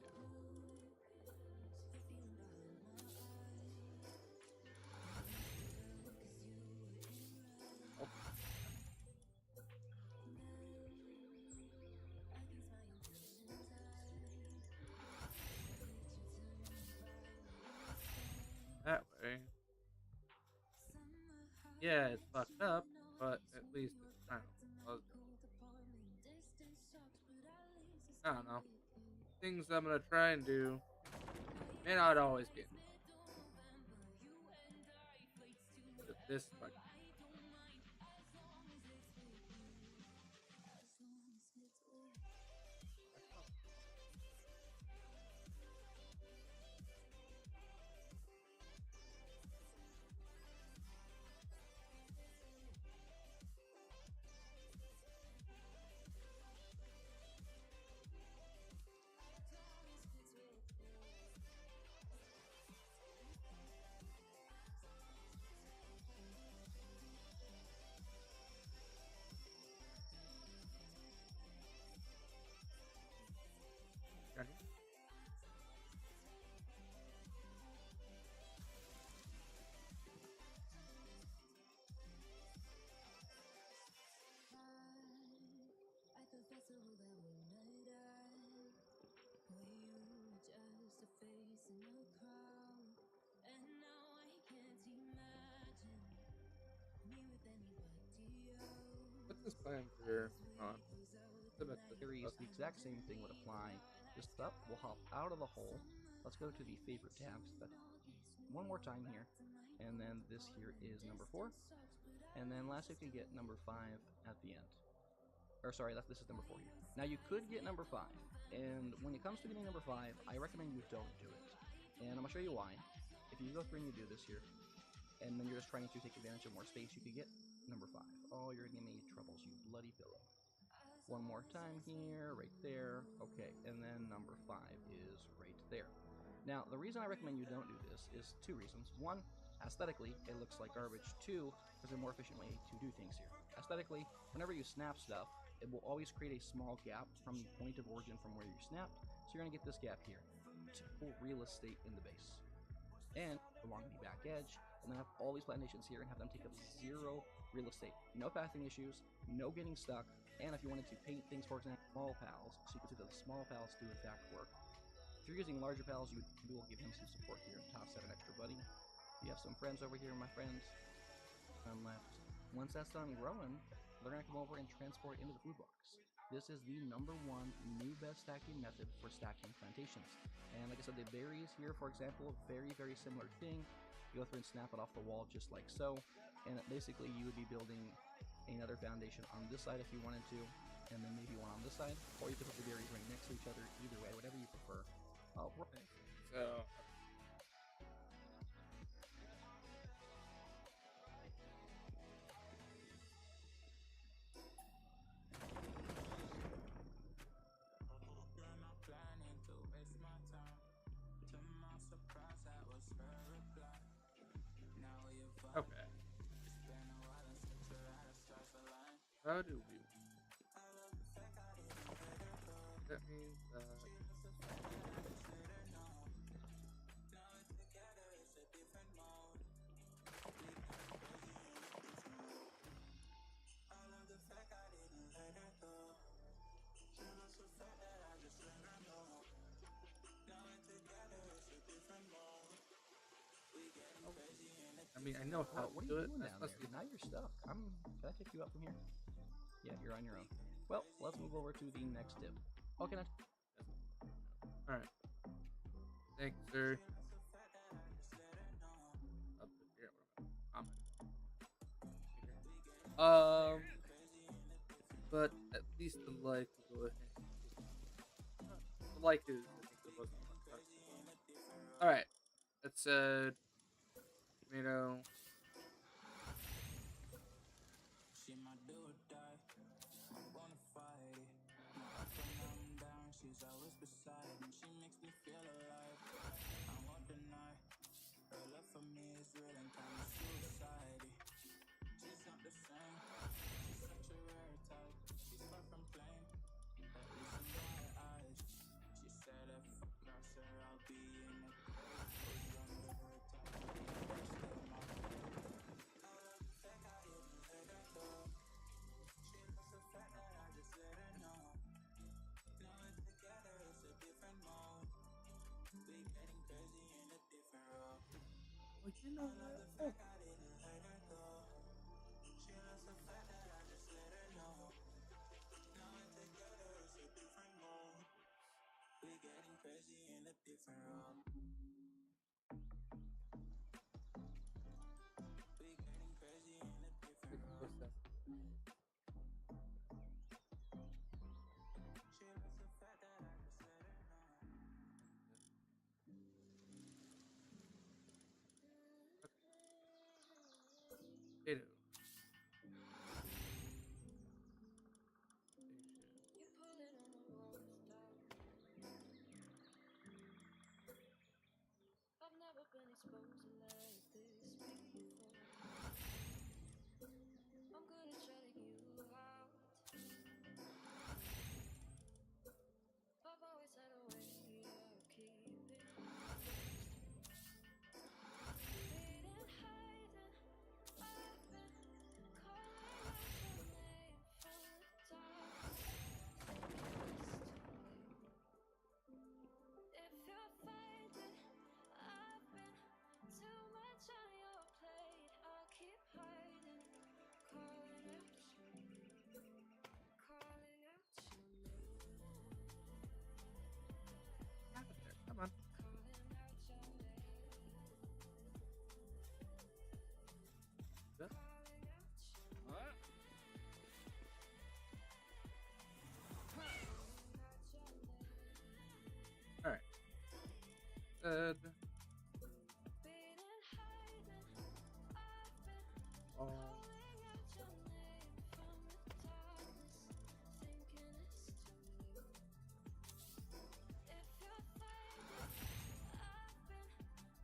Yeah, it's fucked up, but at least it's kind of positive. I don't know. Things I'm gonna try and do may not always get done. This is my Johnny. What's this plan for on? The Methodist Series, bus. the exact same thing would apply. Just up, we'll hop out of the hole. Let's go to the favorite tabs. That one more time here, and then this here is number 4, and then last if you get number 5 at the end. Or sorry, this is number 4 here. Now you could get number 5, and when it comes to getting number 5, I recommend you don't do it. And I'm gonna show you why. If you go through and you do this here, and then you're just trying to take advantage of more space, you could get number 5. Oh, you're giving me troubles, you bloody pillow. One more time here, right there. Okay, and then number 5 is right there. Now, the reason I recommend you don't do this is 2 reasons. One, aesthetically, it looks like garbage. 2, there's a more efficient way to do things here. Aesthetically, whenever you snap stuff, it will always create a small gap from the point of origin from where you snapped. So you're going to get this gap here. Typical real estate in the base. And along the back edge, and then have all these plantations here and have them take up 0 real estate. No pathing issues, no getting stuck, and if you wanted to paint things, for example, small pals, so you can see that the small pals do in fact work. If you're using larger pals, you will give him some support here and toss out an extra buddy. You have some friends over here, my friends. Left. Once that's done growing, they're gonna come over and transport into the food box. This is the number 1 new best stacking method for stacking plantations. And like I said, the berries here, for example, very, very similar thing. You go through and snap it off the wall just like so. And basically you would be building another foundation on this side if you wanted to, and then maybe one on this side, or you could put the berries right next to each other, either way, whatever you prefer. So okay. How do we? That means that. I mean, I know how Well, to what are do you it. doing I down must there? be. Now you're stuck. Can I pick you up from here? Yeah, you're on your own. Well, let's move over to the next tip. Okay, now All right. Thank you, sir. I'll figure out what but at least the like will go ahead. The like is, I think, the most important part. All right. That's tomato. she my do or die. I'm gonna fight it. My up and I'm down. She's always beside me. She makes me feel alive. I won't deny. Her love for me is real and kinda suicide. She's not the same. She's such a rare type. She's far from plain. At least in my eyes. She said if I cross her, I'll be in a grave. Goes under her top. But still my Well, you know what? Oh. What's that? Potato. I've never been exposed like this before. I'm good at shutting you out. I've always had a way of keeping hidden, hiding. I've been calling out your name from the dark. If you're finding I've been too much on your plate, I'll keep hiding, calling out your name, calling out your name, Get out of there. Come on. calling out your name, Yeah. calling out your name, What? calling out your name. All right. Good. Been hiding, I've been Oh. calling out your name from the darkness, thinking it's too late. If you're finding I've been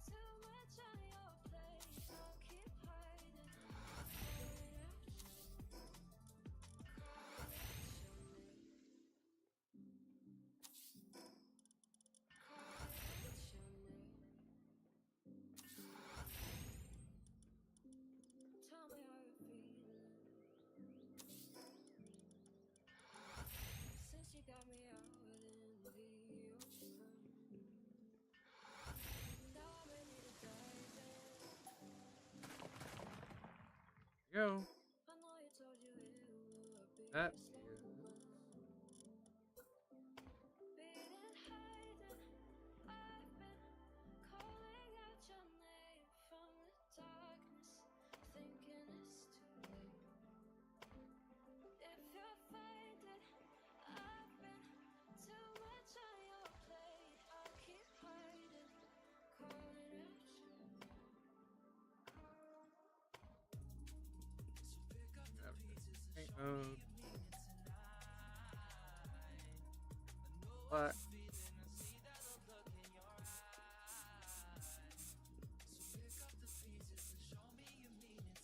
too much on your plate, I'll keep hiding, calling out your name, calling out your name, calling out your name. Tell me how you're feeling since you got me out in the open. Now I'm ready to dive in. Go. I know you told you it would be That a slow is. burn. Been hiding, I've been calling out your name from the darkness, thinking it's too late. If you're finding I've been too much on your plate, I'll keep hiding, calling out your name, Hey, what?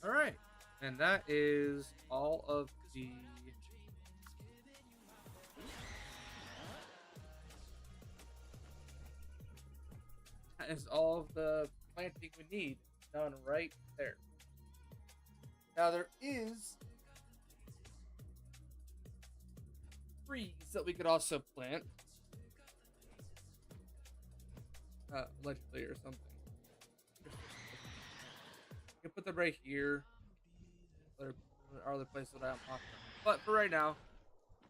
All right, and that is all of the. That is all of the planting we need done right there. Now there is trees that we could also plant, allegedly or something. You can put them right here. Other other places that I don't talk about. But for right now,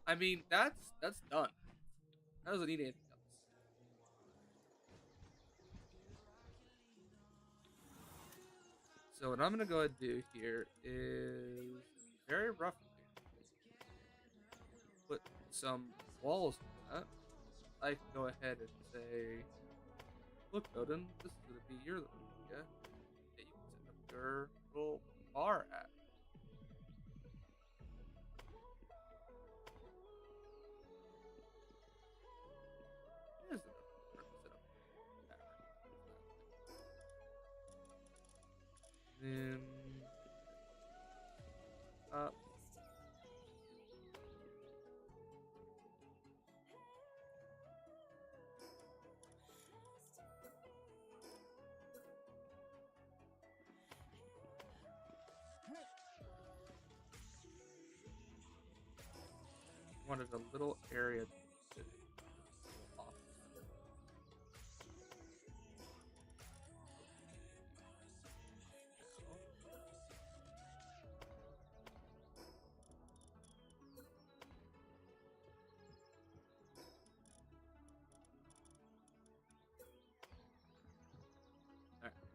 I mean that's done. That doesn't need anything else. So what I'm gonna go ahead and do here is very roughly put some walls on that. I can go ahead and say, look, Odin, this is gonna be your little area that you can set up your little bar at. There's enough room to set up that right. Then up. Wanted a little area to sit off.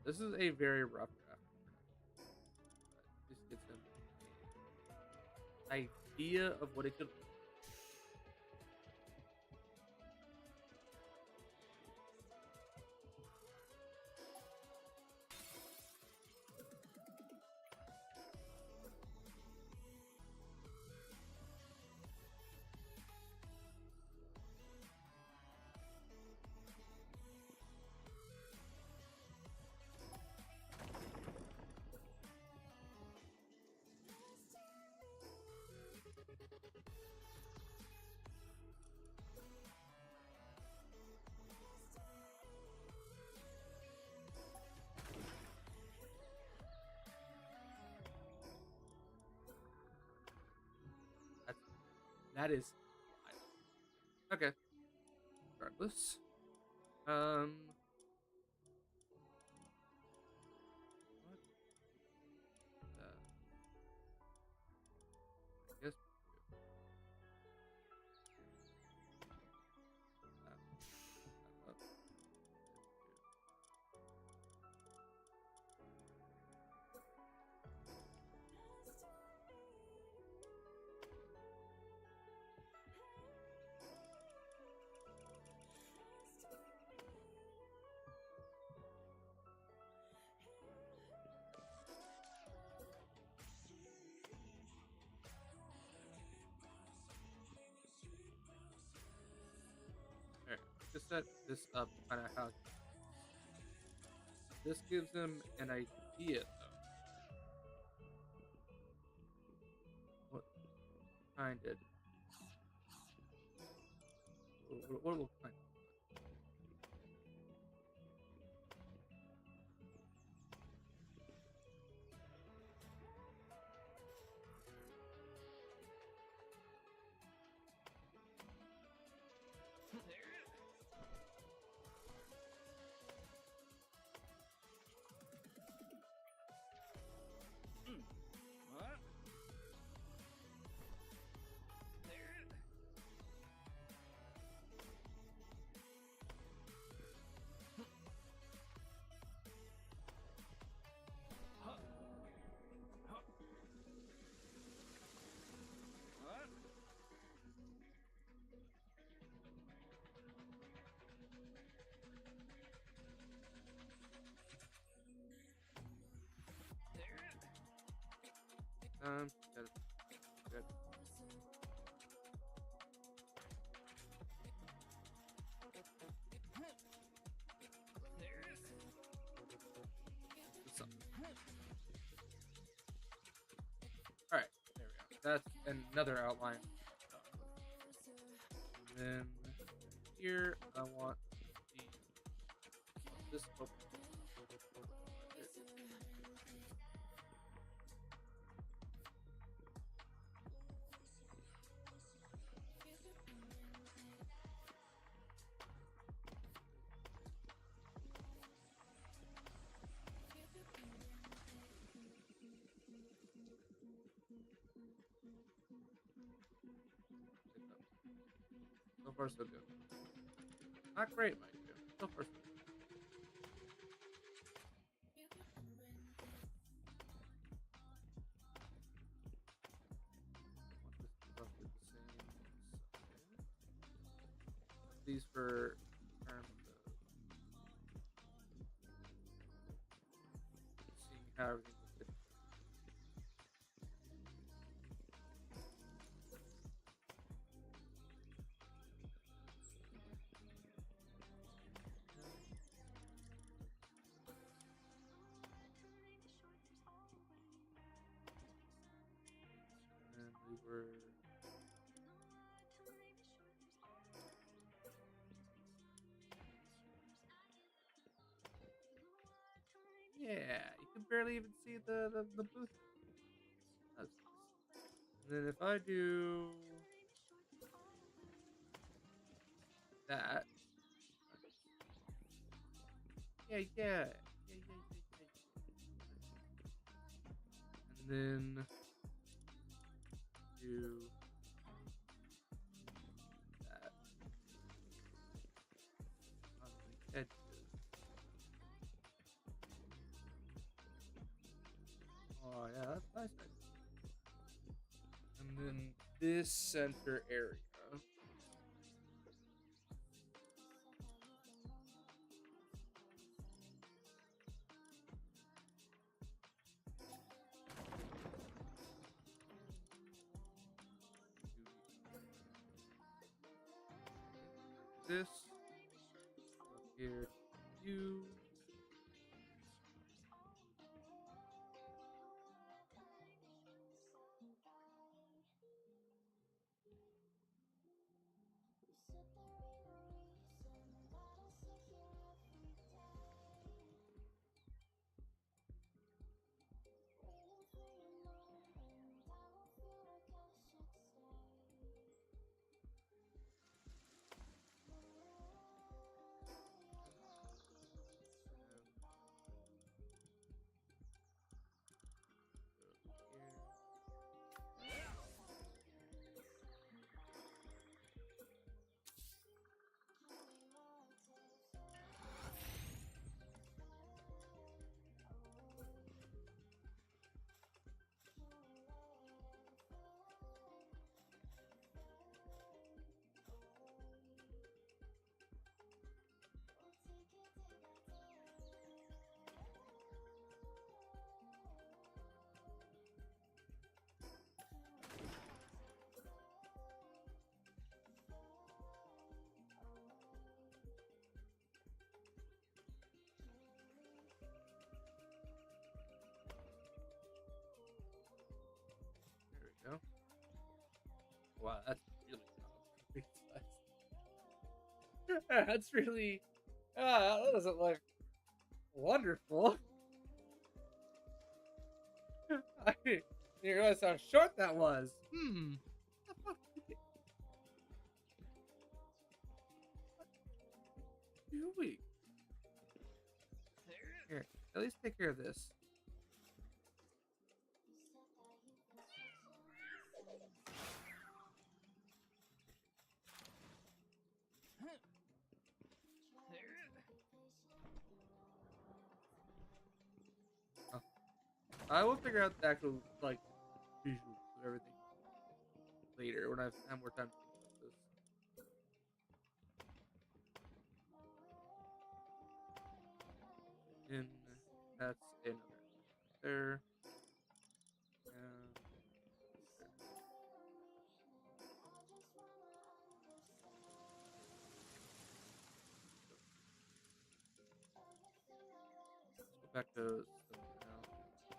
This is a very rough draft. But this gives him an idea of what it could look. That's, that is wild. Okay. Regardless. What? I guess. Uh, Alright, just set this up kind of how this gives him an idea though. What kind of what will kind good. Good. All right, there we go. That's another outline. And then here I want this open. So far, so good. Not great, mind you. So far, so good. Want this roughly the same size. These for terms of seeing how everything will fit. And we were yeah, you can barely even see the booth. That's nice. And then if I do that, yeah. And then do that on the edges. Oh yeah, that's nice. And then this center area. This up here, you. There we go. Wow, that's really big size. That's really. That doesn't look wonderful. I didn't realize how short that was. What the fuck are you doing? Here, at least take care of this. Oh, I will figure out the actual like visuals of everything later when I have more time to think about this. And that's another there. And there. Let's go back to stone now.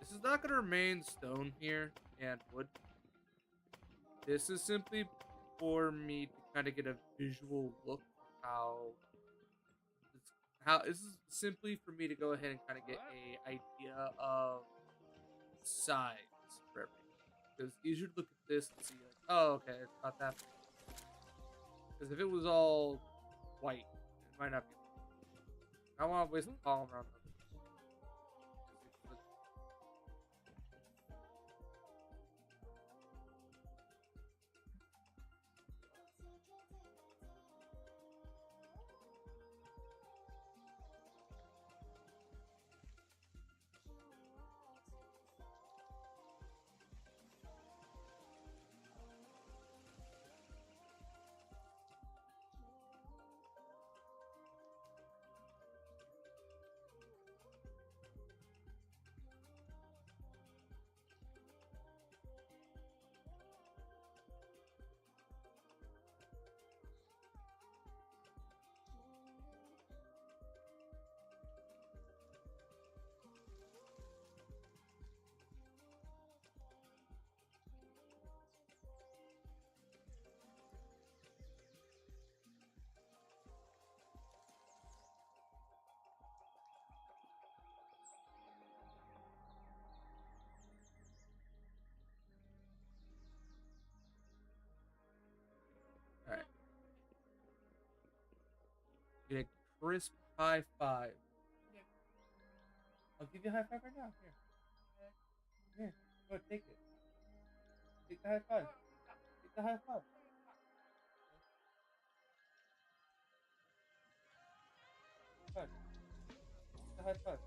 This is not going to remain stone here and wood. This is simply for me to kind of get a visual look of how this is simply for me to go ahead and kind of get a idea of size for everything. Because it's easier to look at this and see like, oh, okay, it's about that. Because if it was all white, it might not be. I don't want to waste a column around nothing. All right. Get a crisp high five. I'll give you a high five right now. Here. Here. Go take it. Take the high five. Take the high five. Five. Take the high five.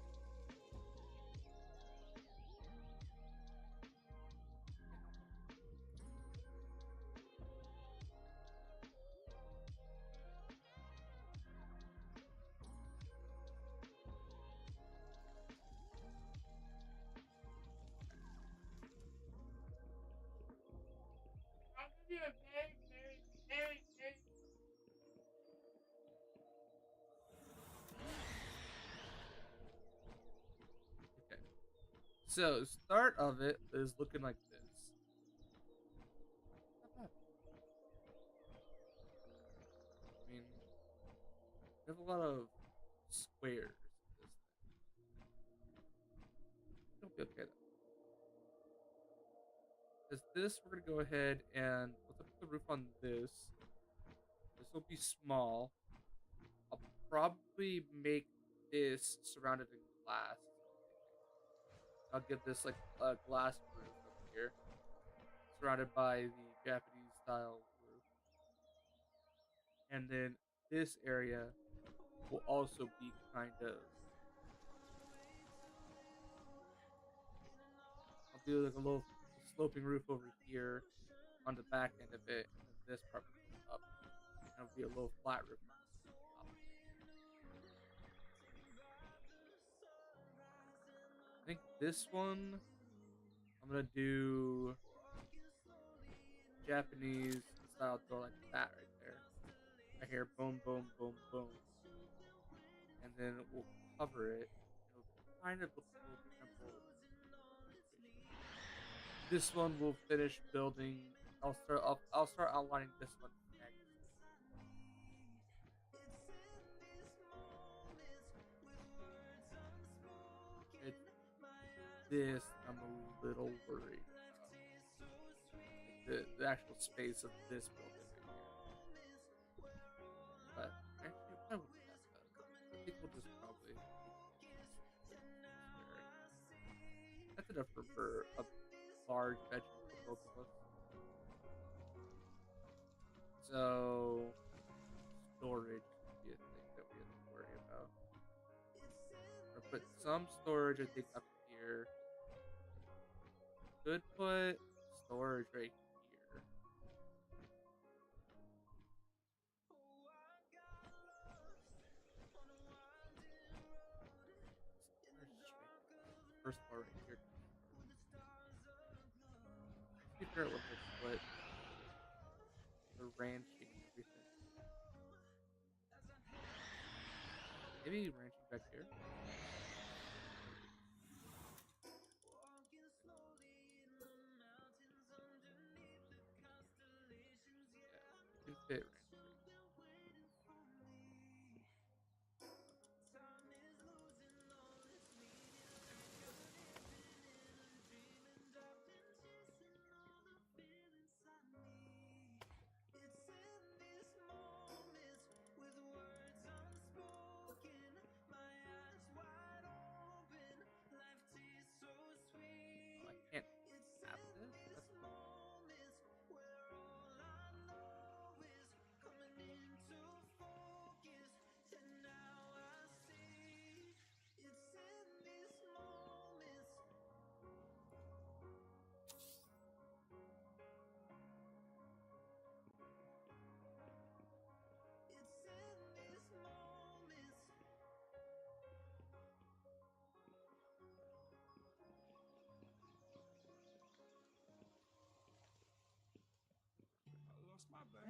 So start of it is looking like this. Not bad. I mean, we have a lot of squares in this thing. It'll be okay though. Because this, we're gonna go ahead and let's put the roof on this. This will be small. I'll probably make this surrounded in glass. I'll give this like a glass roof up here, surrounded by the Japanese style roof. And then this area will also be kind of. I'll do like a little sloping roof over here on the back end of it, and then this part will go up, and it'll be a little flat roof on top of it. I think this one I'm gonna do Japanese style door like that right there, right here, boom, boom, boom, boom, and then we'll cover it. It'll kind of look a little temple situation. This one we'll finish building. I'll start outlining this one next. It's this I'm a little worried about. Like the actual space of this building right here. But actually, it probably won't be that bad. I think we'll just probably make this square. That's enough for a large bedroom for both of us. So storage is gonna be a thing that we have to worry about. Or put some storage, I think, up here. Could put storage right here. Where's straight? First floor right here. Let's figure out what to split the ranching and everything. Maybe ranching back here. Yeah, can fit ranching right here. Oh, I can't have this. That's weird.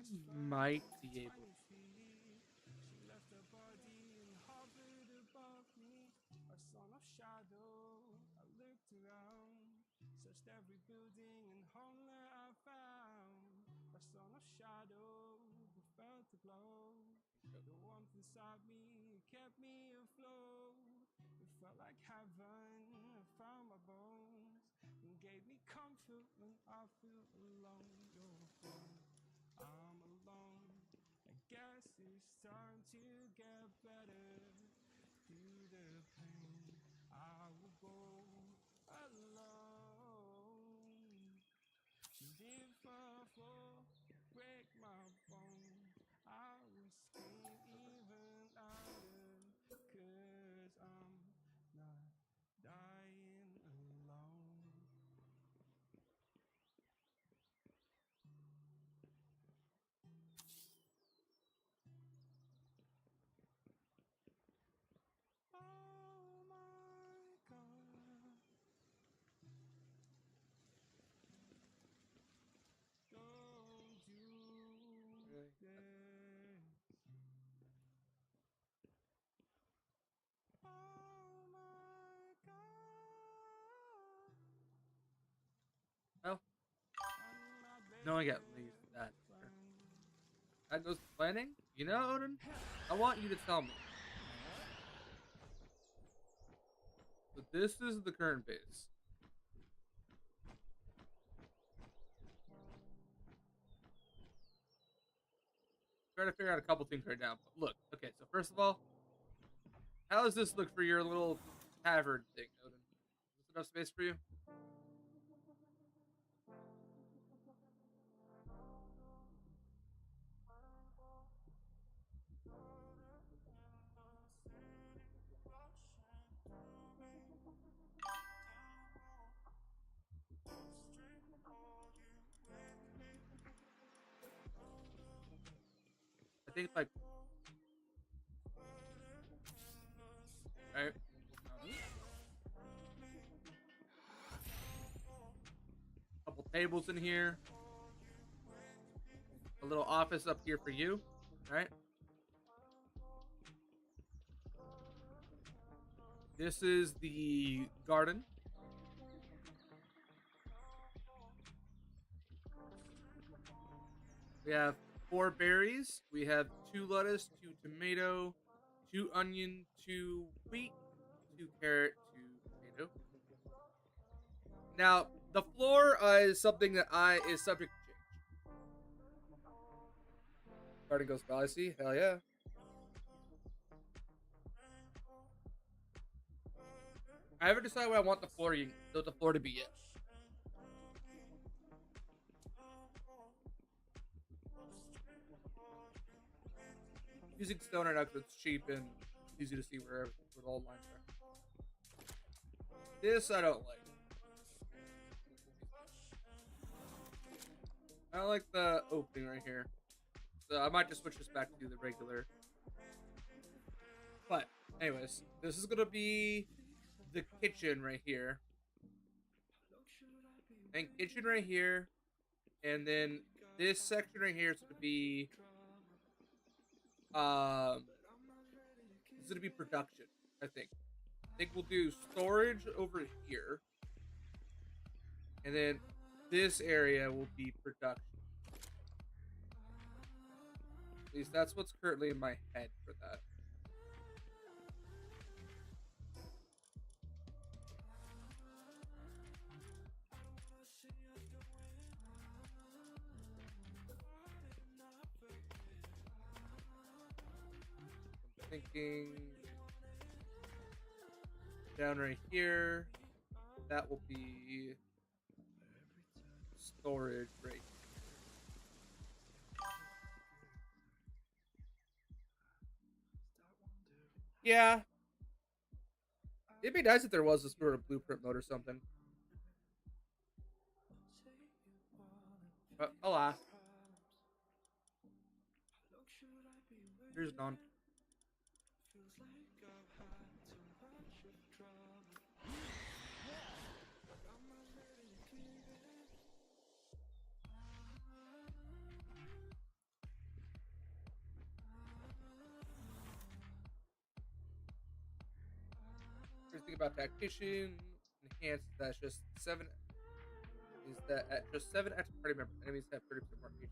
I might be able to. Really? knowing at least that there. That goes to planning. You know, Odin, I want you to tell me. So this is the current base. Try to figure out a couple things right now. But look, okay, so first of all, how does this look for your little tavern thing, Odin? Is this enough space for you? I think like right. Couple tables in here. A little office up here for you, right? This is the garden. We have 4 berries. We have 2 lettuce, 2 tomato, 2 onion, 2 wheat, 2 carrot, 2 potato. Now, the floor is something that is subject to change. Garden goes fallacy. Hell yeah. I haven't decided what I want the floor to be yet. Using stone right now because it's cheap and easy to see where all the lines are. This I don't like. I don't like the opening right here. So I might just switch this back to the regular. But, anyways, this is going to be the kitchen right here. And kitchen right here. And then this section right here is going to be... This is going to be production, I think. I think we'll do storage over here. And then this area will be production. At least that's what's currently in my head for that. I'm thinking down right here, that will be storage right here. Yeah. It'd be nice if there was a sort of blueprint mode or something. But alas. Here's none. Here's the thing about tactician. Enhanced, that's just 7. Is that at just 7 active party members, enemies have 30% more HP.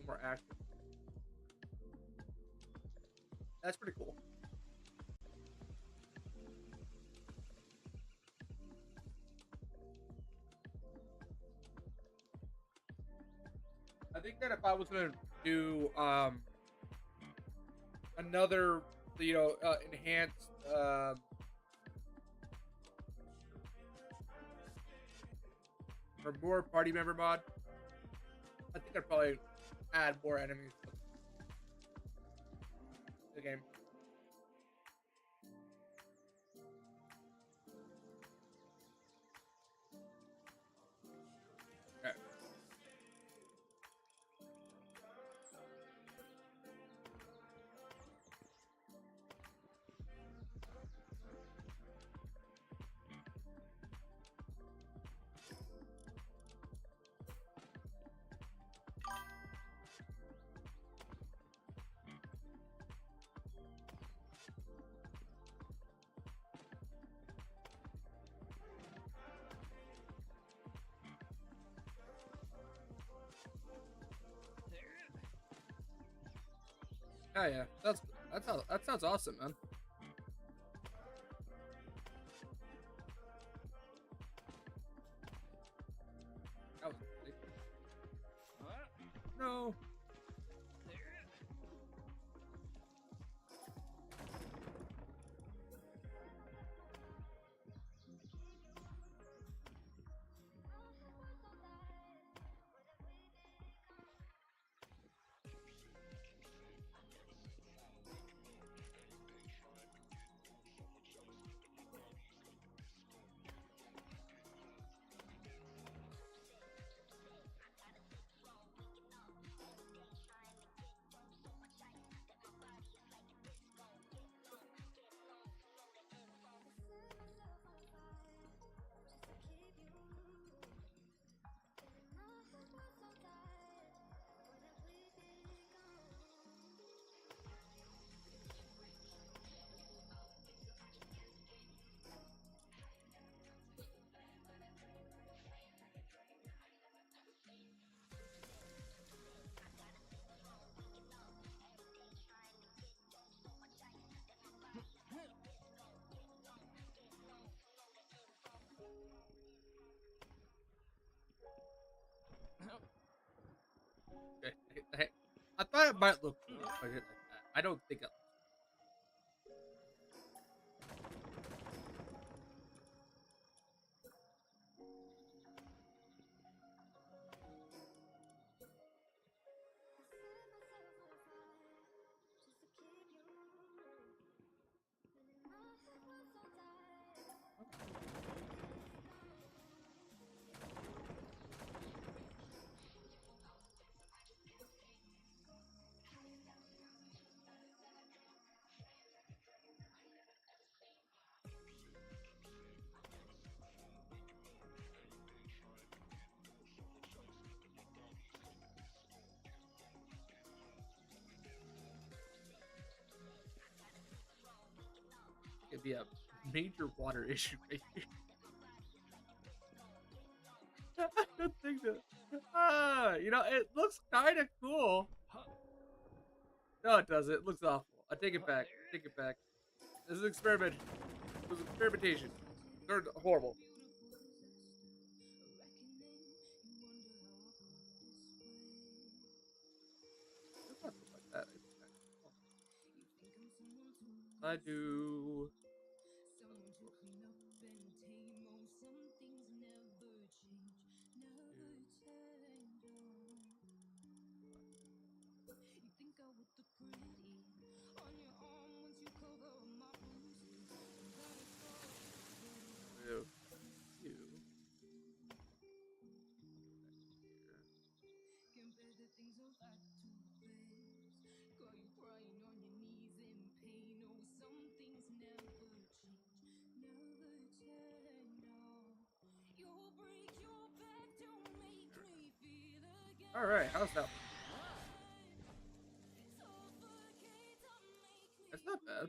More active. That's pretty cool. I think that if I was gonna do another, enhanced or more party member mod, I think I'd probably add more enemies to the game. Okay. Oh yeah, that sounds awesome, man. That was sick. No. I thought it might look cool, but I don't think it. It'd be a major water issue right here. I don't think that. It looks kind of cool. No, it doesn't. It looks awful. I take it back. Take it back. This is an experiment. It was experimentation. They're horrible. It's not like that. I do. You. You. All right, how's that? That's not bad.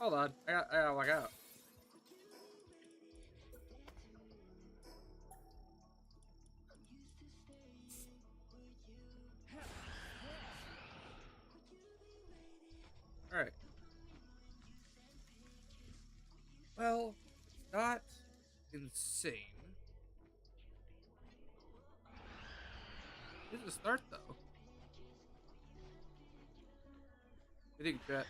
Hold on. I gotta walk out. Alright. Well, not insane. This is a start, though. I think, chat.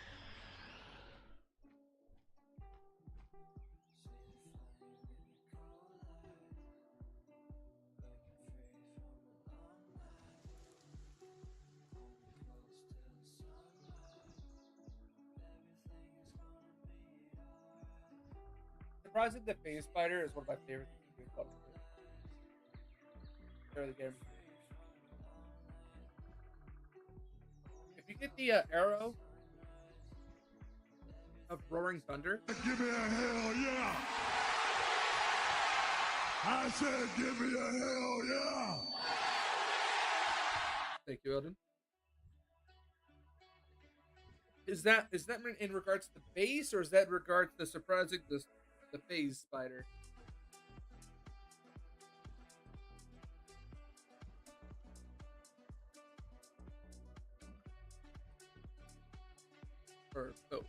Surprising the phase spider is one of my favorite things to do in Palworld. Early game. If you get the arrow of roaring thunder, Give me a hell yeah! I said give me a hell yeah! thank you, Odin. Is that in regards to the base, or is that in regards to surprising the phase spider? Or both?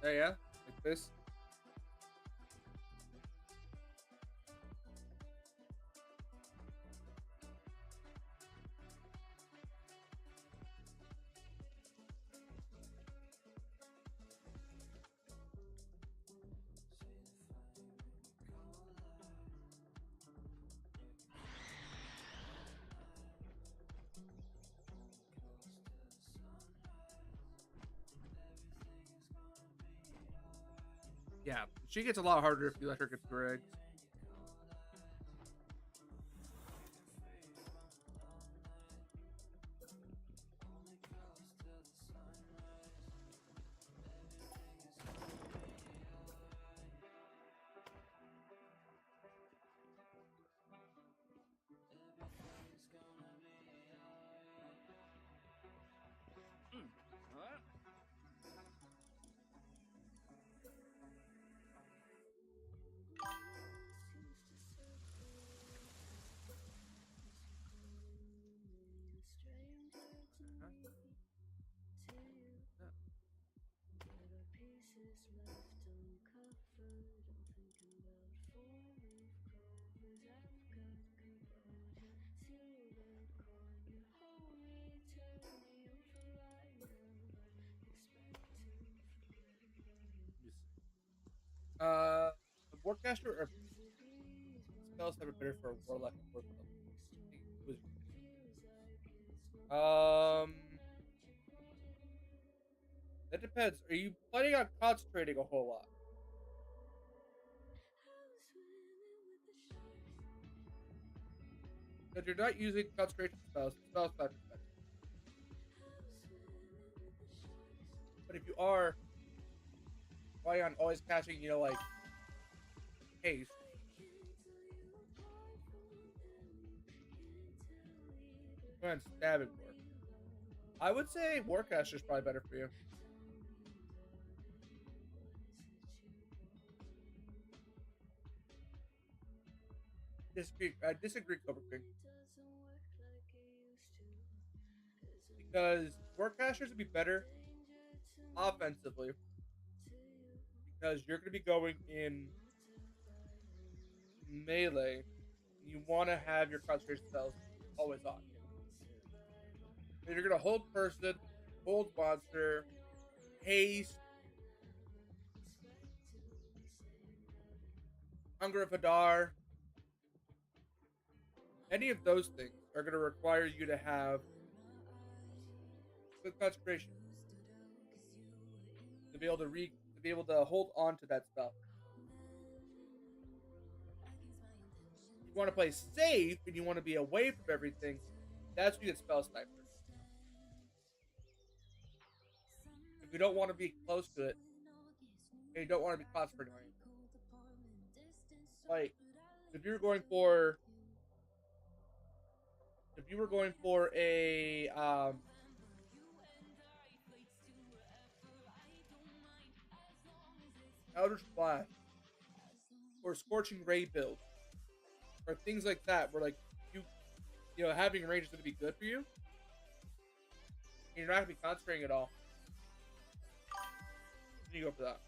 Oh yeah, like this. Yeah, she gets a lot harder if you let her get her eggs. Uh, Warcaster or spells that are better for a warlock and warlock. That depends. Are you planning on concentrating a whole lot? If you're not using concentration spells, spell sniper is better. But if you are planning on always catching, like haste, go ahead and stabbing more. I would say Warcaster is probably better for you. I disagree, Cobra King. Because Warcasters would be better offensively because you're going to be going in melee. You want to have your concentration spells always on. And you're going to hold person, hold monster, haste, Hunger of Hadar. Any of those things are going to require you to have good concentration to be able to hold on to that spell. You want to play safe and you want to be away from everything. That's when you get spell sniper. If you don't want to be close to it, and you don't want to be concentrating on anything, like if you were going for a Eldritch Blast or Scorching Ray build or things like that, where like you know having range is going to be good for you, and you're not going to be concentrating at all. You go for that.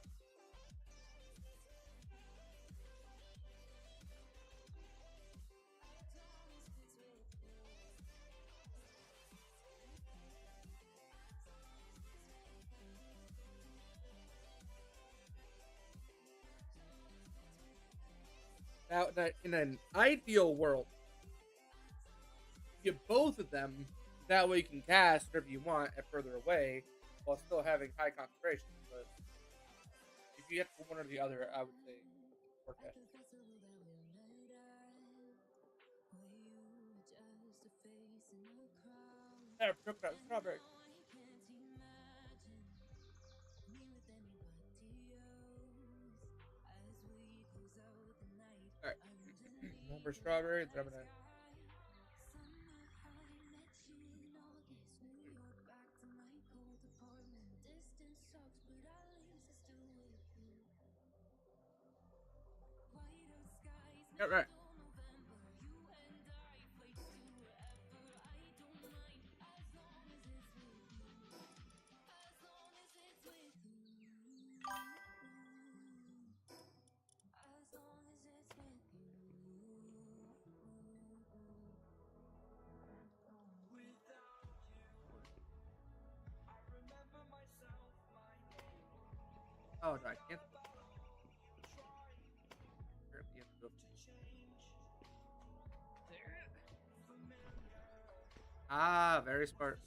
Now, in an ideal world, you get both of them. That way, you can cast whatever you want at further away, while still having high concentration. But if you get one or the other, I would say forecast. Apricot strawberry. All right, number strawberry. Then I'm gonna. Yeah, right. Oh no, I can't. Apparently, you have to go. Ah, very smart.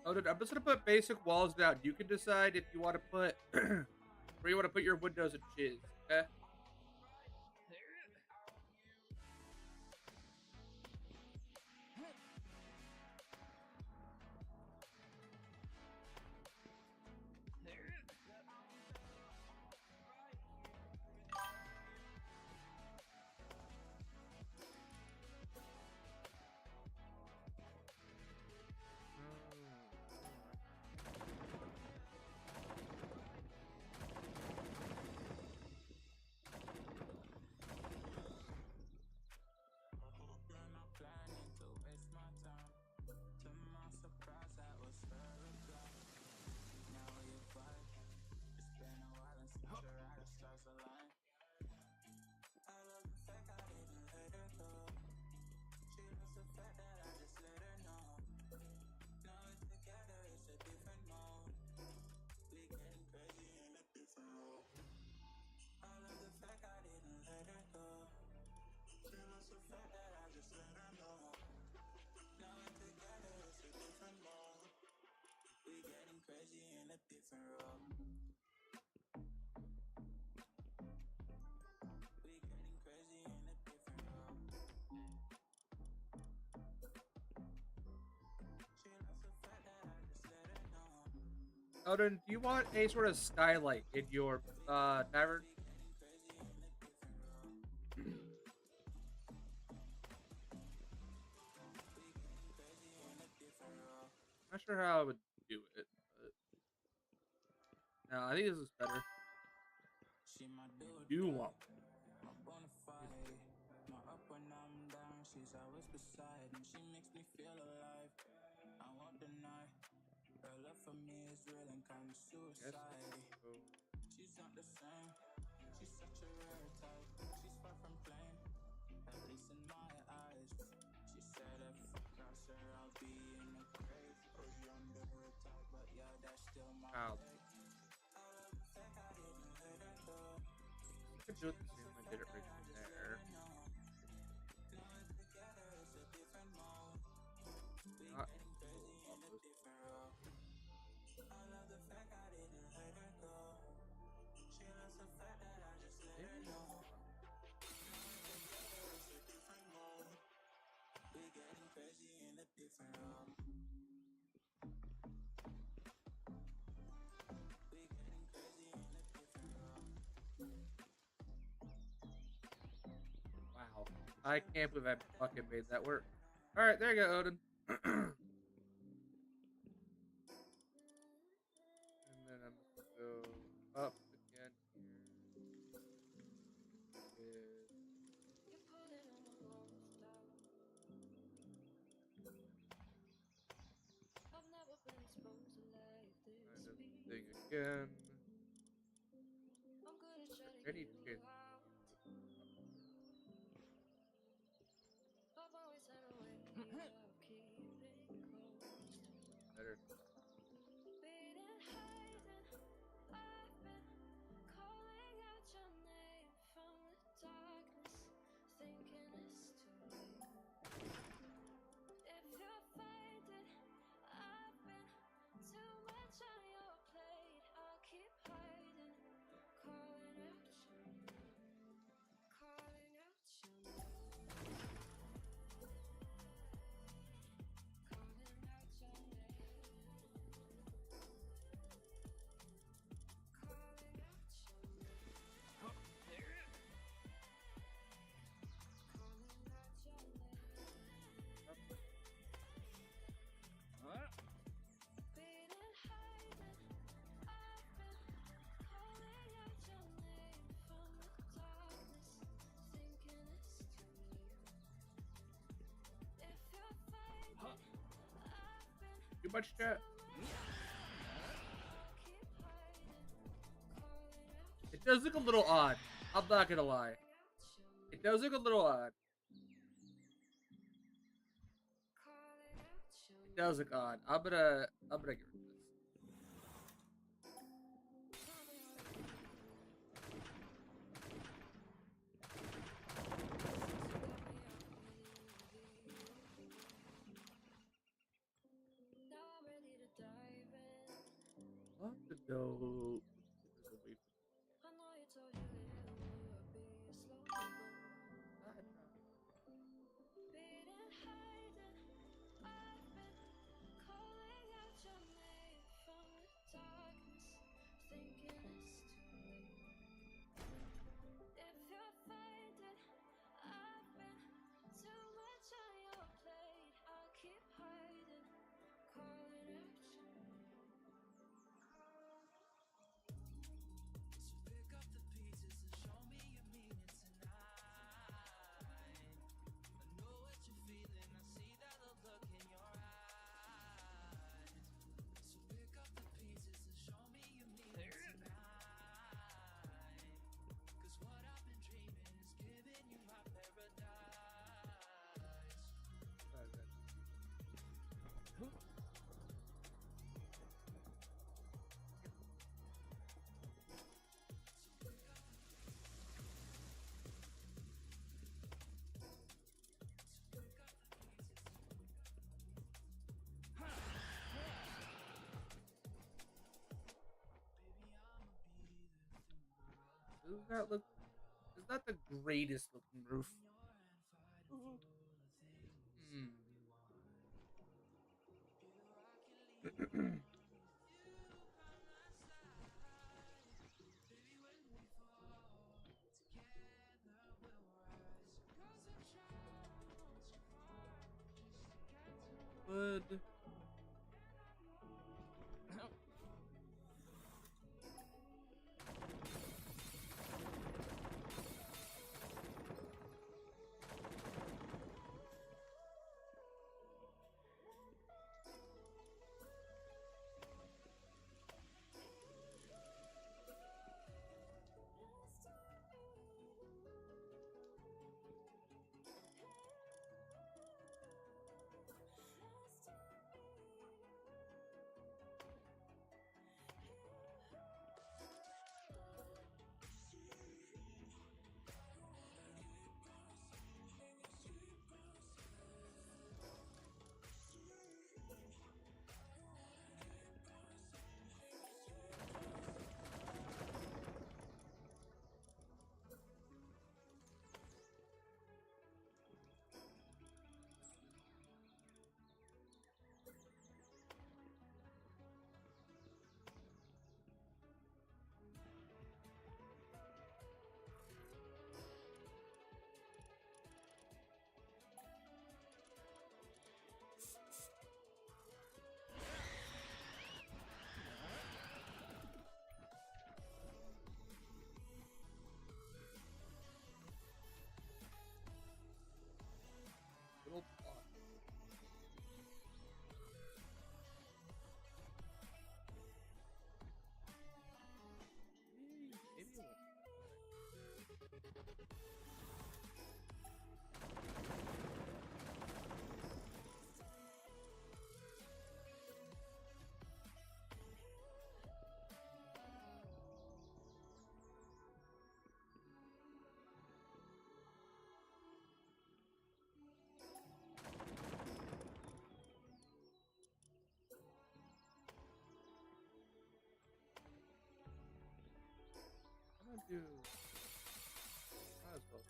Oh, dude, I'm just gonna put basic walls down. You can decide if you want to put where you want to put your windows and shiz. Okay. Odin, do you want a sort of skylight in your tavern? Not sure how I would do it, but no, I think this is better. You do want yes. So, child. I could do it the same way I did it right there. Not almost. Maybe. I can't believe I fucking made that work. Alright, there you go, Odin. And then I'm gonna go up again here. With kind of thing again. Any chance better. Too much chat. It does look a little odd. I'm not gonna lie. It does look a little odd. It does look odd. I'm gonna get rid of this. I'll have to go. Does that look? Is that the greatest looking roof? Hmm. Wood. do. Might as well.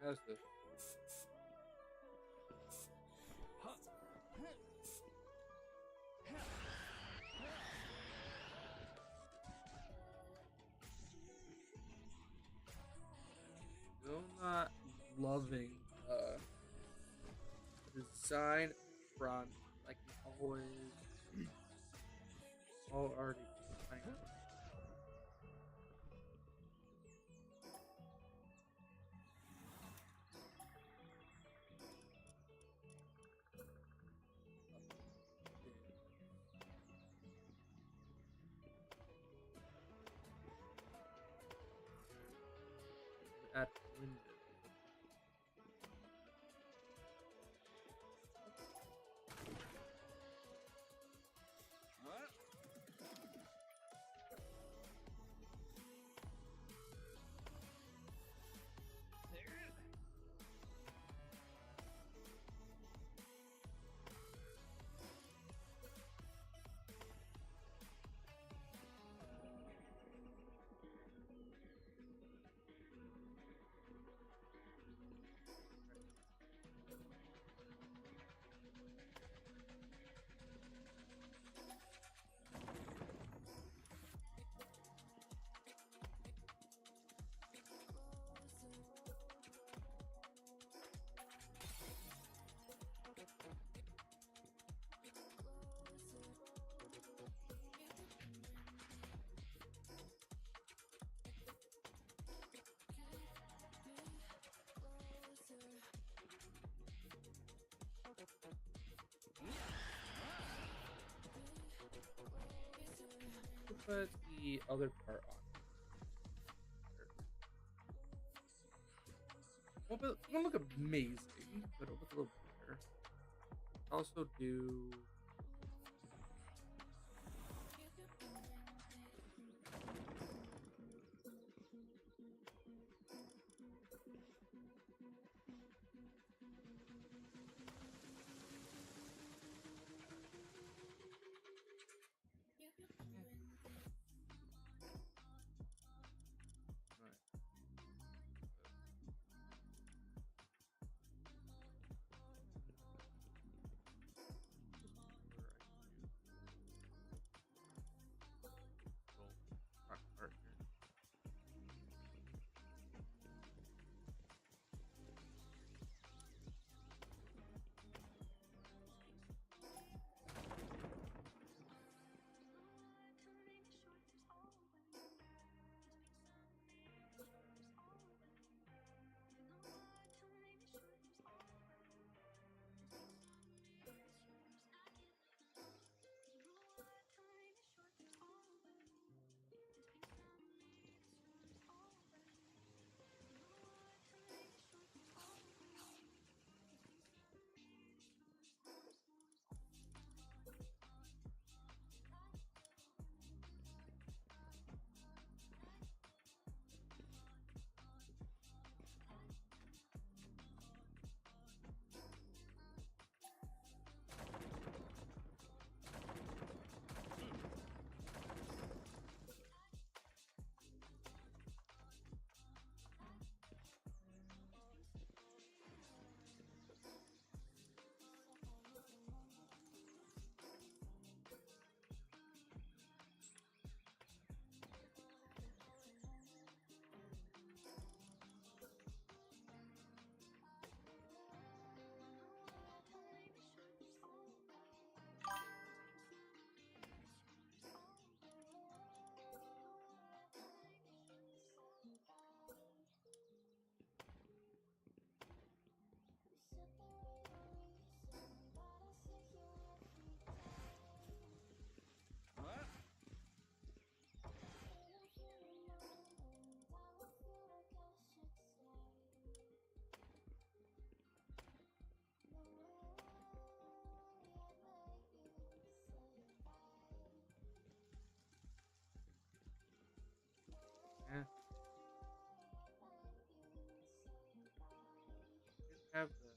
How's this? Still not loving the design front like you always already planned. At windows. Put the other part on. Won't look amazing, but it'll look a little better. Also do. have the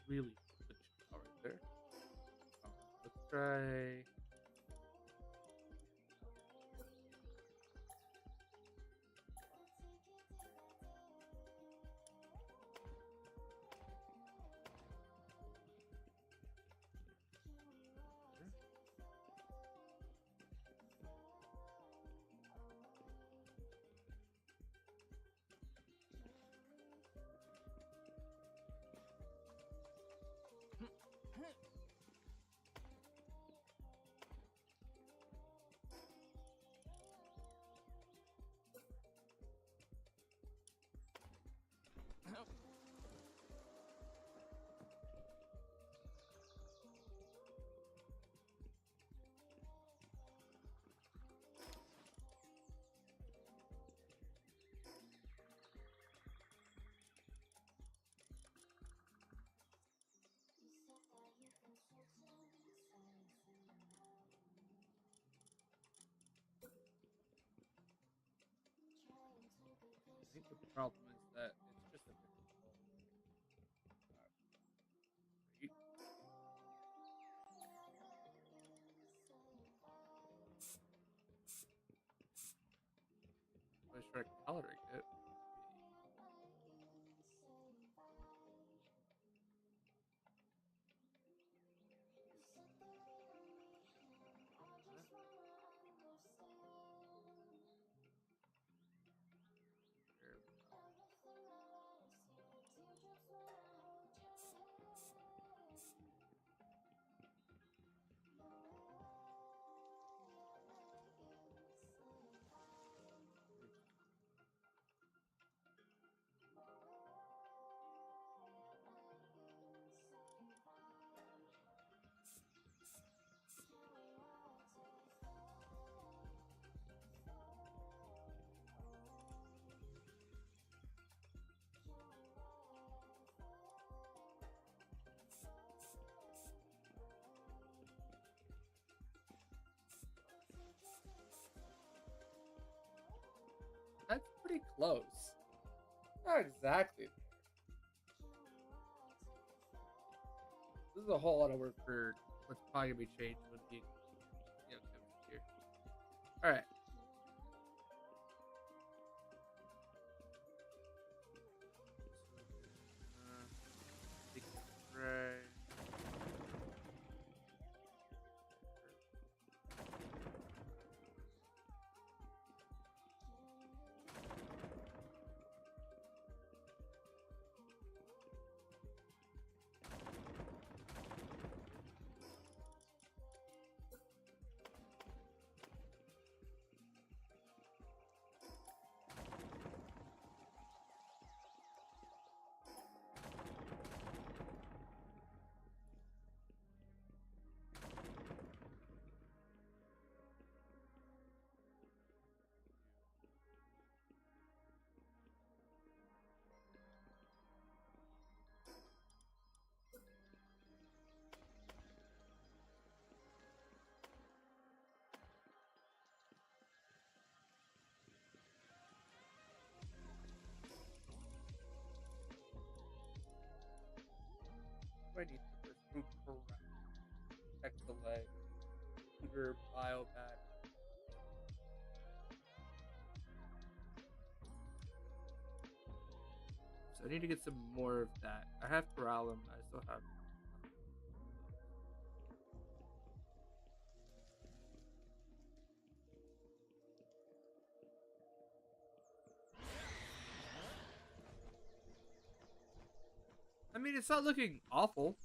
really glitched out right there. Let's try. I think the problem is that it's just a bit slow. Wait. Let's try coloring it. There we go. That's pretty close. Not exactly. This is a whole lot of work for what's probably gonna be changed when he, comes here. All right. Take it right. I need to first move correct. Protect the leg. Cougar biobat. So I need to get some more of that. I have Corallum. I still have. I mean, it's not looking awful.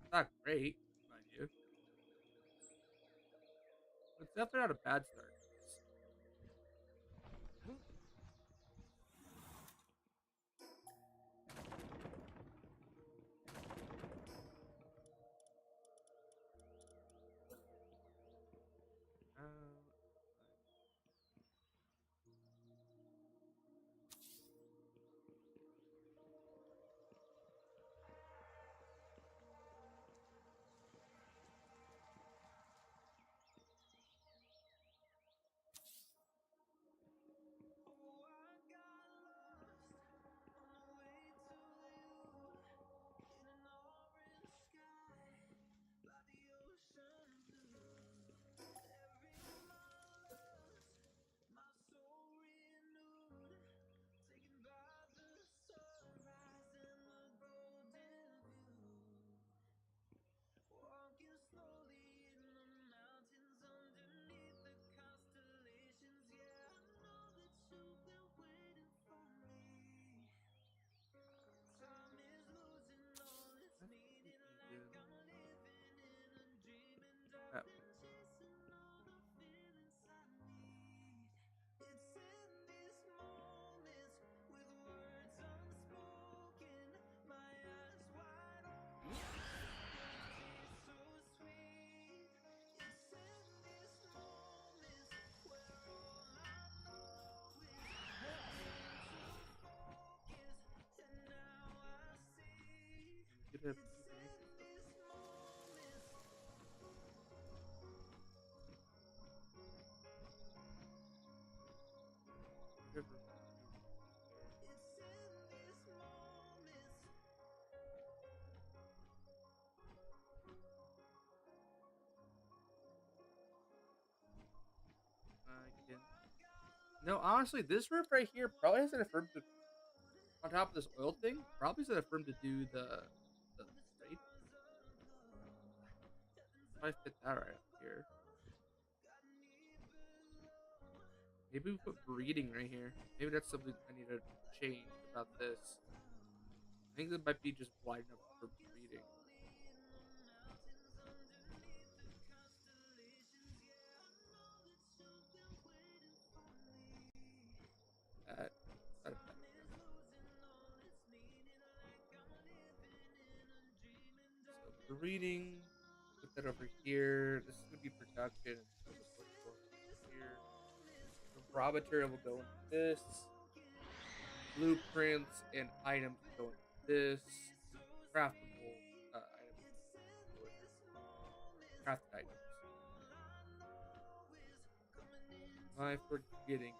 It's not great, mind you. But it's definitely not a bad start. should have even made this up. River. I can. No, honestly, this roof right here probably has enough room to, on top of this oil thing, probably has enough room to do the straight. Probably fit that right up here. Maybe we put breeding right here. Maybe that's something I need to change about this. I think that might be just wide enough for breeding. That, that better. So breeding, put that over here. This is gonna be production. So the bush will go here. The raw material will go into this. Blueprints and items will go into this. Craftable items will go into crafted items. Am I forgetting anything?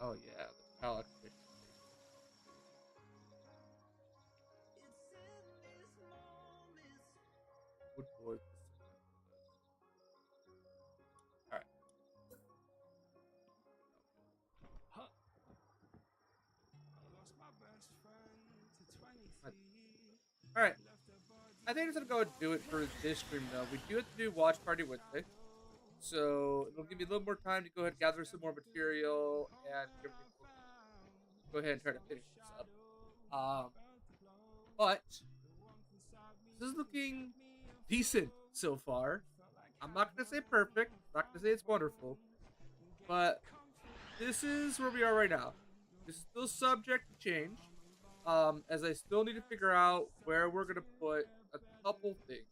Oh yeah, the pallet exhibition station. Wood boards. All right. All right. I think it's gonna go and do it for this stream though. We do have to do watch party Wednesday, so it'll give me a little more time to go ahead and gather some more material and get everything focused. Go ahead and try to finish this up. But this is looking decent so far. I'm not gonna say perfect. I'm not gonna say it's wonderful, but this is where we are right now. This is still subject to change. As I still need to figure out where we're gonna put a couple things.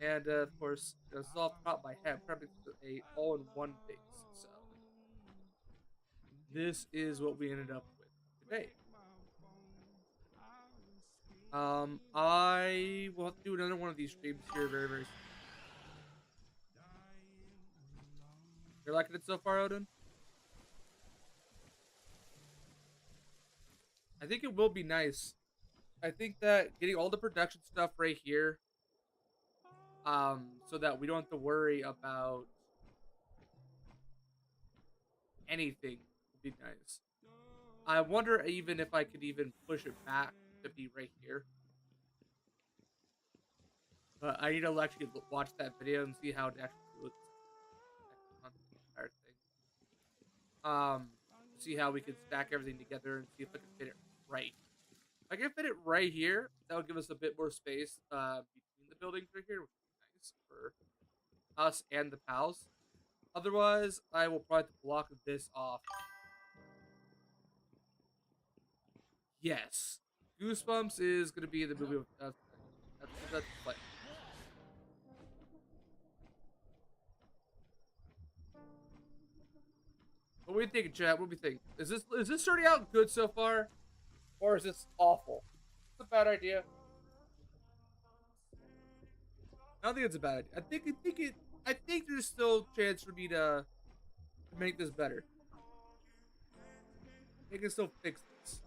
And of course, this is off the top of my head, probably a all-in-one base. So this is what we ended up with today. I will have to do another one of these streams here very, very soon. You're liking it so far, Odin? I think it will be nice. I think that getting all the production stuff right here, so that we don't have to worry about anything would be nice. I wonder even if I could even push it back to be right here. But I need to actually watch that video and see how it actually looks on the entire thing. See how we can stack everything together and see if I can fit it right. If I can fit it right here, that would give us a bit more space between the buildings right here, which would be nice for us and the pals. Otherwise, I will probably have to block this off. Yes, Goosebumps is going to be the movie. That's like. What do we think, chat? What do we think? Is this starting out good so far, or is this awful? It's a bad idea. I don't think it's a bad idea. I think there's still a chance for me to make this better. I can still fix this.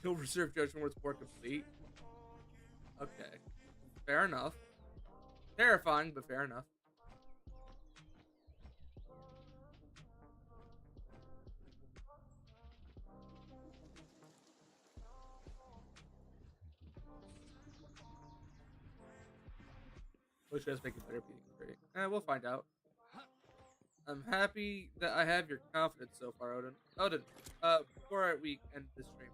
Kill reserve judgment when it's more complete. Okay, fair enough. Terrifying, but fair enough. Which does make it better being great. We'll find out. I'm happy that I have your confidence so far, Odin. Odin, before we end this stream,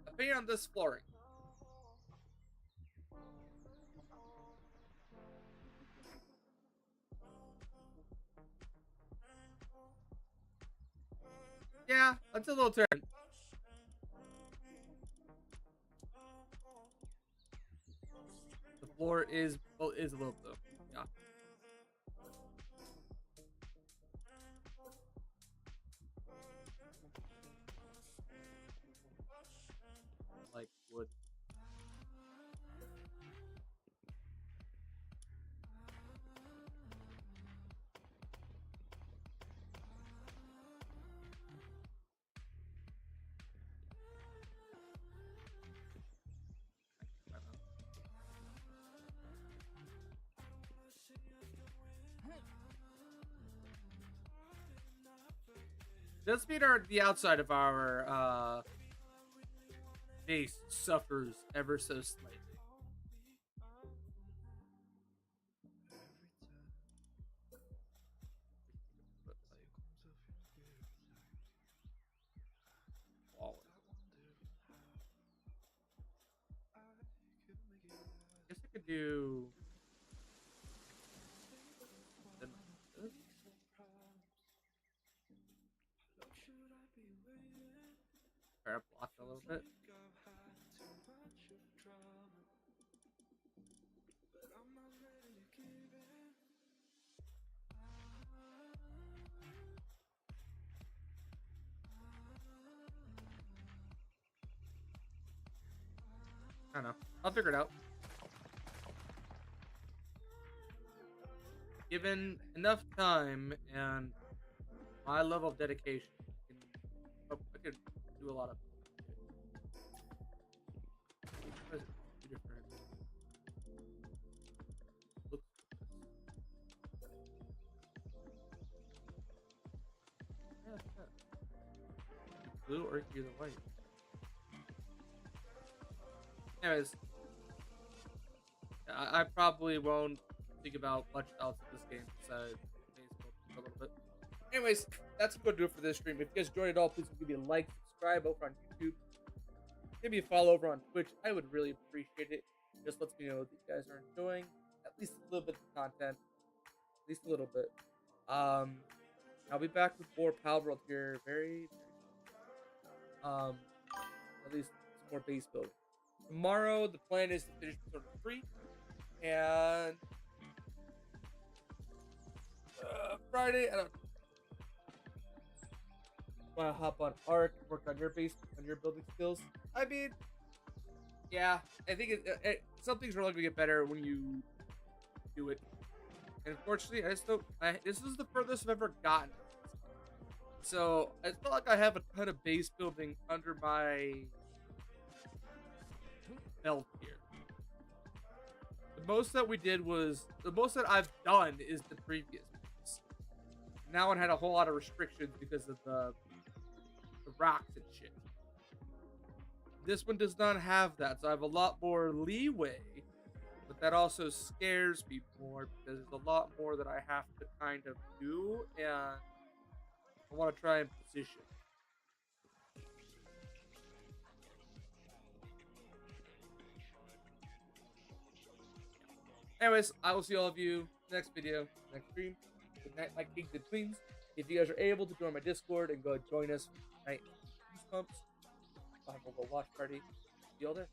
opinion on this flooring. Yeah, that's a little terrible. floor is, well, is a little bit. Yeah. Like wood. I don't know. Does mean the outside of our base suffers ever so slightly. But like quality. Guess I could do something like this. Try to block it a little bit. I don't know. I'll figure it out. Given enough time and my level of dedication, I could do a lot of what is it? Two different looks. Yeah, yeah. Blue or either white. Anyways, I probably won't think about much else in this game besides Facebook for a little bit. Anyways, that's going to do it for this stream. If you guys enjoyed it all, please give me a like, subscribe over on YouTube. Give me a follow over on Twitch. I would really appreciate it. Just lets me know that you guys are enjoying at least a little bit of content. At least a little bit. I'll be back with more Palworld here very, very at least some more base building. Tomorrow, the plan is to finish Persona 3. And Friday, I don't want to hop on Arc, work on your base, on your building skills. I mean, yeah, I think some things are only going to get better when you do it. And unfortunately, I just don't. This is the furthest I've ever gotten. So it's not like I have a ton of base building under my belt here. The most that we did was the most that I've done is the previous base. That one had a whole lot of restrictions because of the rocks and shit. This one does not have that, so I have a lot more leeway. But that also scares me more because there's a lot more that I have to kind of do, and I want to try and position. Anyways, I will see all of you next video, next stream. Good night, my kings and queens. If you guys are able to join my Discord and go join us tonight, Goosebumps, I'll have a little watch party. See you all there.